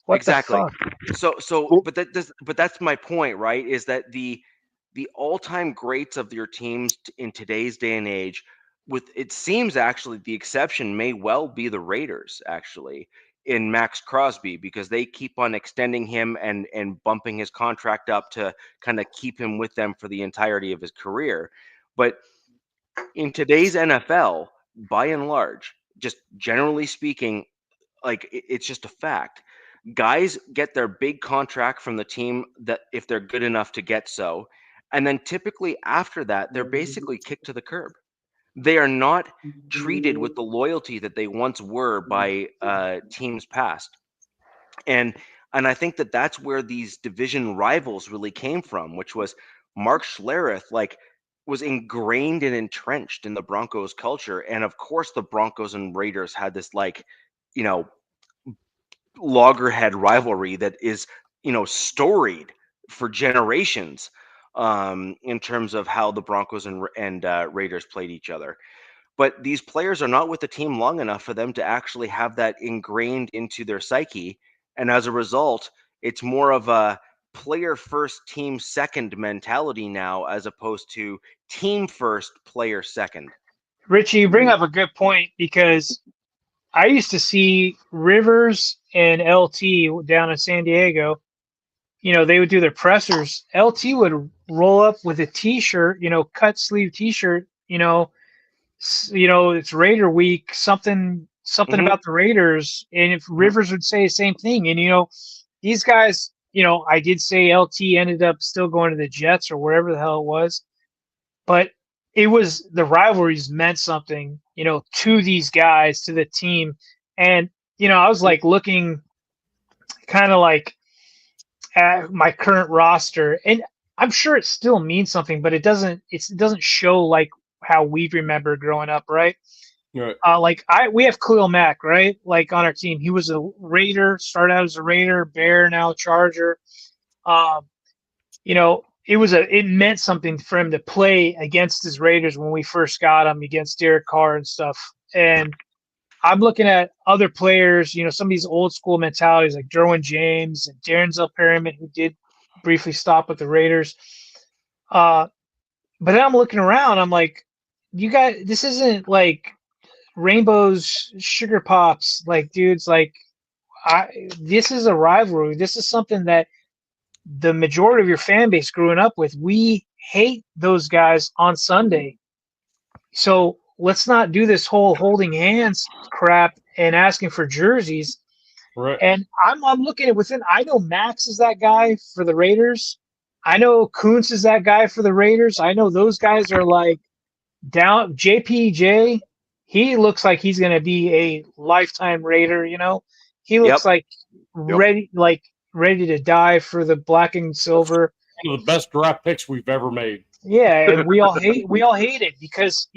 what exactly. the fuck? But that's my point, right? Is that the all-time greats of your teams in today's day and age, it seems actually the exception may well be the Raiders, actually, in Max Crosby, because they keep on extending him and bumping his contract up to kind of keep him with them for the entirety of his career. But in today's NFL, by and large, just generally speaking, like it's just a fact. Guys get their big contract from the team that if they're good enough to get so, and then typically after that, they're basically kicked to the curb. They are not treated with the loyalty that they once were by teams past. And I think that that's where these division rivals really came from, which was Mark Schlereth, was ingrained and entrenched in the Broncos culture. And of course, the Broncos and Raiders had this loggerhead rivalry that is, storied for generations. In terms of how the Broncos and Raiders played each other. But these players are not with the team long enough for them to actually have that ingrained into their psyche. And as a result, it's more of a player first, team second mentality now, as opposed to team first, player second. Richie, you bring up a good point, because I used to see Rivers and LT down in San Diego. They would do their pressers. LT would roll up with a T-shirt, cut sleeve T-shirt. It's Raider week. Something about the Raiders. And if Rivers would say the same thing, and these guys, I did say LT ended up still going to the Jets or wherever the hell it was, but it was the rivalries meant something, to these guys, to the team, and I was like looking, kind of like at my current roster, and I'm sure it still means something, but it doesn't show like how we remember growing up, right? Right. We have Khalil Mack, right? Like on our team, he was a Raider, started out as a Raider, Bear, now Charger. It meant something for him to play against his Raiders when we first got him, against Derek Carr and stuff. And I'm looking at other players, some of these old school mentalities like Derwin James and Darrenzel Perryman, who did briefly stop with the Raiders. But then I'm looking around, I'm like, you guys, this isn't like rainbows, sugar pops, like dudes, this is a rivalry. This is something that the majority of your fan base growing up with. We hate those guys on Sunday. So let's not do this whole holding hands crap and asking for jerseys. Right. And I'm looking at within. I know Max is that guy for the Raiders. I know Kuntz is that guy for the Raiders. I know those guys are like down. JPJ, he looks like he's going to be a lifetime Raider. He looks like ready to die for the black and silver. One of the best draft picks we've ever made. Yeah, and we all hate it because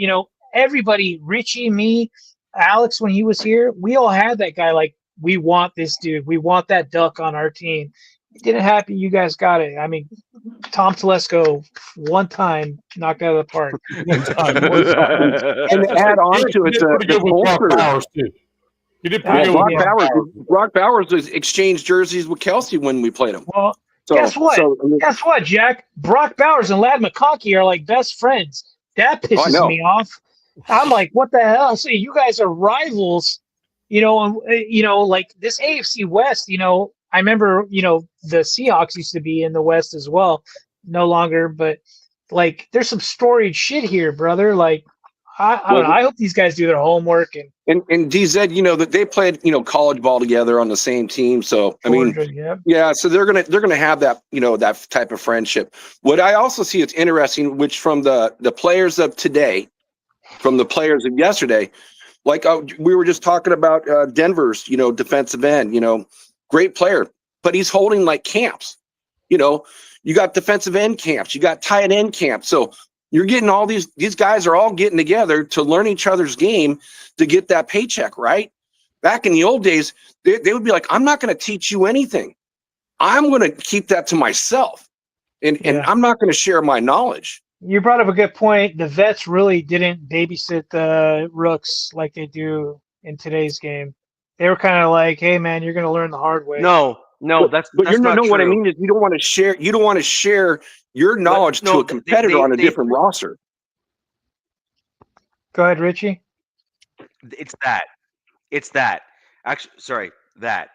everybody, Richie, me, Alex, when he was here, we all had that guy. Like, we want this dude. We want that duck on our team. It didn't happen. You guys got it. I mean, Tom Telesco, one time, knocked out of the park. And to add on to it, the culture. He did pretty good with Brock Bowers. Brock Bowers was exchanged jerseys with Kelsey when we played him. Well, guess what? Guess what, Jack? Brock Bowers and Ladd McConkey are like best friends. That pisses me off. I'm like, what the hell? So you guys are rivals, like this AFC West, I remember, the Seahawks used to be in the West as well. No longer, but like there's some storied shit here, brother. Like, I don't know. I hope these guys do their homework and DZ, that they played, college ball together on the same team. So I mean, so they're gonna have that, that type of friendship. What I also see it's interesting, which from the players of today, from the players of yesterday, like we were just talking about Denver's, defensive end, great player, but he's holding like camps. You got defensive end camps, you got tight end camps, so. You're getting all these guys are all getting together to learn each other's game to get that paycheck, right? Back in the old days, they would be like, I'm not going to teach you anything. I'm going to keep that to myself. And I'm not going to share my knowledge. You brought up a good point. The vets really didn't babysit the rooks like they do in today's game. They were kind of like, hey, man, you're going to learn the hard way. No, that's you not know true. What I mean is you don't want to share your knowledge to a competitor on a different roster. Go ahead, Richie. It's that. Actually, sorry, that.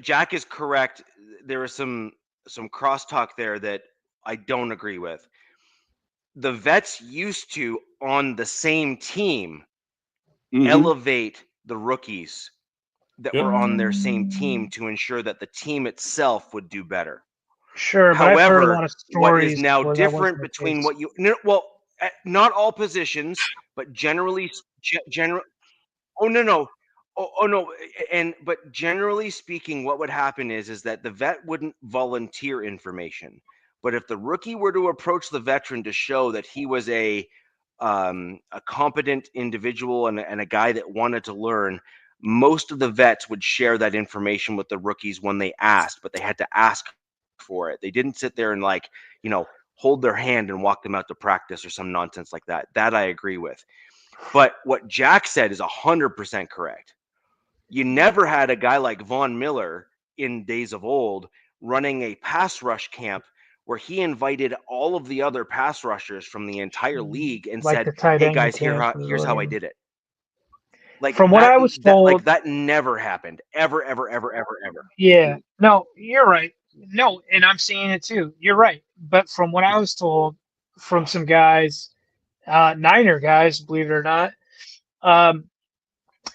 Jack is correct. There is some crosstalk there that I don't agree with. The vets used to, on the same team, elevate the rookies that were on their same team to ensure that the team itself would do better. Sure, however, but I've heard a lot of stories what is now different between what you not all positions, but generally. But generally speaking, what would happen is that the vet wouldn't volunteer information, but if the rookie were to approach the veteran to show that he was a competent individual and a guy that wanted to learn, most of the vets would share that information with the rookies when they asked, but they had to ask for it. They didn't sit there and hold their hand and walk them out to practice or some nonsense like that. That I agree with. But what Jack said is 100% correct. You never had a guy like Von Miller in days of old running a pass rush camp where he invited all of the other pass rushers from the entire league and said, hey guys, here's how I did it. Like, from what I was told, that never happened ever. Yeah, no, you're right. No, and I'm seeing it too. You're right. But from what I was told from some guys, Niner guys, believe it or not, and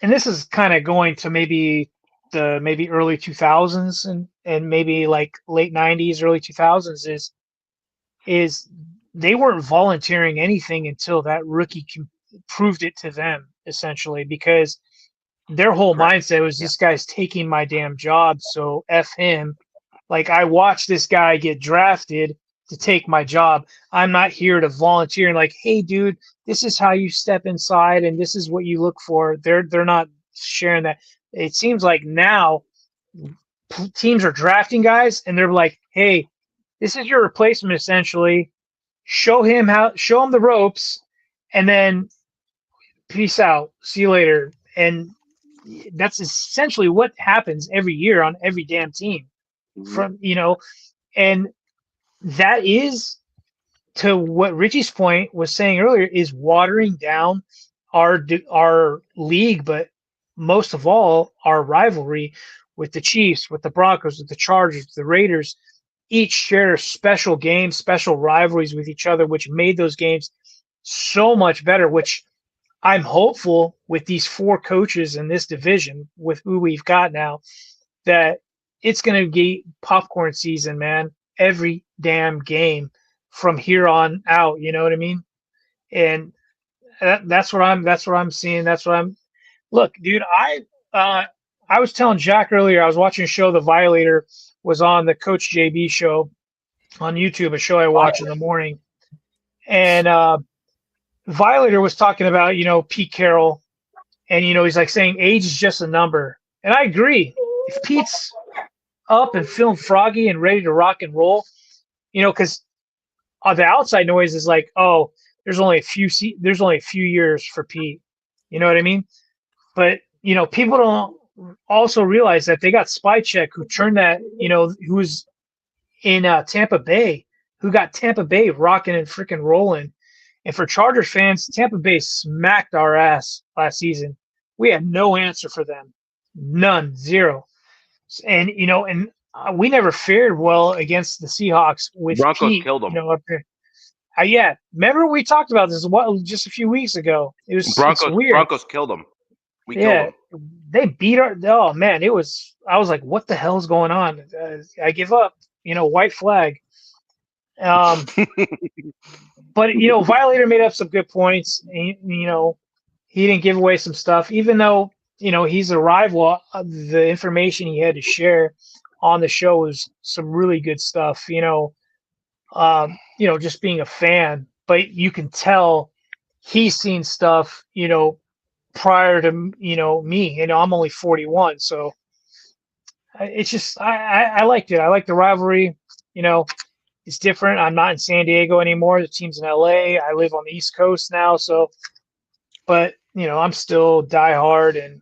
this is kind of going to maybe early 2000s and maybe like late 90s, early 2000s is they weren't volunteering anything until that rookie proved it to them, essentially, because their whole mindset was this guy's taking my damn job, so F him. Like, I watched this guy get drafted to take my job. I'm not here to volunteer and like, hey, dude, this is how you step inside and this is what you look for. They're not sharing that. It seems like now teams are drafting guys and they're like, hey, this is your replacement, essentially. Show him the ropes, and then peace out. See you later. And that's essentially what happens every year on every damn team. And that is, to what Richie's point was saying earlier, is watering down our league, but most of all our rivalry with the Chiefs, with the Broncos, with the Chargers, the Raiders. Each share special games, special rivalries with each other, which made those games so much better, which I'm hopeful with these four coaches in this division, with who we've got now, that it's going to be popcorn season, man. Every damn game from here on out. You know what I mean? And that's what I'm seeing. Look, dude, I was telling Jack earlier, I was watching a show, The Violator was on the Coach JB show on YouTube, a show I watch in the morning. And Violator was talking about, Pete Carroll, and, he's like saying age is just a number. And I agree. If Pete's up and feeling froggy and ready to rock and roll, because the outside noise is like, oh, there's only a few years for Pete. You know what I mean? But, people don't also realize that they got Spycheck, who turned that, who was in Tampa Bay, who got Tampa Bay rocking and freaking rolling. And for Chargers fans, Tampa Bay smacked our ass last season. We had no answer for them. None. Zero. And, we never fared well against the Seahawks with Broncos Pete, killed them. Up there. Yeah. Remember we talked about this just a few weeks ago. It's weird. Broncos killed them. We killed them. They beat I was like, what the hell's going on? I give up, white flag. But, Violator made up some good points. He didn't give away some stuff, even though, he's a rival. The information he had to share on the show was some really good stuff, just being a fan. But you can tell he's seen stuff, prior to, me. I'm only 41. So it's just, I liked it. I like the rivalry, It's different. I'm not in San Diego anymore. The team's in LA. I live on the East Coast now. So, but, I'm still diehard, and,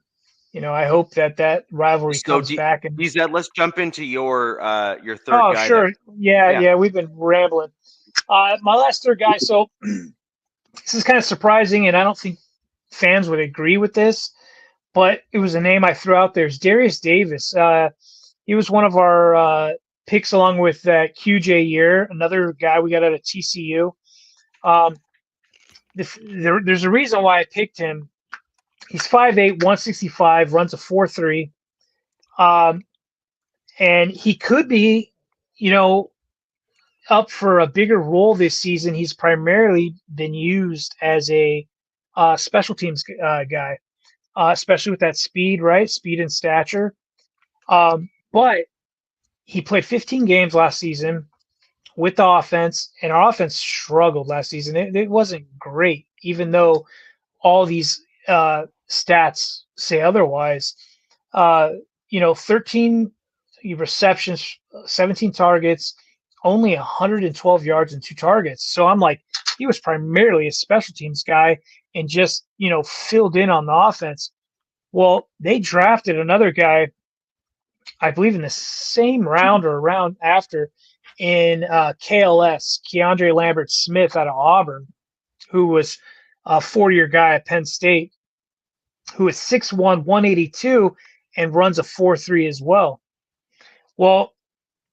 I hope that rivalry comes back. And let's jump into your third guy. Oh, sure. Yeah. We've been rambling. My last third guy. So this is kind of surprising, and I don't think fans would agree with this, but it was a name I threw out there. It's Darius Davis. He was one of our picks, along with QJ Year, another guy we got out of TCU. There's a reason why I picked him. He's 5'8", 165, runs a 4.3. And he could be, up for a bigger role this season. He's primarily been used as a special teams guy, especially with that speed, right? Speed and stature. But he played 15 games last season with the offense, and our offense struggled last season. It wasn't great, even though all these stats say otherwise. 13 receptions, 17 targets, only 112 yards and 2 targets. So I'm like, he was primarily a special teams guy and just, filled in on the offense. Well, they drafted another guy, I believe in the same round or round after, in KLS, Keandre Lambert Smith out of Auburn, who was a 4-year guy at Penn State, who is 6'1", 182, and runs a 4.3 as well. Well,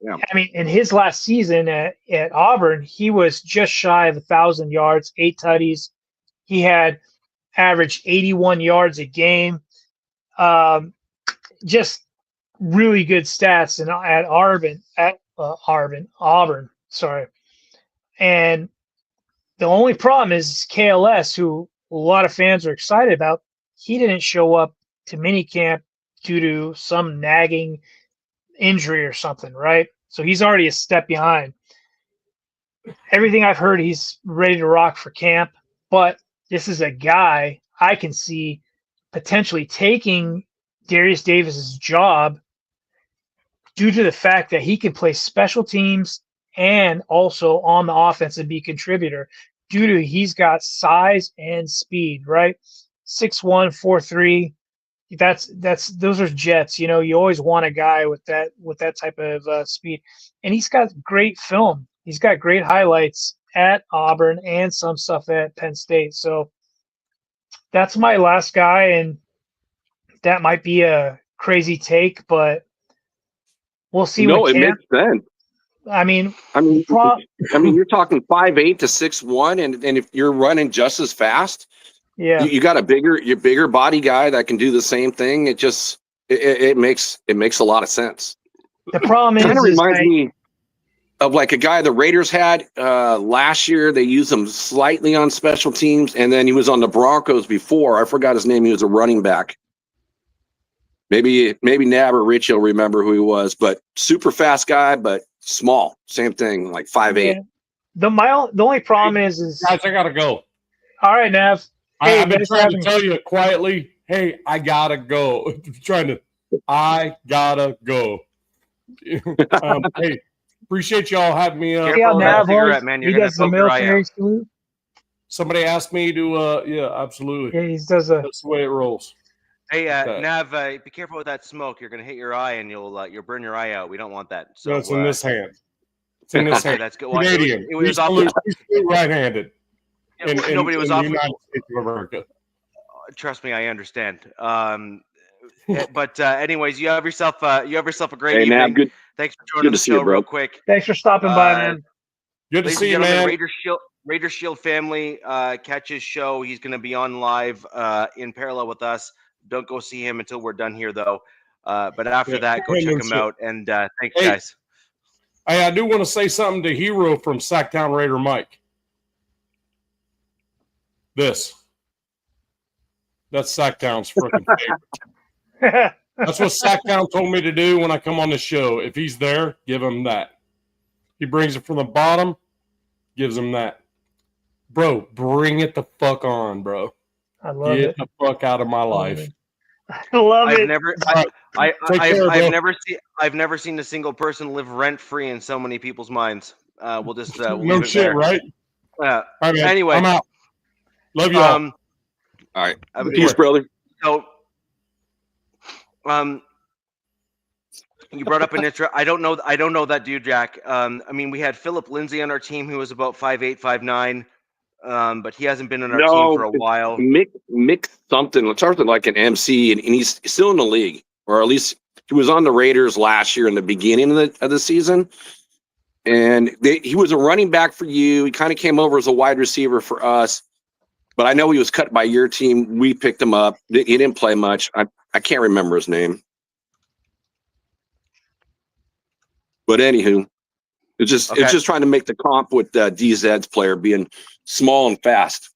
yeah. I mean, in his last season at Auburn, he was just shy of 1,000 yards, 8 tutties. He had averaged 81 yards a game. Just really good stats at Auburn. Sorry. And the only problem is KLS, who a lot of fans are excited about. He didn't show up to minicamp due to some nagging injury or something, right? So he's already a step behind. Everything I've heard, he's ready to rock for camp, but this is a guy I can see potentially taking Darius Davis's job due to the fact that he can play special teams and also on the offense and be a contributor due to he's got size and speed, right? 6'1", 4'3". Those are jets. You always want a guy with that type of speed, and he's got great film. He's got great highlights at Auburn and some stuff at Penn State. So that's my last guy, and that might be a crazy take, but we'll see. No, it makes sense. I mean, you're talking 5'8" to 6'1", and if you're running just as fast, yeah, you got your bigger body guy that can do the same thing. It makes a lot of sense. The problem is, kind of reminds me of like a guy the Raiders had last year. They used him slightly on special teams, and then he was on the Broncos before. I forgot his name. He was a running back. Maybe Nab or Rich will remember who he was, but super fast guy, but small. Same thing, like 5'8". Yeah. The only problem is guys, I gotta go. All right, Nav. Hey, I've been thanks for trying to having me. tell you quietly, hey, I gotta go. I gotta go. Hey, appreciate y'all having me. See how Careful with that Nav cigarette, was? man. He You're gonna does the poke your eye military out. salute. Somebody asked me to. Yeah, absolutely. Yeah, he does a. That's the way it rolls. Hey, Okay. Nav, be careful with that smoke. You're gonna hit your eye and you'll burn your eye out. We don't want that. So No, it's in this hand. It's in this okay, hand. that's good. Well, Canadian. it was we off. salute right-handed. In Nobody was the off. United States of America. Trust me, I understand. But anyways, you have yourself a great Hey, evening. Nav, good. Thanks for joining Good the to see you, show bro. real quick. Thanks for stopping by, man. Good to Ladies see you, and gentlemen, man. Raider Shield family, catch his show. He's going to be on live in parallel with us. Don't go see him until we're done here, though. But after that, go check him out. And thanks, guys. Hey, I do want to say something to Hero from Sacktown Raider Mike. That's Sacktown's freaking favorite. That's what Sacktown told me to do when I come on the show. If he's there, give him that. He brings it from the bottom, gives him that. Bro, bring it the fuck on, bro. I love Get it. the fuck out of my life. I love it. I've never seen a single person live rent free in so many people's minds. We'll just we'll no leave it shit, there. right? All right, man. Anyway, I'm out. Love y'all. All right. Peace, brother. So, you brought up an intro. I don't know that dude, Jack. I mean, we had Philip Lindsay on our team who was about 5'8", 5'9", but he hasn't been on our team for a while. Mick something. It started like an MC, and he's still in the league, or at least he was on the Raiders last year in the beginning of the season. And he was a running back for you. He kind of came over as a wide receiver for us. But I know he was cut by your team. We picked him up. He didn't play much. I can't remember his name. But anywho, it's just trying to make the comp with DZ's player being small and fast.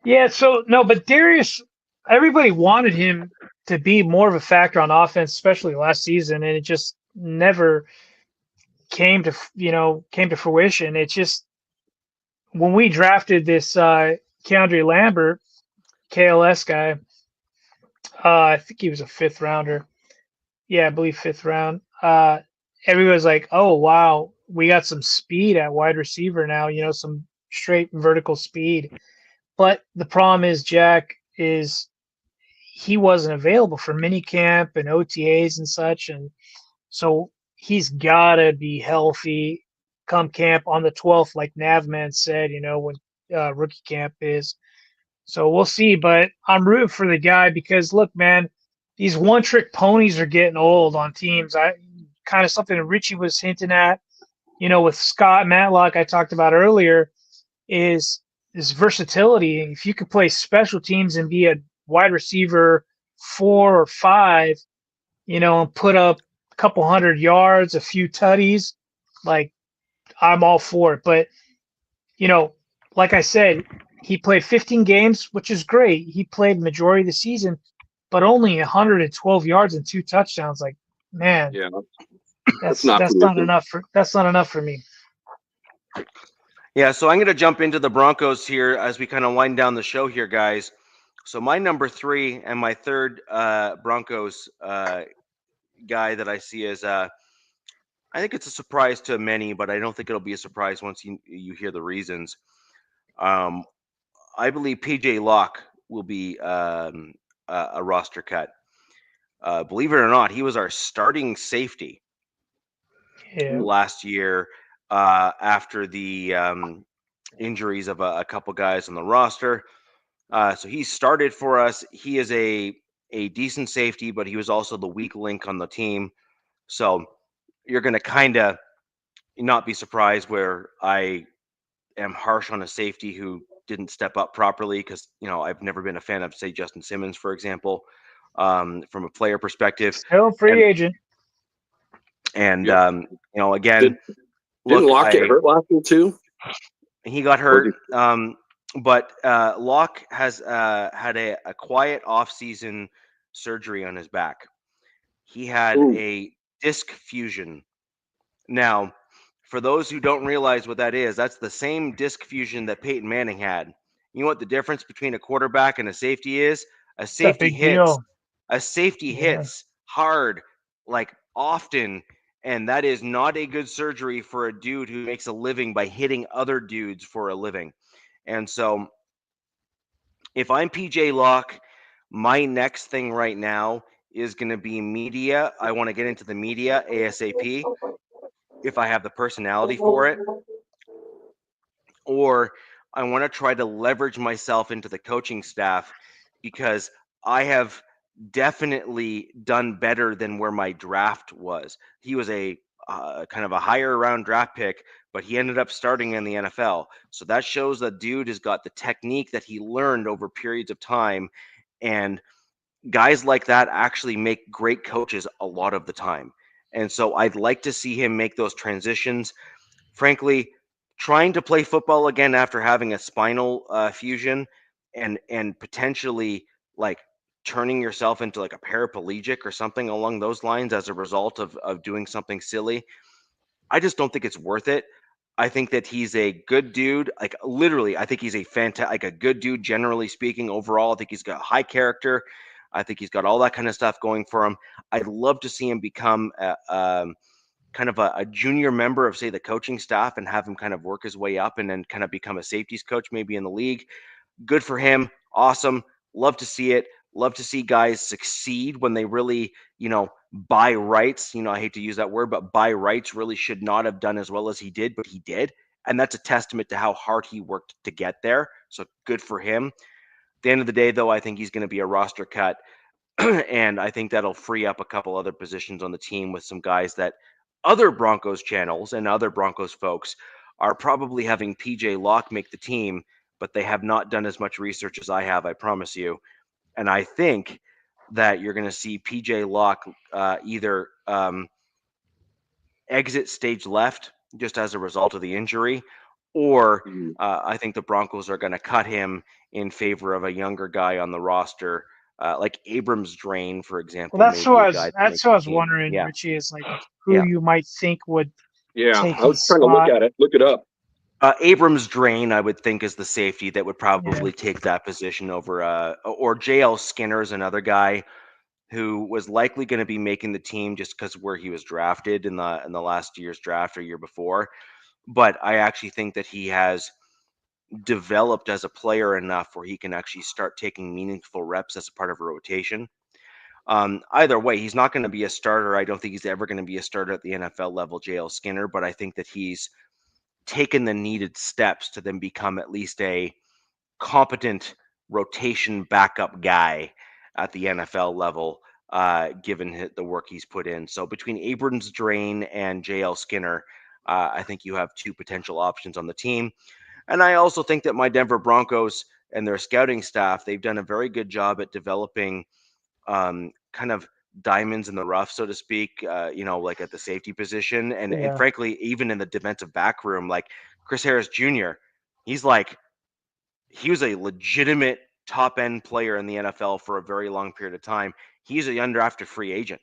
Yeah, so no, but Darius, everybody wanted him to be more of a factor on offense, especially last season, and it just never came to fruition. It's just when we drafted this Keandre Lambert, KLS guy, I think he was a 5th rounder. Yeah, I believe 5th round. Everybody was like, "Oh wow, we got some speed at wide receiver now. Some straight vertical speed." But the problem is, Jack, is he wasn't available for minicamp and OTAs and such, and so he's gotta be healthy come camp on the 12th, like Navman said. When rookie camp is. So we'll see, but I'm rooting for the guy because look, man, these one-trick ponies are getting old on teams. Kind of something that Richie was hinting at, with Scott Matlock I talked about earlier, is versatility. If you could play special teams and be a wide receiver 4 or 5, and put up a couple 100 yards, a few tutties, like I'm all for it. But, like I said, he played 15 games, which is great. He played majority of the season, but only 112 yards and 2 touchdowns. Like, man, yeah, that's not enough for me. Yeah, so I'm going to jump into the Broncos here as we kind of wind down the show here, guys. So my number 3 and my third Broncos guy that I see is, I think it's a surprise to many, but I don't think it'll be a surprise once you hear the reasons. I believe PJ Locke will be a roster cut. Believe it or not, he was our starting safety last year after the injuries of a couple guys on the roster. So he started for us. He is a decent safety, but he was also the weak link on the team. So you're going to kind of not be surprised where I am harsh on a safety who didn't step up properly because, I've never been a fan of, say, Justin Simmons, for example, from a player perspective. Still free agent. And, again, didn't Locke get hurt last year too? He got hurt. But Locke has had a quiet off-season surgery on his back. He had a disc fusion. Now, for those who don't realize what that is, that's the same disc fusion that Peyton Manning had. You know what the difference between a quarterback and a safety is? A It's a safety big hits. deal. A safety Yeah. hits hard, like often, and that is not a good surgery for a dude who makes a living by hitting other dudes for a living. And so, if I'm PJ Locke, my next thing right now is going to be media. I want to get into the media ASAP if I have the personality for it, or I want to try to leverage myself into the coaching staff because I have definitely done better than where my draft was. He was a kind of a higher round draft pick, but he ended up starting in the NFL. So that shows the dude has got the technique that he learned over periods of time. And guys like that actually make great coaches a lot of the time. And so I'd like to see him make those transitions. Frankly, trying to play football again after having a spinal fusion and potentially like turning yourself into like a paraplegic or something along those lines as a result of doing something silly, I just don't think it's worth it. I think that he's a good dude. Like literally, I think he's a fantastic, like a good dude. Generally speaking, overall, I think he's got high character. I think he's got all that kind of stuff going for him. I'd love to see him become kind of a junior member of, say, the coaching staff and have him kind of work his way up and then kind of become a safeties coach maybe in the league. Good for him. Awesome. Love to see it. Love to see guys succeed when they really, buy rights. I hate to use that word, but buy rights really should not have done as well as he did, but he did. And that's a testament to how hard he worked to get there. So good for him. At the end of the day, though, I think he's going to be a roster cut. And I think that'll free up a couple other positions on the team with some guys that other Broncos channels and other Broncos folks are probably having PJ Locke make the team, but they have not done as much research as I have, I promise you. And I think that you're going to see PJ Locke either exit stage left just as a result of the injury, or I think the Broncos are going to cut him in favor of a younger guy on the roster, like Abrams Drain, for example. Well, that's maybe what a guy that's what I was team. wondering, Yeah. Richie, is like who you might think would take I was his trying to spot. look it up. Abrams Drain, I would think, is the safety that would probably take that position over, or JL Skinner is another guy who was likely going to be making the team just because where he was drafted in the last year's draft or year before. But I actually think that he has developed as a player enough where he can actually start taking meaningful reps as a part of a rotation. Either way, he's not going to be a starter. I don't think he's ever going to be a starter at the NFL level, JL Skinner, but I think that he's taken the needed steps to then become at least a competent rotation backup guy at the NFL level, given the work he's put in. So between Abrams Drain and JL Skinner, I think you have two potential options on the team. And I also think that my Denver Broncos and their scouting staff, they've done a very good job at developing kind of diamonds in the rough, so to speak, like at the safety position. And frankly, even in the defensive back room, like Chris Harris Jr., he was a legitimate top end player in the NFL for a very long period of time. He's an undrafted free agent.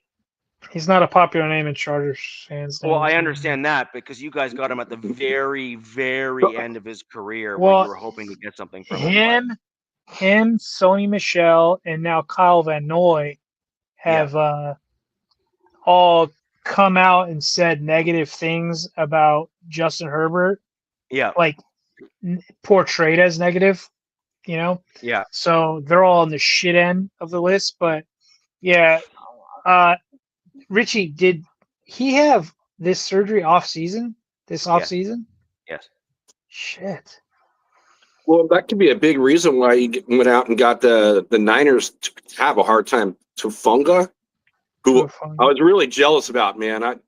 He's not a popular name in Chargers fans. Well, I understand that because you guys got him at the very, very end of his career where you were hoping to get something from him. Him, Sony Michel, and now Kyle Van Noy have all come out and said negative things about Justin Herbert. Yeah. Like portrayed as negative, Yeah. So they're all on the shit end of the list. But Richie, did he have this surgery off season? This off season? Yes. Shit. Well, that could be a big reason why he went out and got the Niners to have a hard time. Tufunga, who I was really jealous about, man.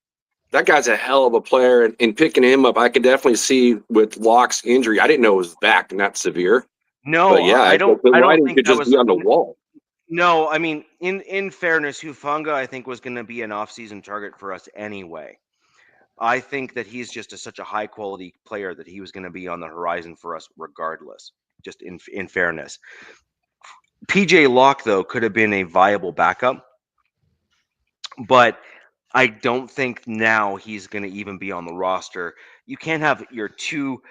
That guy's a hell of a player, and picking him up, I could definitely see with Locke's injury. I didn't know it was back and not severe. No, but yeah, I don't. The I don't writing think could that just was be on the wall. No, I mean, in fairness, Hufanga, I think, was going to be an off-season target for us anyway. I think that he's just such a high-quality player that he was going to be on the horizon for us regardless, just in fairness. PJ Locke, though, could have been a viable backup, but I don't think now he's going to even be on the roster. You can't have your two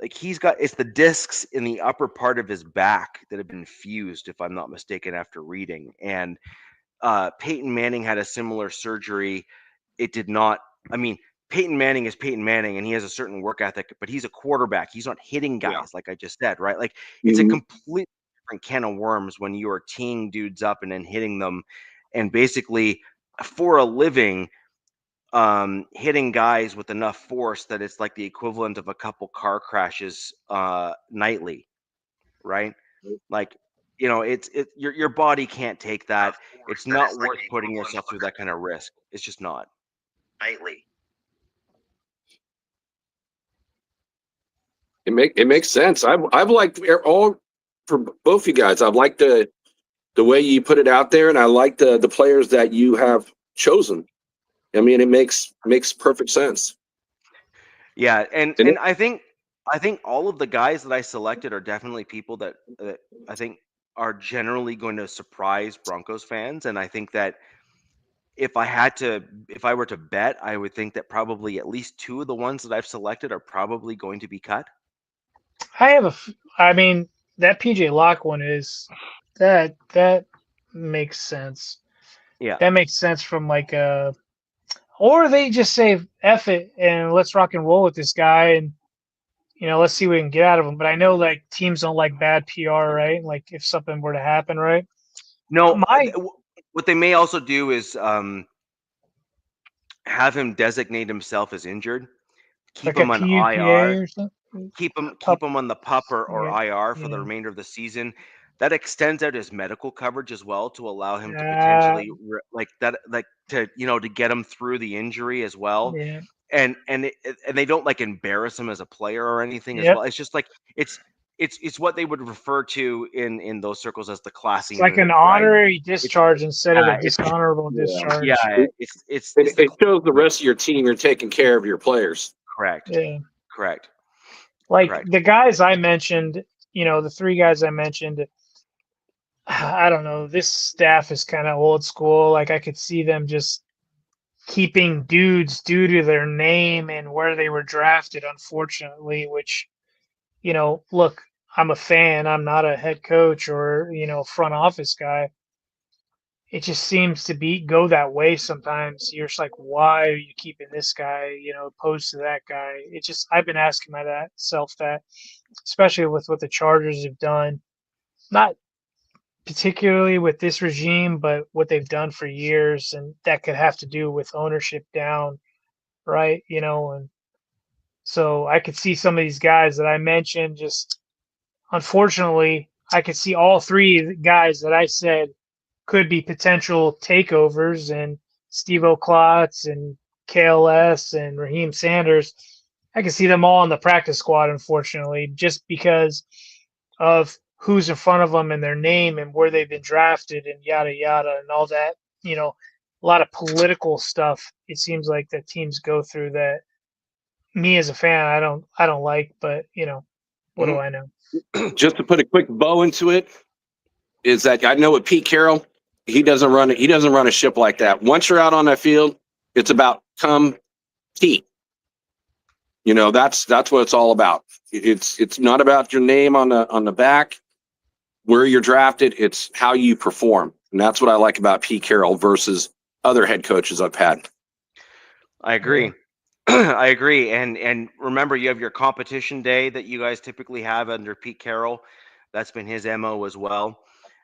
like it's the discs in the upper part of his back that have been fused, if I'm not mistaken, after reading. And Peyton Manning had a similar surgery. It did not. I mean, Peyton Manning is Peyton Manning, and he has a certain work ethic, but he's a quarterback. He's not hitting guys, like I just said, right? Like it's a completely different can of worms when you are teeing dudes up and then hitting them, and basically for a living, hitting guys with enough force that it's like the equivalent of a couple car crashes nightly, right? Like, your body can't take that. It's not worth putting yourself through that kind of risk. It's just not. Nightly. It makes sense. I've liked all for both you guys. I've liked the way you put it out there, and I like the players that you have chosen. I mean, it makes perfect sense. Yeah, and I think all of the guys that I selected are definitely people that I think are generally going to surprise Broncos fans, and I think that if I were to bet, I would think that probably at least two of the ones that I've selected are probably going to be cut. I mean, that PJ Locke one is that makes sense. Yeah, that makes sense from like or they just say F it and let's rock and roll with this guy, and let's see what we can get out of him. But I know like teams don't like bad PR, right? Like if something were to happen, right? no, what they may also do is have him designate himself as injured, keep like a him on PUPA IR, or something. keep him on the pup or Yeah. IR for the remainder of the season. That extends out his medical coverage as well to allow him to Yeah. potentially to get him through the injury as well. Yeah. And they don't like embarrass him as a player or anything as Yep. well. It's just like it's what they would refer to in those circles as the classy It's like move, an right? honorary discharge instead of a dishonorable discharge. Yeah, it shows the rest of your team you're taking care of your players. Correct. Yeah. Correct. Like Correct. the guys I mentioned, the three guys I mentioned, I don't know. This staff is kind of old school. Like I could see them just keeping dudes due to their name and where they were drafted, unfortunately, which, look, I'm a fan. I'm not a head coach or, front office guy. It just seems to go that way sometimes. You're just like, why are you keeping this guy, opposed to that guy? I've been asking myself that, especially with what the Chargers have done. Not particularly with this regime, but what they've done for years, and that could have to do with ownership down, right? And so I could see some of these guys that I mentioned. Just unfortunately, I could see all three guys that I said could be potential takeovers, and Steve O'Klotz and KLS and Raheem Sanders. I can see them all on the practice squad, unfortunately, just because of who's in front of them and their name and where they've been drafted and yada yada and all that. A lot of political stuff. It seems like that teams go through that. Me as a fan, I don't like, but what do I know? Just to put a quick bow into it, is that I know with Pete Carroll, he doesn't run a ship like that. Once you're out on that field, it's about compete. That's what it's all about. It's not about your name on the back, where you're drafted. It's how you perform, and that's what I like about Pete Carroll versus other head coaches I've had. I agree. I agree. And remember, you have your competition day that you guys typically have under Pete Carroll. That's been his MO as well.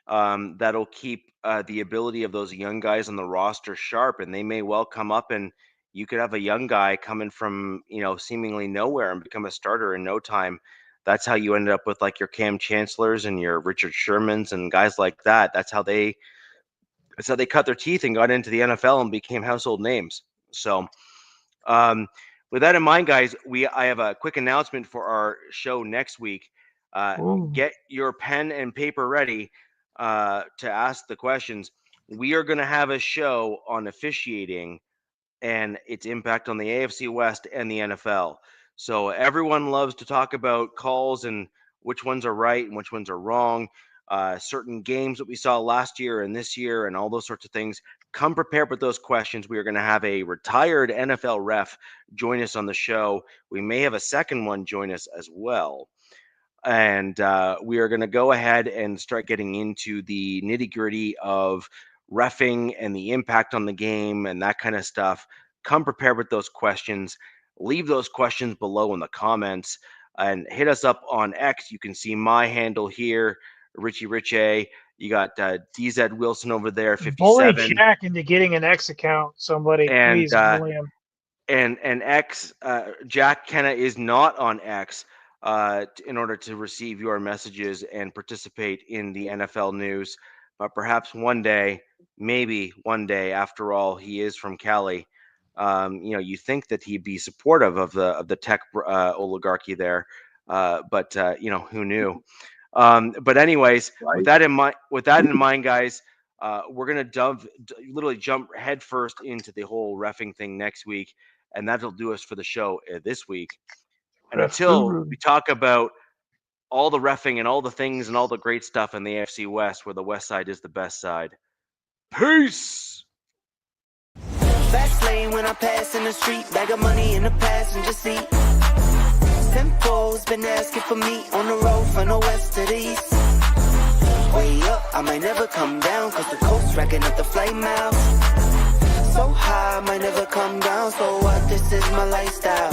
That'll keep the ability of those young guys on the roster sharp, and they may well come up, and you could have a young guy coming from seemingly nowhere and become a starter in no time. That's how you ended up with like your Cam Chancellors and your Richard Shermans and guys like that. That's how they cut their teeth and got into the NFL and became household names. So with that in mind, guys, I have a quick announcement for our show next week. Get your pen and paper ready to ask the questions. We are going to have a show on officiating and its impact on the AFC West and the NFL. So everyone loves to talk about calls and which ones are right and which ones are wrong. certain games that we saw last year and this year and all those sorts of things. Come prepared with those questions. We are going to have a retired NFL ref join us on the show. We may have a second one join us as well. And we are going to go ahead and start getting into the nitty-gritty of reffing and the impact on the game and that kind of stuff. Come prepared with those questions. Leave those questions below in the comments and hit us up on X. You can see my handle here, Richie Rich A. You got DZ Wilson over there, 57. Bully Jack into getting an X account. Somebody, and, please bully him. And X, Jack Kenna is not on X in order to receive your messages and participate in the NFL news. But perhaps one day, maybe one day, after all, he is from Cali. You think that he'd be supportive of the tech oligarchy there, but who knew? But anyways, Right. with that in mind, guys, we're gonna literally jump headfirst into the whole reffing thing next week, and that'll do us for the show this week. And until we talk about all the reffing and all the things and all the great stuff in the AFC West, where the West side is the best side. Peace. Fast lane when I pass in the street, bag of money in the passenger seat. Tempo's been asking for me on the road from the west to the east. Way up, I might never come down, cause the coast racking up the flight miles. So high, I might never come down, so what, this is my lifestyle.